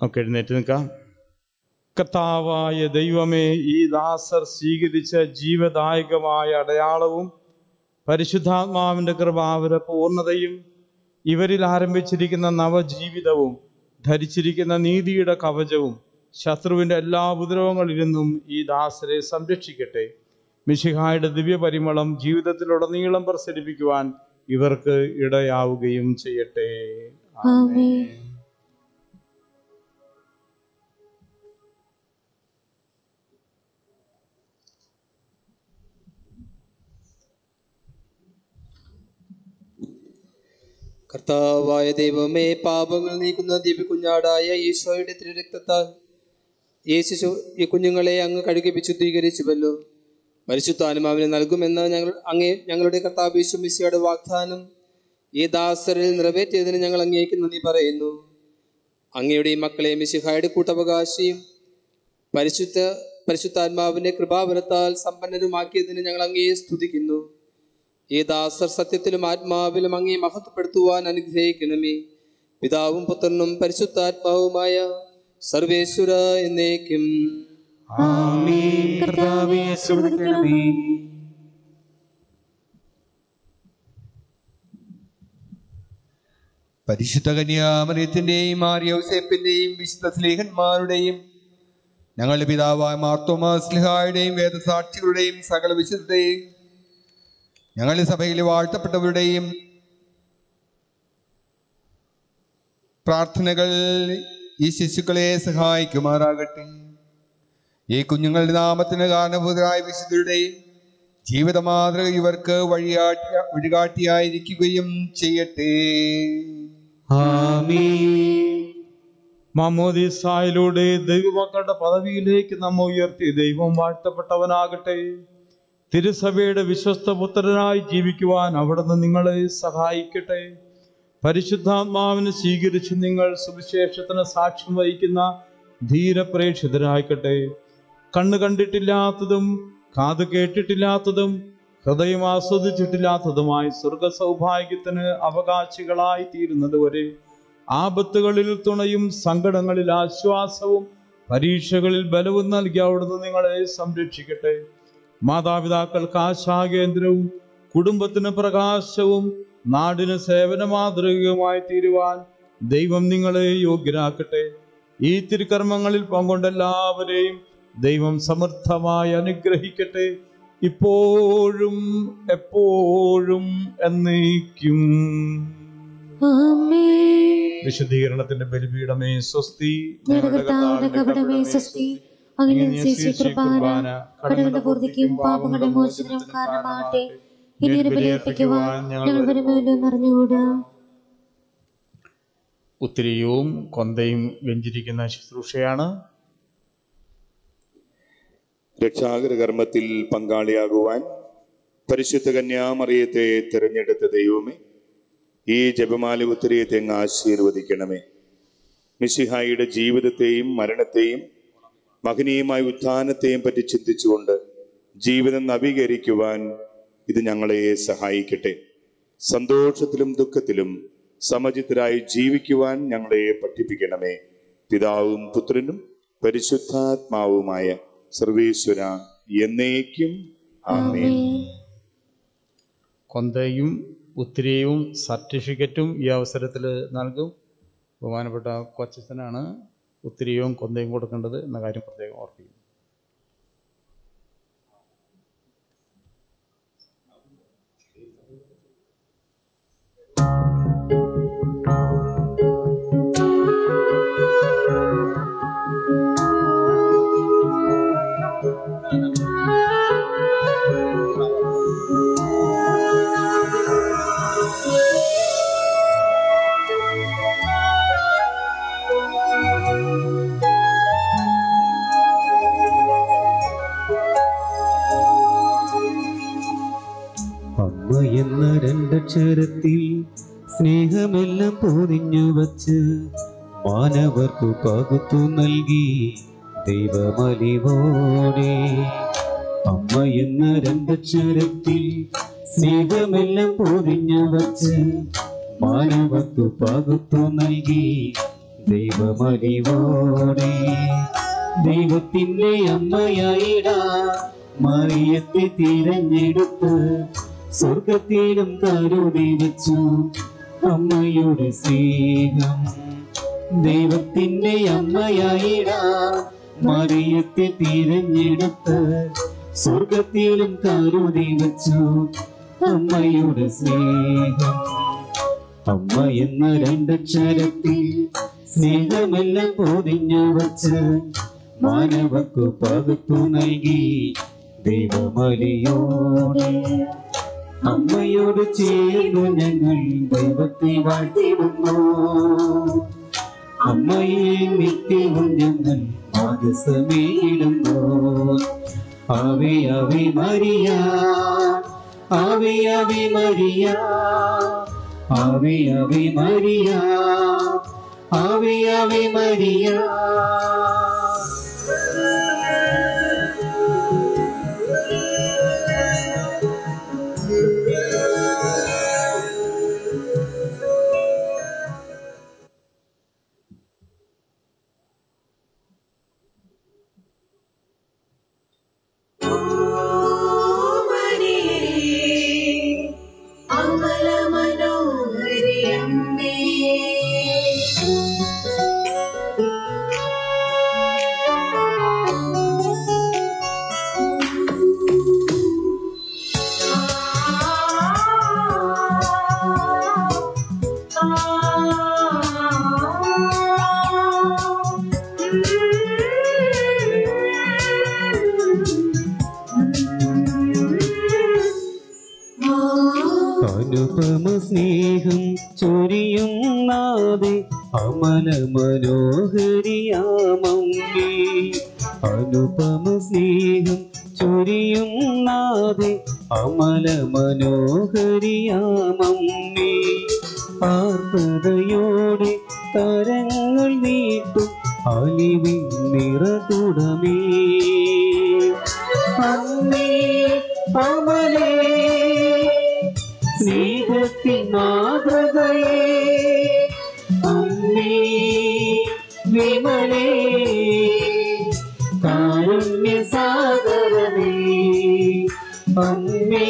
നമുക്ക് എഴുന്നേറ്റ് നിൽക്കാം. കർത്താവായ ദൈവമേ, ഈ ദാസർ സ്വീകരിച്ച ജീവദായകമായ അടയാളവും പരിശുദ്ധാത്മാവിൻ്റെ കൃപാവര പൂർണ്ണതയും ഇവരിൽ ആരംഭിച്ചിരിക്കുന്ന നവജീവിതവും ധരിച്ചിരിക്കുന്ന നീതിയുടെ കവചവും ശത്രുവിൻ്റെ എല്ലാ ഉപദ്രവങ്ങളിൽ നിന്നും ഈ ദാസരെ സംരക്ഷിക്കട്ടെ. മിശിഹായുടെ ദിവ്യപരിമളം ജീവിതത്തിലുടനീളം പ്രസരിപ്പിക്കുവാൻ ഇവർക്ക് ഇടയാവുകയും ചെയ്യട്ടെ. ആമേൻ. കർത്താവായ ദൈവമേ, പാപങ്ങൾ നീക്കുന്ന ദിവ്യകുഞ്ഞാടായ ഈശോയുടെ തിരുരക്തത്താൽ ഈ കുഞ്ഞുങ്ങളെ അങ്ങ് കഴുകി വിശുദ്ധീകരിച്ചുവല്ലോ. പരിശുദ്ധാത്മാവിനെ നൽകുമെന്ന് ഞങ്ങളുടെ കർത്താവ് യേശു മിശിഹായുടെ വാഗ്ദാനം ഈ ദാസരിൽ നിറവേറ്റിയതിന് ഞങ്ങൾ അങ്ങേക്ക് നന്ദി പറയുന്നു. അങ്ങയുടെ മക്കളെ മിശിഹായുടെ കൂട്ടവകാശിയും പരിശുദ്ധാത്മാവിന്റെ കൃപാവരത്താൽ സമ്പന്നരുമാക്കിയതിന് ഞങ്ങൾ അങ്ങയെ സ്തുതിക്കുന്നു. ഈ ദാസർ സത്യത്തിലും ആത്മാവിലും അങ്ങേ മഹത്വപ്പെടുത്തുവാൻ അനുഗ്രഹിക്കണമേ. പിതാവും പുത്രനും പരിശുദ്ധാത്മാവുമായ സർവേശ്വര എന്നേക്കും. പരിശുദ്ധ കന്യാമറിയത്തിന്റെയും മാർയോസേപ്പിന്റെയും വിശുദ്ധ സ്ലീഹന്മാരുടെയും ഞങ്ങളുടെ പിതാവായ മാർത്തോമാ സ്ലിഹായുടെയും വേദസാക്ഷികളുടെയും സകല വിശുദ്ധയും ഞങ്ങളുടെ സഭയിലെ വാഴ്ത്തപ്പെട്ടവരുടെയും പ്രാർത്ഥനകൾ ഈ ശിശുക്കളെ സഹായിക്കുമാറാകട്ടെ. ഈ കുഞ്ഞുങ്ങളുടെ നാമത്തിന് കാരണഭൂതരായ വിശുദ്ധരുടെയും ജീവിത മാതൃക ഇവർക്ക് വഴികാട്ടിയായിരിക്കുകയും ചെയ്യട്ടെ. ആമേൻ. മാമോദീസായിലൂടെ ദൈവമക്കളുടെ പദവിയിലേക്ക് നമ്മെ ഉയർത്തി ദൈവം വാഴ്ത്തപ്പെട്ടവനാകട്ടെ. തിരുസഭയുടെ വിശ്വസ്ത പുത്രനായി ജീവിക്കുവാൻ അവിടുന്ന് നിങ്ങളെ സഹായിക്കട്ടെ. പരിശുദ്ധാത്മാവിനെ സ്വീകരിച്ച് നിങ്ങൾ സുവിശേഷത്തിന് സാക്ഷ്യം വഹിക്കുന്ന ധീരപ്രേക്ഷിതരായിക്കട്ടെ. കണ്ണ് കണ്ടിട്ടില്ലാത്തതും കാത് കേട്ടിട്ടില്ലാത്തതും ഹൃദയം ആസ്വദിച്ചിട്ടില്ലാത്തതുമായ സ്വർഗ സൗഭാഗ്യത്തിന് അവകാശികളായി തീരുന്നത് വരെ ആപത്തുകളിൽ തുണയും സങ്കടങ്ങളിൽ ആശ്വാസവും പരീക്ഷകളിൽ ബലവും നൽകി അവിടുന്ന് നിങ്ങളെ സംരക്ഷിക്കട്ടെ. മാതാപിതാക്കൾക്ക് ആശാകേന്ദ്രവും കുടുംബത്തിന് പ്രകാശവും നാടിന് സേവന മാതൃകയുമായി തീരുവാൻ ദൈവം നിങ്ങളെ യോഗ്യരാക്കട്ടെ. ഈ തിരുക്കർമ്മങ്ങളിൽ പങ്കൊണ്ട എല്ലാവരെയും ദൈവം സമൃദ്ധമായി അനുഗ്രഹിക്കട്ടെ, ഇപ്പോഴും എപ്പോഴും എന്നേക്കും. വിശുദ്ധീകരണത്തിന്റെ ബലിപീഠമേ സ്വസ്തി. കടങ്ങളുടെ പൂർത്തിക്കും പാപങ്ങളുടെ മോചനം കാരണമാകട്ടെ. ഇനിയൊരു ബലിയർപ്പിക്കുവാൻ ഞങ്ങൾ വരുമല്ലോ എന്നറിഞ്ഞുകൂടാ. ഉത്തിരിയും കൊന്തയും വെഞ്ചിരിക്കുന്ന ശുശ്രൂഷയാണ്. രക്ഷാകര കർമ്മത്തിൽ പങ്കാളിയാകുവാൻ പരിശുദ്ധ കന്യാമറിയത്തെ തിരഞ്ഞെടുത്ത ദൈവമേ, ഈ ജപമാല ഉത്തരീയത്തെ അങ്ങ് ആശീർവദിക്കണമേ. മിശിഹായുടെ ജീവിതത്തെയും മരണത്തെയും മഹനീയമായ ഉത്ഥാനത്തെയും പറ്റി ചിന്തിച്ചുകൊണ്ട് ജീവിതം നവീകരിക്കുവാൻ ഇത് ഞങ്ങളെ സഹായിക്കട്ടെ. സന്തോഷത്തിലും ദുഃഖത്തിലും സമചിത്തരായി ജീവിക്കുവാൻ ഞങ്ങളെ പഠിപ്പിക്കണമേ. പിതാവും പുത്രനും പരിശുദ്ധാത്മാവുമായ സർവേശ്വര എന്നേക്കും ആമേൻ. കൊന്തയും ഉത്തിരിയും സർട്ടിഫിക്കറ്റും ഈ അവസരത്തിൽ നൽകും. ബഹുമാനപ്പെട്ട കൊച്ചച്ഛനാണ് ഉത്തിരിയും കൊന്തയും കൊടുക്കേണ്ടത് എന്ന കാര്യം പ്രത്യേകം ഓർപ്പിക്കുന്നു. എന്ന രണ്ടക്ഷരത്തിൽ സ്നേഹമെല്ലാം പൊതിഞ്ഞു വച്ച് മാനവർക്കു പകുത്തു നൽകി ദൈവമലിവോടെ. അമ്മ എന്ന രണ്ടക്ഷരത്തിൽ സ്നേഹമെല്ലാം പൊതിഞ്ഞു വച്ച് മാനവർക്കു പകുത്തു നൽകി ദൈവമലിവോടെ. ദൈവത്തിന്റെ അമ്മയായിടാ മറിയത്തെ തിരഞ്ഞെടുത്ത് സ്വർഗത്തിലും കരുതി വെച്ചു അമ്മയുടെ സ്നേഹം. ദൈവത്തിന്റെ അമ്മയായിടാ മറിയത്തെ തിരഞ്ഞെടുത്ത് സ്വർഗത്തിലും കരുതി വെച്ചു അമ്മയുടെ സ്നേഹം. അമ്മ എന്ന രണ്ടക്ഷരത്തിൽ സ്നേഹമെല്ലാം പൊതിഞ്ഞു വച്ച് മാനവക്കു പകുത്തു നൽകി ദൈവമലിയോടെ. അമ്മയോട് ചേർന്നു ഞങ്ങൾ ദൈവത്തെ വാഴ്ത്തിടുന്നു. അമ്മയെ നിത്യവും ഞങ്ങൾ മാനസമേയിടുന്നു. ആവേ ആവേ മരിയ, ആവേ ആവേ മരിയ, ആവേ ആവേ മരിയ, ആവേ ആവേ മരിയ. അമല മനോഹരിയാമമ്മേ അനുപമ സ്നേഹം ചൊരിയും നാഥേ അമല മനോഹരിയാമമ്മേ ആർദ്രതയോടെ കരങ്ങൾ നീട്ടും അലിവിൻ നിറകുടമേ അമ്മേ അമലേ സ്നേഹത്തിൻ മാതൃകയേ അമ്മേ വിമലേ കാരുണ്യസാഗരമേ അമ്മേ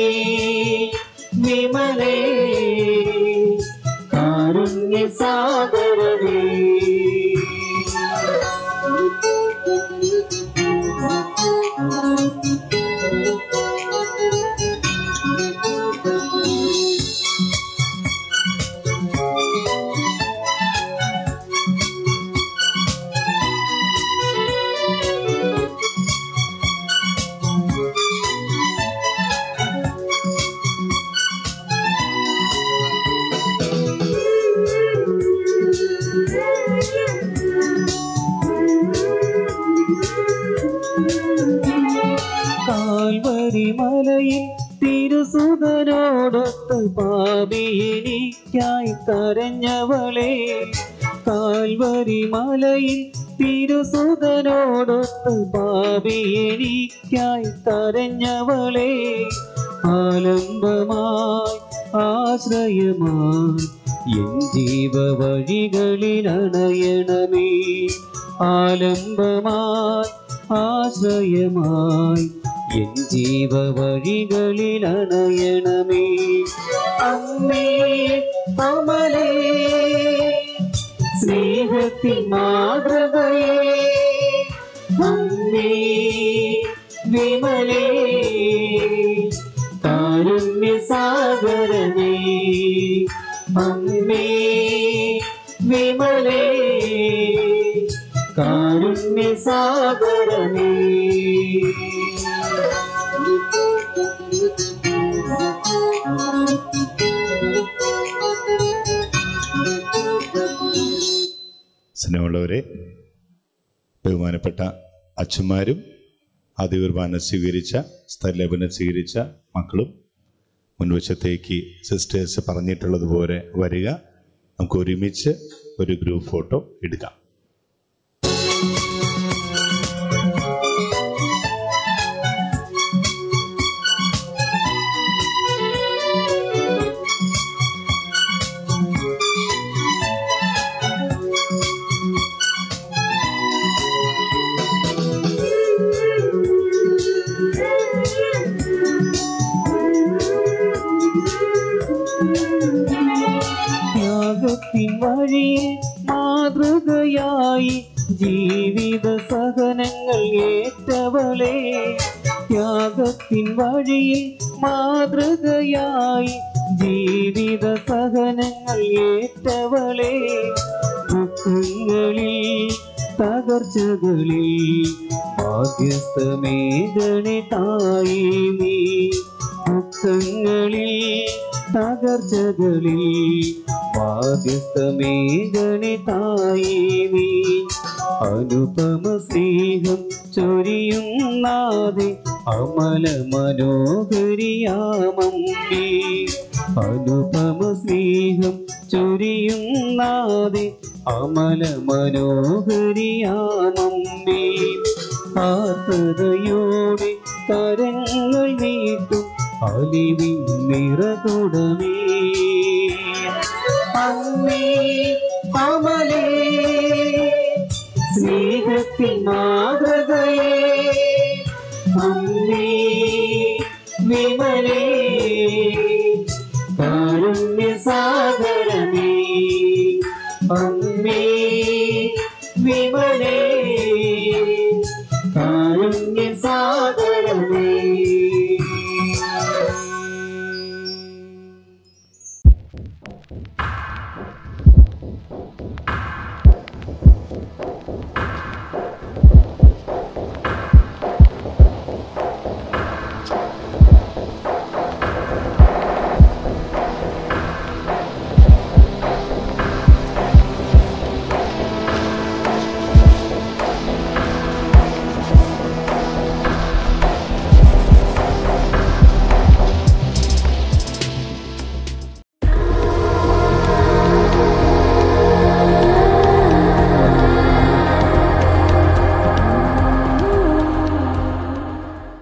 വിമലേ കാരുണ്യസാഗരമേ കാൽവരിമലയിൽ തിരുസുതനോടൊത്ത് പാപി എനിക്കായി കരഞ്ഞവളെ കാൽവരിമലയിൽ തിരുസുതനോടൊത്ത് പാപി എനിക്കായി കരഞ്ഞവളെ ആലംബമായി ആശ്രയമായി എൻ ജീവ വഴികളിൽ അണയണമേ ആലംബമായി ആശ്രയമായി എൻ ജീവ വഴികളിൽ അണയണമേ അമ്മേ അമലേ സ്നേഹത്തിൻ മാതൃകയേ അമ്മേ വിമലേ കാരുണ്യസാഗരമേ അമ്മേ വിമലേ കാരുണ്യസാഗരമേ സ്നേഹമുള്ളവരെ, ബഹുമാനപ്പെട്ട അച്ഛന്മാരും ആദ്യകുർബാന സ്വീകരിച്ച സ്ഥലലേപനം സ്വീകരിച്ച മക്കളും മുൻവശത്തേക്ക് സിസ്റ്റേഴ്സ് പറഞ്ഞിട്ടുള്ളതുപോലെ വരിക. നമുക്ക് ഒരുമിച്ച് ഒരു ഗ്രൂപ്പ് ഫോട്ടോ എടുക്കാം. ത്യാഗത്തിൻ വഴിയിൽ മാതൃകയായി ജീവിത സഹനങ്ങൾ ഏറ്റവളെ ത്യാഗത്തിൻ വഴിയിൽ മാതൃകയായി ജീവിത സഹനങ്ങൾ ഏറ്റവളെ ദുഃഖങ്ങളിൽ തകർച്ചകളിൽ മാധ്യസ്ഥമേകണേ തായേ നീ ദുഃഖങ്ങളിൽ തകർച്ചകളിൽ മാധ്യസ്ഥമേകണേ തായേ നീ അനുപമ സ്നേഹം ചൊരിയും നാഥേ അമല മനോഹരിയാമമ്മേ അനുപമ സ്നേഹം ചൊരിയും നാഥേ അമല മനോഹരിയാമമ്മേ ആർദ്രതയോടെ കരങ്ങൾ നീട്ടും അലിവിൻ നിറകുടമേ അമ്മേ അമലേ സ്നേഹത്തിൻ മാതൃകയേ അമ്മേ വിമലേ കാരുണ്യസാഗരമേ അമ്മേ വിമലേ കാരുണ്യസാഗരമേ